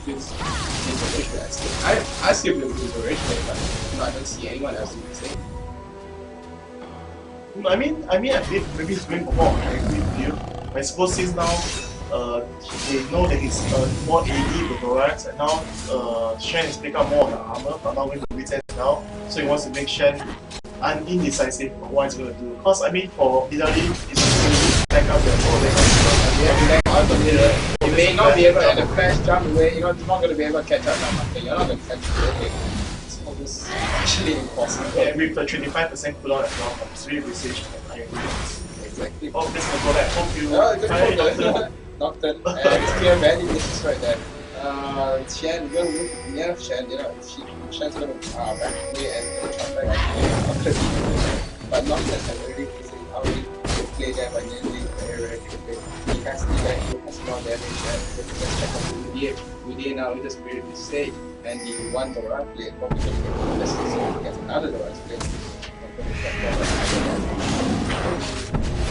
builds Windsor Rage Blade. I still build Windsor Rage Blade, but I don't see anyone else doing the same. I mean, I think maybe he's going for more aggressive build. I suppose since now they know that he's more AD with Thorax, and now Shen has picked up more of the armor, but now going to Wizard now, so he wants to make Shen indecisive of what he's going to do. Because I mean, for Nidalee, it's just back up the whole You may not be able to, at the flash jump away, you're not going to be able to catch up now, but you're not going to catch it. It's almost actually impossible. Yeah, with the 25% cooldown as well from 3 Visage and Iron Wings. Exactly. Oh, this will go back. Hope you. Good Nocturne. And it's clear value, this is right there. Shen, you're going to look near Shen, Shen's going to back away and try back. But Nocturne has already played there by nearly very quickly. He has the back, he has more damage, and let's check on Uday now with the Spirit to stay. And the one Dora play, probably going to get the so he gets another Dora play.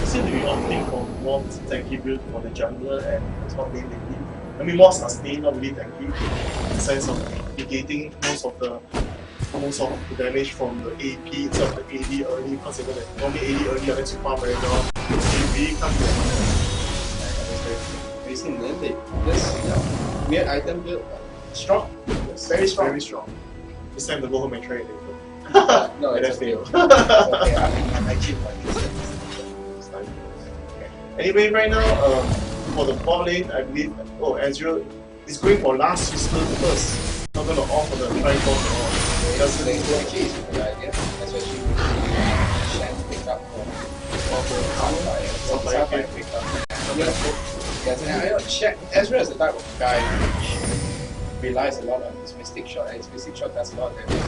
Seem to be opting for more tanky build for the jungler and top lane lately. I mean, more sustained, not really tanky, in the sense of negating most of the damage from the AP instead of the AD early, because normally AD early lets you farm very well. So you really can't do that. Facing Lily, this weird item build, strong, very strong. Very strong. It's time to go home and try it later. No, it's okay. failed. Okay, I keep my distance. Anyway, right now, for the bot lane, I believe, Ezreal is going for last whistle first. Not going to offer the Triforce at all. That's the actually is a good idea, especially with Shen picked up Sapphire picked up. Yes, and I know Ezreal is the type of guy which relies a lot on his Mystic Shot, and his Mystic Shot does a lot of damage.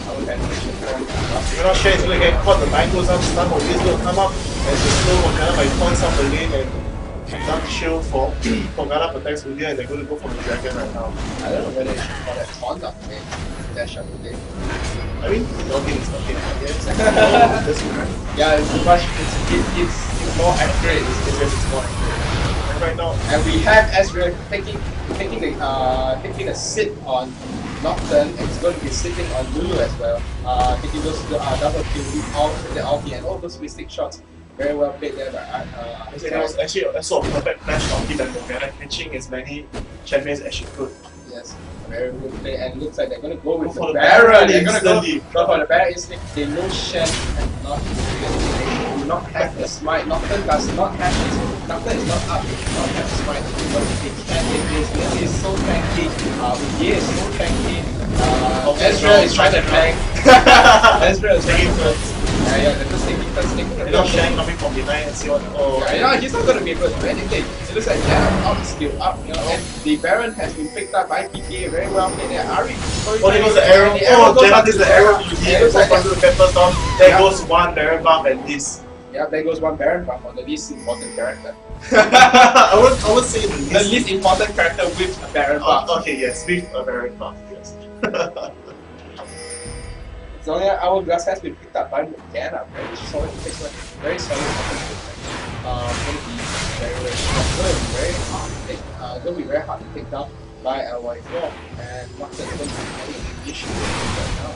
You're not sure it's going to get caught, the line goes up, stun or this will come up as the slow Morgana by points off the lane and dark shield for Morgana protects Udyr, and they're going to go for the dragon right now. I don't know whether you should call that taunt up lane, dash up the lane. I mean, nothing is nothing, I guess. Yeah, it's much, it's more accurate, it's more accurate. And right now, and we have Ezreal taking a sit on Nocturne, and it's going to be sitting on Lulu as well. Taking those double kill with the ulti and all those Mystic shots. Very well played there by it was actually a sort of perfect flash ulti by Morgana, catching as many champions as she could. Yes, very good play, and it looks like they're going to go with the Baron. They're going to go for the Baron instinct. They know Shen cannot do not have the smite. Nocturne does not have this. Nocturne is not up. He does not have the smite. But it can take this. This is so tanky. Udyr is so tanky. Ezreal is trying to tank. Ezreal is trying to tank. Yeah, they're just taking turns. Shen coming from behind and see what. He's not going to be able to do anything. It looks like they're out skill up, and the Baron has been picked up by PPA very well played there. Ari, there goes the arrow. Jenna is the arrow. There goes one Baron buff and this. Yeah, there goes one Baron buff on the least important character. I would say the least important character with a Baron buff. Okay, yes, with a Baron buff, yes. So yeah, Hourglass has been picked up by Morgana. Very solid, very solid. Going to be It's going to be very hard to take down by Y4, and Martin is going to be having an issue right now.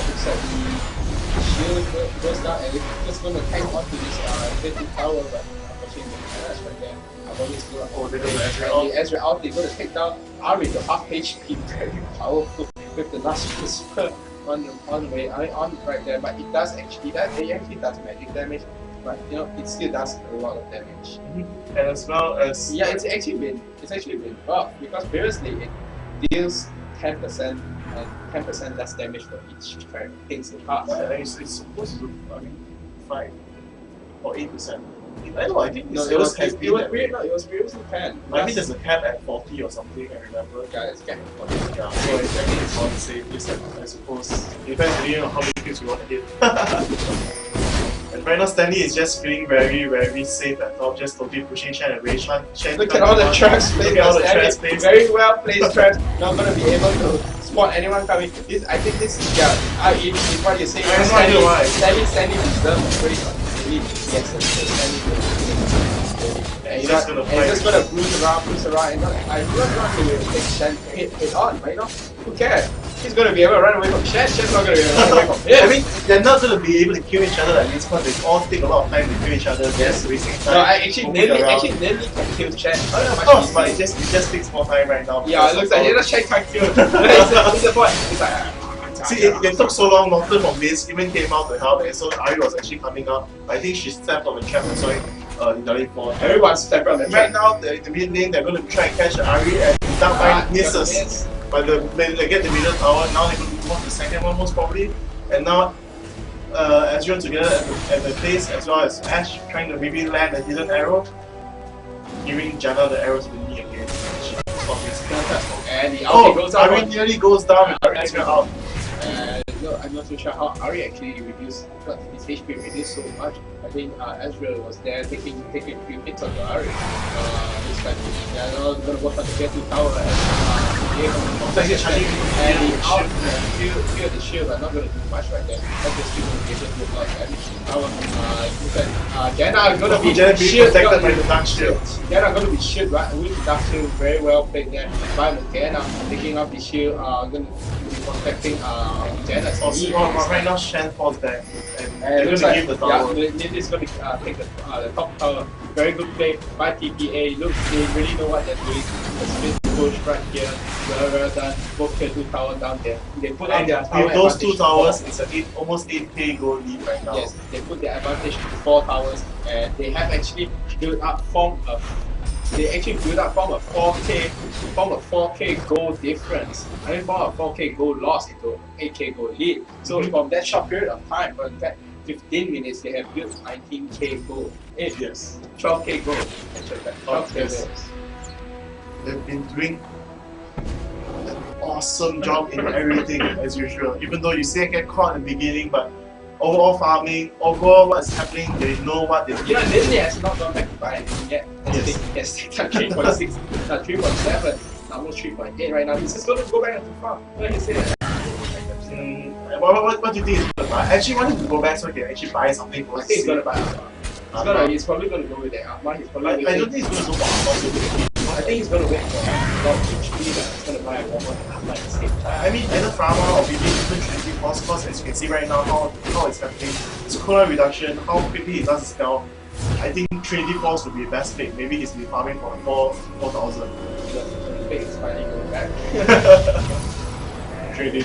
Looks like the shield goes down, and it's just going to hang on to this 50 tower, but unfortunately the right there. The Ezreal out, they're going to take down Ari, the half HP, very powerful with the last whisper on the way on right there, but it actually does magic damage. But you know, it still does a lot of damage. And as well as it's actually been buffed because previously it deals 10% and 10% less damage for each turn hits the card. It's supposed to, 5 or 8%. I don't know, I think it was previously 10. I think there's a cap at 40 or something, I remember. Yeah, it's capped at 40. Yeah, so exactly it's all the same. Just I suppose depends really on how many kills you want to hit. And right now Stanley is just feeling very, very safe at top, just totally pushing Shen away. Look at all the traps played. Very well placed traps. Not going to be able to spot anyone coming. I think this is if what you're saying. Stanley deserves a break. Yes, Stanley. He's just going to bruise around, and I don't want to take Shen hit on, right now. Who cares? He's going to be able to run away from Shen. Shen's not going to be able to run away from him. I mean, they're not going to be able to kill each other at this point. They all take a lot of time to kill each other. Yes, wasting time. No, actually, Nelly can kill Shen. Of course, but it just takes more time right now. Yeah, it looks like Shen can't kill him. It's the point. It's like. See, it took so long. Nocturne from this even came out to help, and so Ari was actually coming up. I think she stepped on the trap and saw it in the late fall. Everyone's stepped on the trap. Right now, the mid lane, they're going to try and catch Ari, and Darkbind misses. But they get the middle tower. Now they're going to move on to the second one, most probably. And now, Ezreal together at the base, as well as Ashe trying to maybe land a hidden arrow, giving Janna the arrow to the knee again. She stops this. And the ulti goes out. Ari nearly goes down with Ezreal out. I'm not too sure how Ari actually reduced, because his HP reduced so much. I think Ezreal was there taking a few hits on the Ari. This time they're not going to work on the tier 2 tower and the shield, but not going to do much right there. That's just still going to be able to do a lot of damage. Janna going to be shield protected by the dark shield. Janna going to be shield right with the dark shield, very well played there by Janna, taking up the shield, going to be protecting Janna's knee. Right now Shen falls back and they're going to give the tower. Yeah, Nidhi is going to take the top tower. Very good play by TPA. Look, they really know what they're doing. The split push right here. Well done. Both tier 2 tower down there. They put on their tower. With those 2 towers, it's an almost 8k gold lead right now. Yes, they put their advantage to 4 towers, and they have actually built up from a 4k gold difference. I mean, from a 4k gold loss into an 8k gold lead. So from that short period of time, for in fact 15 minutes, they have built 19k gold. 12k gold. 12k gold. They've been doing an awesome job in everything as usual. Even though you say get caught in the beginning, but overall farming, overall what's happening, they know what they're doing. Lily has not gone back to buy anything yet. Yes, 3.6, 3.7, almost 3.8 right now. He's just going to go back to farm. What do you say? What do you think he's going to buy? Actually, I wanted to go back so he can actually buy something for us. I think he's going to buy He's probably going to go with the Arma. I don't think he's going to go for Arma. I think he's going to wait for a lot of HP that he's going to buy a one Arma instead. I mean, either Frama or maybe even Trinity Force, because as you can see right now how it's happening. It's cooldown reduction, how quickly he does his spell. I think Trinity Force would be the best pick. Maybe he's been farming for 4,000. The pick is finally going back. Trinity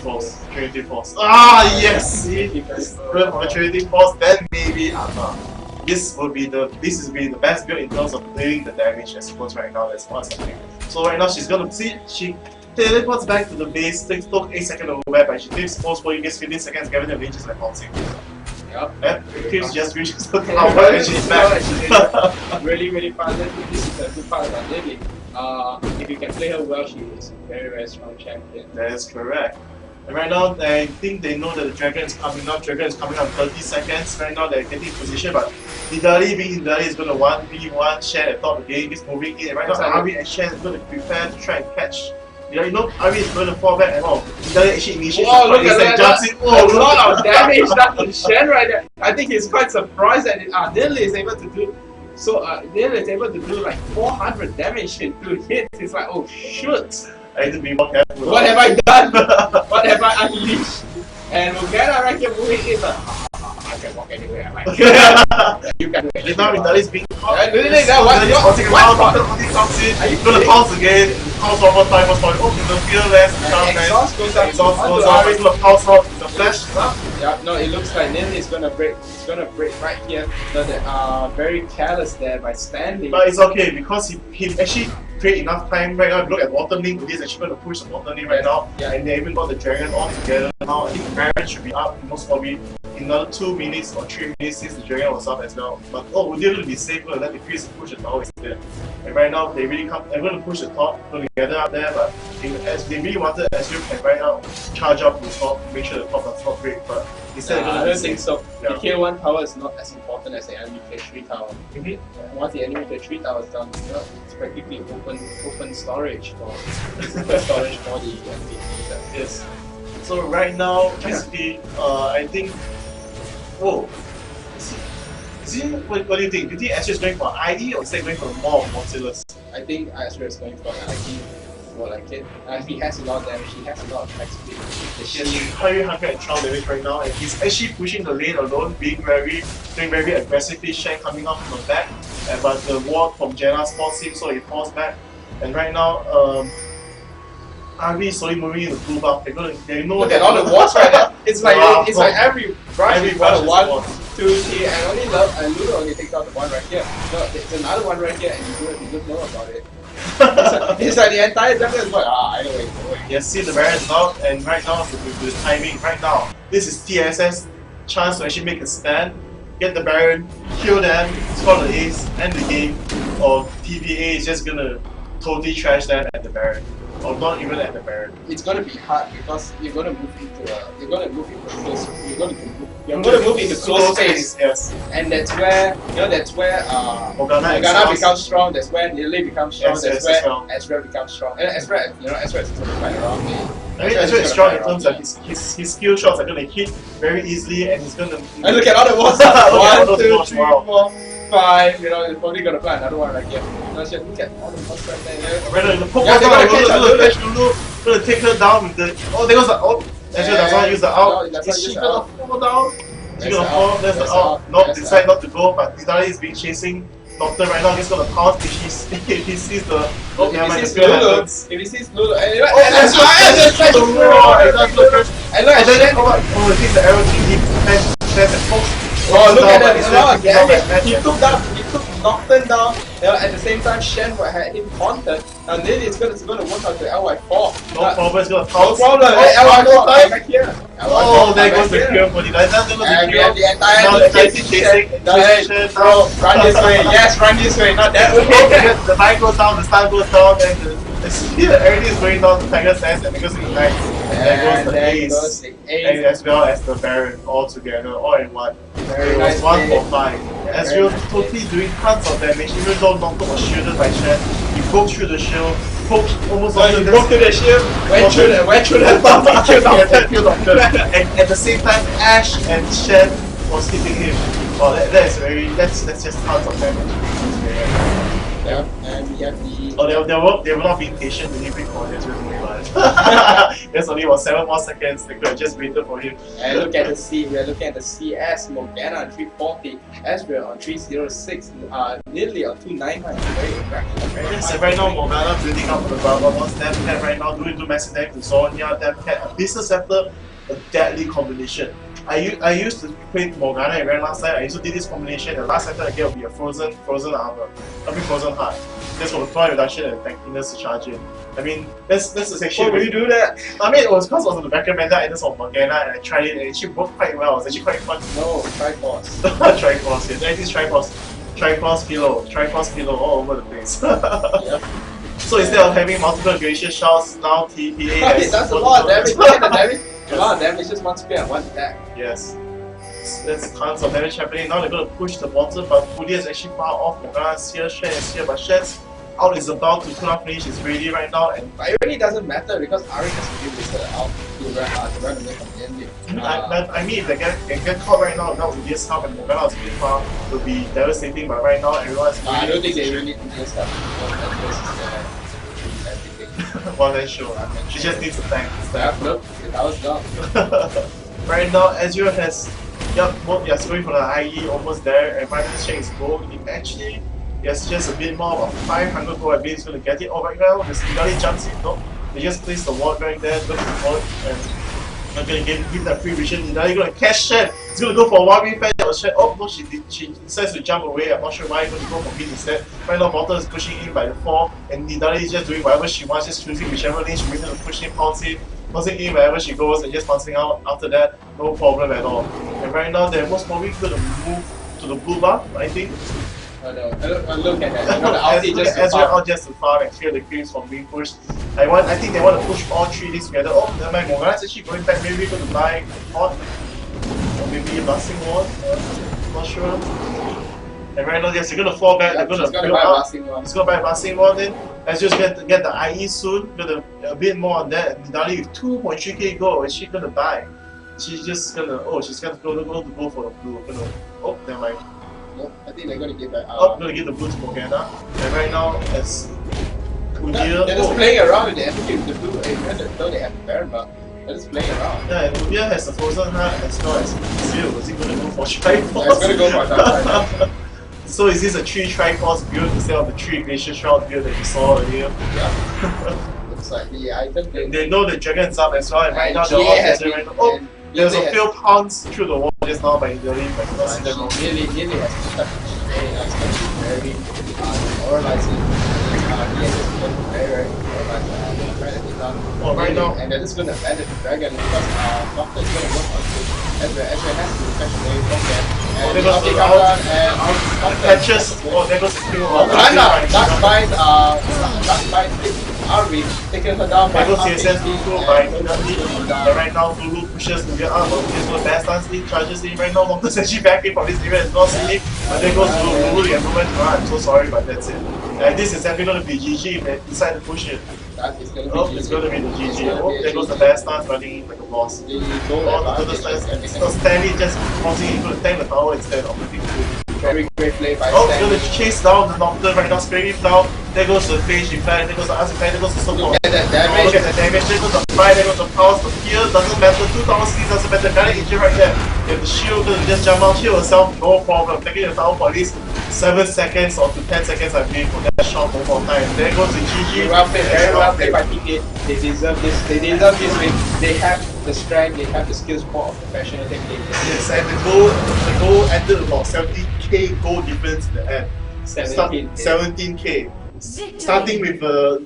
Force. Ah, yes! See, if it's good for the Trinity Force, then maybe Arma. This will be the best build in terms of dealing the damage, I suppose, right now. That's what's happening. So right now she's gonna see, she teleports back to the base, takes 8 seconds over there, but she takes force for you gets 15 seconds, Gavin and ranges like bouncing. Yep. Kills just reaches the tower and she's back. Really fast. This is a good part about Lily. If you can play her well, she is a very strong champion. That is correct. And right now, I think they know that the dragon is coming up. Dragon is coming up 30 seconds. Right now, they're getting position, but Hidari being Hidari is going to 1v1 Shen at top again. He's moving in. And right now, Ari and Shen is going to prepare to try and catch. You know, Ari is going to fall back and Hidari actually initiates. Oh, look at that! A lot of damage done to Shen right there. I think he's quite surprised that Lily is able to do So Neil is able to do like 400 damage in 2 hits. It's like, oh shoot! I need to be more careful. What have I done? What have I unleashed? And Morgana right here moving in, but I can walk anywhere. Like, you can do it. Now Vitali's being caught. What? Only comes in, gonna pounce again, pounce one more time, oh, the fearless, exhaust goes up. Exhaust goes up, he's gonna pounce out the flash. Yeah, no, it looks like Nin is gonna break. It's gonna break right here. No, they are very careless there by standing. But it's okay because he actually create enough time right now. Look at bottom lane, he's actually going to push the bottom lane right now. Yeah. And they even got the dragon all together now. I think Baron should be up most probably in another 2 minutes or 3 minutes since the dragon was up as well. But oh, we're going to be safe, we're going to let the Chris push the tower instead. And right now they really they're going to push the top together up there, but as they really wanted Ezreal can right now charge up the top, make sure the top does not break. But instead I don't think so. The K1 tower is not as important as the enemy tier 3 tower. Once the enemy tier 3 tower is done, it's practically open storage for storage for the enemy tier. Yes. So right now, basically, I think. Oh, what do you think? Do you think Ezreal is going for IE or is he going for more Mortillus? I think Ezreal is going for IE. More like it. He has a lot of damage, he has a lot of attack speed. He has 112 damage right now, and he's actually pushing the lane alone, doing very aggressively. Shen coming up from the back, but the ward from Jenna spots him, so he falls back. And right now, RB is slowly moving into blue buff. They know. Look at all the wards right there. It's like every brush is got a 1, 2, 3, and only Ludo only takes out the one right here. No, there's another one right here, and you don't know about it. It's like the entire jungle is like, I know it. Yes, see the Baron is out, and right now with the timing, right now, this is TSS chance to actually make a stand, get the Baron, kill them, score the ace, end the game, or TPA is just gonna totally trash them at the Baron. Or not even at the Baron. It's gonna be hard because you're gonna move into close space. Yes. And that's where Morgana becomes strong. That's where Lily becomes strong. That's where Ezreal becomes strong. And Ezreal is quite around me. I mean, Ezreal is strong in terms of his skill shots are gonna hit very easily, and he's gonna. And look at all the walls. 1, 2, 3, 4, 5. You know, they're probably gonna play another one right here. Look at all the walls right there. Right, the Pokemon gonna take her down with the. Oh, there goes the. Oh, Ezreal does not use the out. Is she gonna fall down? She's gonna fall. There's the out. Nope, decide not to go, but Nidali is being chasing. Doctor right now, he's gonna pounce if he sees the. Oh, never mind. If he sees Lulu, and look, and then oh, it takes the arrow to hit and post. Oh, look at that! He took Nocturne down. At the same time, Shen had him haunted. And then it's gonna work out to LY4. No problem, it's gonna pounce. No problem. LY4 back here. Oh, there goes the cure for the guys. That's gonna be the entire chasing. Bro, run this way. Yes, run this way. Not that way. The light goes down, the sun goes down, and everything is going down to Tiger's ass, and it goes ignite. And there goes the ace. And as well as the Baron all together, all in one. It was 1 for 5. Ezreal totally doing tons of damage, even though Nocturne was shielded by Shen. He broke through the shield, poked almost all the broke through the shield, went through the top and killed Nocturne. And at the same time, Ashe and Shen was hitting him. Oh, that's just tons of damage. Yeah, and we have the. Oh, they were not being patient delivering for Ezreal to realize. There's only about 7 more seconds. They could have just waited for him. And look at the C. We are looking at the CS. Morgana on 340, Ezreal on 306, Lily on 299. Yes, right now Morgana building up the Bravo. Deathcat right now doing massive damage to Zonya. Deathcat, a business after a deadly combination. I used to play Morgana and Ren last time. I used to do this combination. The last item I get will be a frozen armor. I mean frozen heart. Just for the fly reduction and tankiness to charge in. I mean, that's actually. Why would you do that? I mean, it was because it was on the recommended items of Morgana, and I tried it, and it actually worked quite well. It was actually quite fun. No, Triforce. Triforce, yes. That is Triforce. Triforce pillow all over the place. Yep. So instead of having multiple Glacier Shells, now TPA has. That's a lot of damage. Look at the damage. A lot of damage, just one spear and one attack. Yes. There's tons of damage happening. Now they're going to push the bottom, but Fully is actually far off. Morgana's here, Shen is here, but Shen's out is about to cool down finish is ready right now, and but it really doesn't matter because Ari has already wasted out to run away from the ending. I mean, if they get caught right now, not with this half and Morgana is being far, it would be devastating, but right now everyone's really... I don't think they really need to do stuff. Well, then sure. She just needs a tank. Yeah, look, that was done. Right now, Ezreal has... Yep, scoring for the IE almost there, and Viper's check is gold. Actually, yes, just a bit more, about 500 gold. I believe he's going to get it. Oh, right now, the Nidali jumps in. No, they just place the ward right there, look at the ward, and not going to give that free vision. Nidali going to catch Shen. He's going to go for a 1v fetch. Oh, no, she decides to jump away. I'm not sure why he's going to go for mid instead. Right now, Bottle is pushing in by the 4, and Nidali is just doing whatever she wants, just choosing whichever lane she wants to push in, pouncing in wherever she goes, and just pouncing out after that. No problem at all. And right now, they're most probably going to move to the blue buff, I think. Oh no, look at that. Ezreal out just to farm and clear the creeps from being pushed. I think they want to push all 3 things together. Oh, never mind, Morgana's actually going back. Maybe we're going to buy Hot. Or maybe a Blasting Ward. Not sure. And right now, yes, they're going to fall back. Yeah, they're going to buy Blasting Ward. He's going to buy Blasting Ward then. Let's just get the IE soon. A bit more on that. Nidali with 2.3k gold. Is she going to buy? She's just going to... Oh, she's going to go for the blue. Oh, never mind. No, I think they're going to give that. Going to give the blue to Morgana. And right now, as Udyr... They're just playing around with the energy with the blue. Even though they have the Baron, but they're just playing around. Yeah, and Udyr has the Frozen Heart as well as Zero. Is he going to go for Triforce? Yeah, he's going to go for that. So is this a 3 Triforce build instead of the 3 Glacier Shroud build that you saw earlier? Yeah. Looks like the item. They know the Dragon's up as well, and right now they're all getting right now. Oh, there's a few pounds through the wall just now by Nidali, but you don't see them. Nearly has to touch very demoralizing. He has just been very demoralizing. Trying to get done. Oh, right now. And they're just going to land the dragon because Doctor is going to work on it. Ezreal has to catch away from them. And there goes the out and catches. Oh, there goes the kill. Dark Bind Ari taking her down by There goes CSS Lulu by Nidali. Right now, Lulu pushes Udyr up. He's going to best dance in, charges in. Right now, Noctis actually backing from this area. It's not sleep. But there goes Lulu. Lulu, you have nowhere to run. I'm so sorry, but that's it. And this is definitely going to be GG if they decide to push it. It's going to be the GG. Oh, there goes the best dance running in like a boss. So Stanley just crossing in to tank the tower instead of looking through. Very great play by Stanley. He's going to chase down the Nocturne right now, spraying him down. There goes the Phage effect, there goes the Ice effect, there goes the support. Look at that damage. Look at the damage, there goes the fire, there goes the pulse, the fear, doesn't matter, 2,000 speed doesn't matter, got an injury right there. If the shield gonna just jump out, heal herself, no problem. Taking the tower for at least 7 seconds or to 10 seconds, I believe, for that shot one more time. There goes the GG. Very well played by PK. They deserve this. They deserve this win. They have the strength, they have the skills for a professional team. Yes, and the goal ended about 70k goal difference in the end. 17k. Starting with a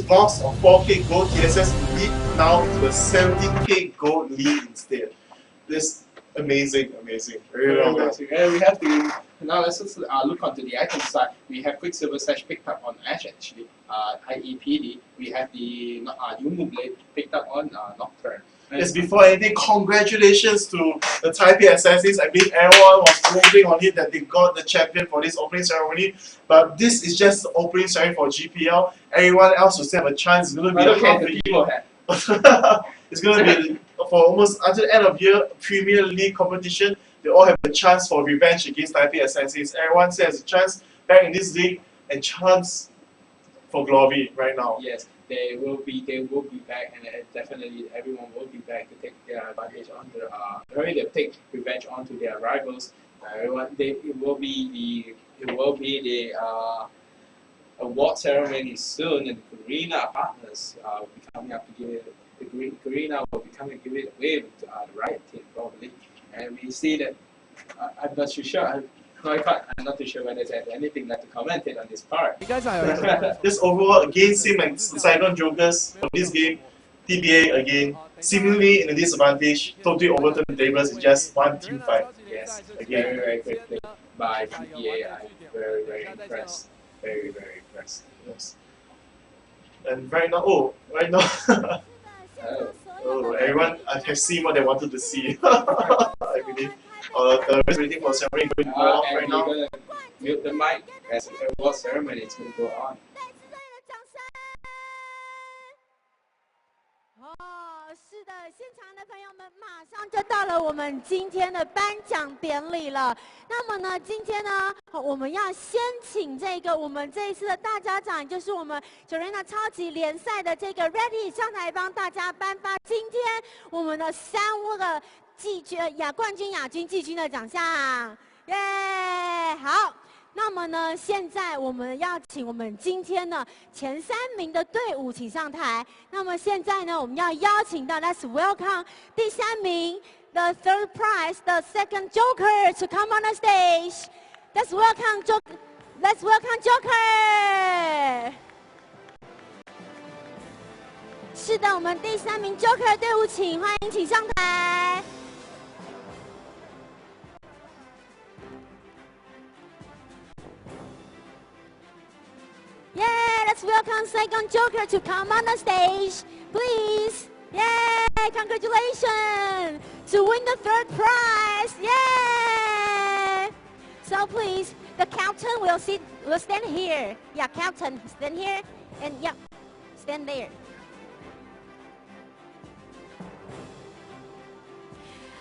loss of 4k gold TSS lead, now into a 17k gold lead instead. This amazing. Very well done. And we have the now let's just look onto the item side. We have Quicksilver Sash picked up on Ashe actually. IEPD. We have the Yumu Blade picked up on Nocturne. Yes, before anything, congratulations to the Taipei Assassins. I believe everyone was moving on it that they got the champion for this opening ceremony. But this is just the opening ceremony for GPL. Everyone else will still have a chance. It's going to be the half the year. It's going to be for almost until the end of year Premier League competition. They all have a chance for revenge against Taipei Assassins. Everyone says a chance back in this league and chance for glory right now. Yes. They will be back, and definitely everyone will be back to take their advantage on they take revenge onto their rivals. It will be the award ceremony soon, and Garena partners will be coming up to give Garena will be coming to give it away with the Riot team probably, and we see that I'm not too sure. I'm not too sure whether there's anything left to comment on this part. You guys are just overall against Sim and Sidon Jokers for this game, TBA again, seemingly in a disadvantage, totally overturned the tables in just one team fight. Yes, again, very great play by TBA. I'm very impressed. Very impressed. Yes. And right now, everyone have seen what they wanted to see. I believe. The rest waiting for ceremony going on right now. You're gonna mute the mic as the award ceremony is going to go on. 现场的朋友们，马上就到了我们今天的颁奖典礼了。那么呢，今天呢，我们要先请这个我们这一次的大家长，就是我们Garena超级联赛的这个 Ready 上台帮大家颁发今天我们的3个冠军、亚军、季军的奖项。耶，好。那么呢，现在我们要请我们今天呢前3名的队伍请上台。那么现在呢，我们要邀请到 Let's welcome 第3名 the third prize the second Joker to come on the stage. Let's welcome Joker. 是的，我们第3名 Joker 队伍欢迎请上台。Yeah, let's welcome second Joker to come on the stage, please. Yeah, congratulations to win the third prize. Yeah. So please, the captain will stand here. Yeah, captain, stand here, and yeah, stand there.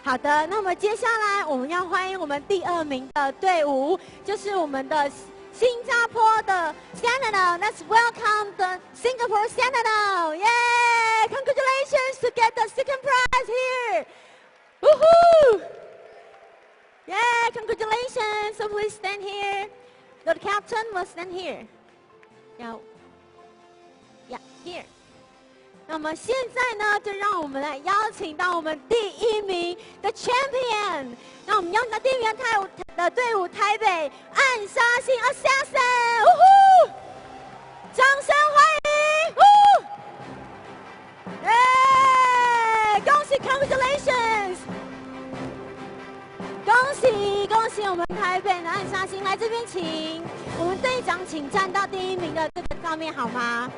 好的，那么接下来我们要欢迎我们第2名的队伍，就是我们的。新加坡的 Sentinel, let's welcome the Singapore Sentinel. Yeah, congratulations to get the second prize here. Woohoo! Yeah, congratulations. So please stand here. The captain will stand here. Yeah, here. 那么现在呢，就让我们来邀请到我们第1名的 Champion。那我们邀请到第1名的队伍台北暗杀星 Assassin， 呜呼！掌声欢迎！耶！恭喜 ，Congratulations！ 恭喜我们台北的暗杀星，来这边请我们队长请站到第1名的这个上面好吗？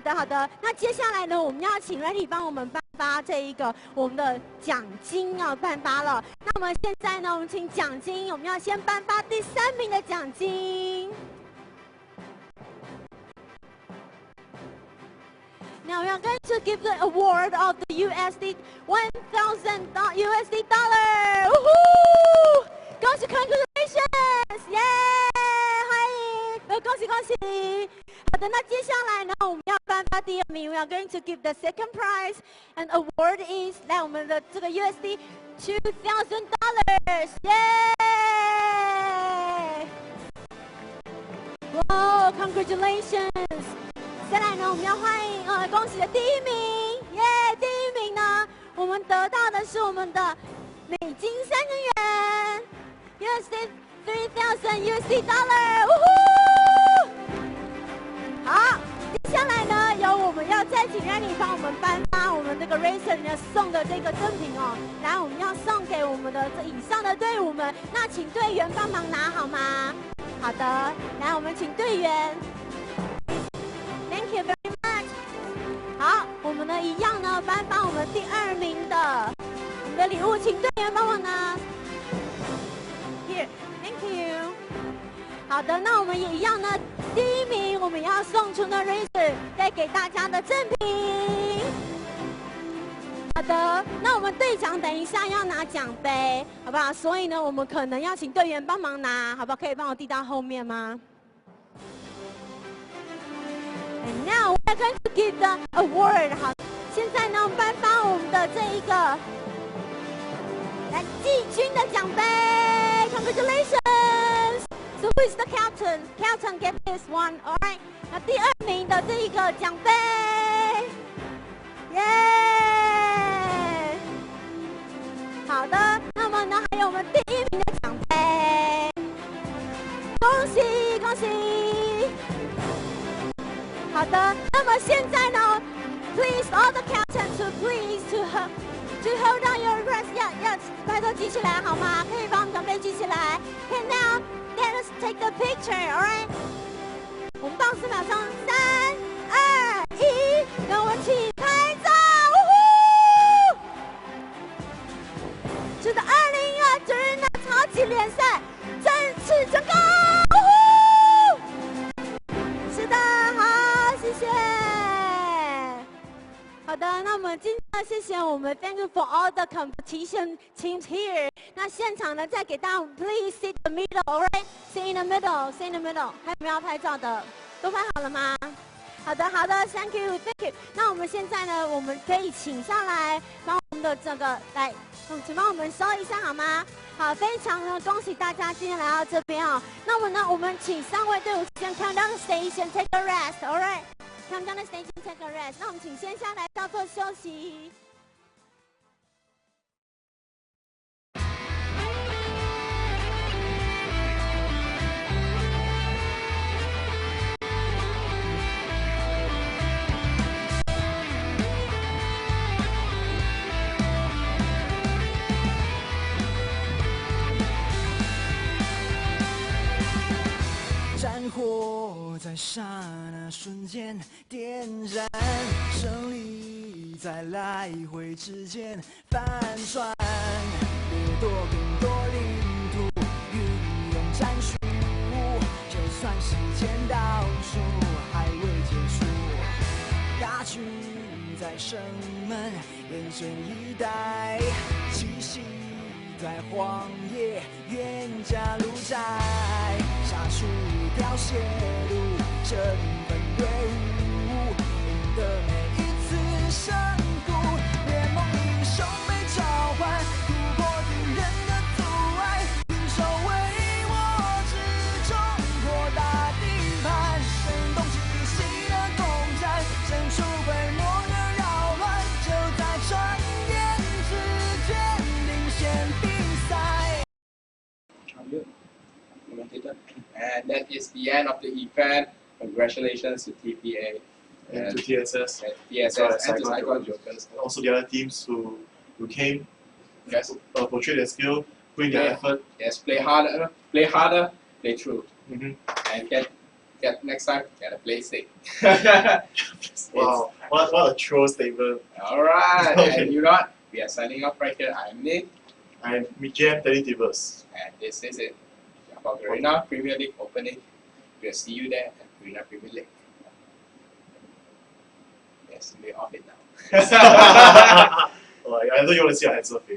好的，那接下来呢，我们要请 Ready 帮我们颁发这一个我们的奖金要颁发了。那我们现在呢，我们请奖金，我们要先颁发第3名的奖金。Now we are going to give the award of the $1,000 USD dollar. Woohoo! 恭喜 ，Congratulations！ 耶！欢迎，恭喜！好的，那接下来呢，我们要颁发第2名。We are going to give the second prize, and award is 来我们的这个 USD $2,000。耶！哇 ，Congratulations！ 再来呢，我们要欢迎恭喜的第1名，耶！第1名呢，我们得到的是我们的美金3000元 ，USD $3,000 dollar。呜呼！好，接下来呢，由我们要再请 Randy 帮我们颁发我们这个 Racer 要送的这个赠品哦。来，我们要送给我们的这以上的队伍们，那请队员帮忙拿好吗？好的，来，我们请队员。Thank you very much。好，我们呢一样呢颁发我们第2名的我们的礼物，请队员帮忙拿。Here, thank you。好的，那我们也一样呢。第1名，我们要送出的 Racer 带给大家的赠品。好的，那我们队长等一下要拿奖杯，好不好？所以呢，我们可能要请队员帮忙拿，好不好？可以帮我递到后面吗 ？And now we're going to give the award。好，现在呢，颁发我们的这一个来季军的奖杯 ，Congratulations！So who is the captain? Captain get this one, alright? 那第2名的这一个奖杯，耶！好的，那么呢还有我们第1名的奖杯，恭喜！好的，那么现在呢 ，please all the captains to hold on your breath， 要拜托举起来好吗？可以把我们奖杯举起来。Okay, now let us take the picture, alright？ 我们倒4秒钟，3、2、1，让我们起拍照，呜呼！是的，2021 Garena超级联赛正式成功，呜呼！是的，好，谢谢。好的，那我们今天谢谢我们 Thank you for all the competition teams here。那现场呢，再给大家 Please sit in the middle, alright? Sit in the middle, sit in the middle。还有没有要拍照的？都拍好了吗？好的，好的 ，Thank you, Thank you。那我们现在呢，我们可以请上来帮我们的这个来，请帮我们收一下好吗？好，非常的恭喜大家今天来到这边哦。那我们请3位队伍先 come down the stage and take a rest, alright? Come down the stage and take a rest。那我们请先下来稍作休息。战火在刹那瞬间点燃，胜利在来回之间翻转，掠夺更多领土，运用战术，就算时间倒数还未结束，大局在生门，眼神以待，气息在荒野，冤家路窄，杀出一条血路，振奋队伍，赢得每一次胜负。联盟英雄被召唤，突破敌人的阻碍，平手为我之中扩大地盘，声动气息的攻占，生出规模的扰乱，就在转眼之间领先比赛。And that is the end of the event. Congratulations to TPA and to TSS, and TSS and to Saigon Jokers. And also the other teams who came, yes, portray their skill, bring their effort. Yes, play harder, play true, and get next time gotta play safe. Wow, what a true statement. All right, and you know what? We are signing off right here. I'm Nick. I'm Mijam Teddy Tivers. And this is it. About Garena Premier League opening. We'll see you there at Garena Premier League. Yes, we're off it now. I thought you want to see our hands face.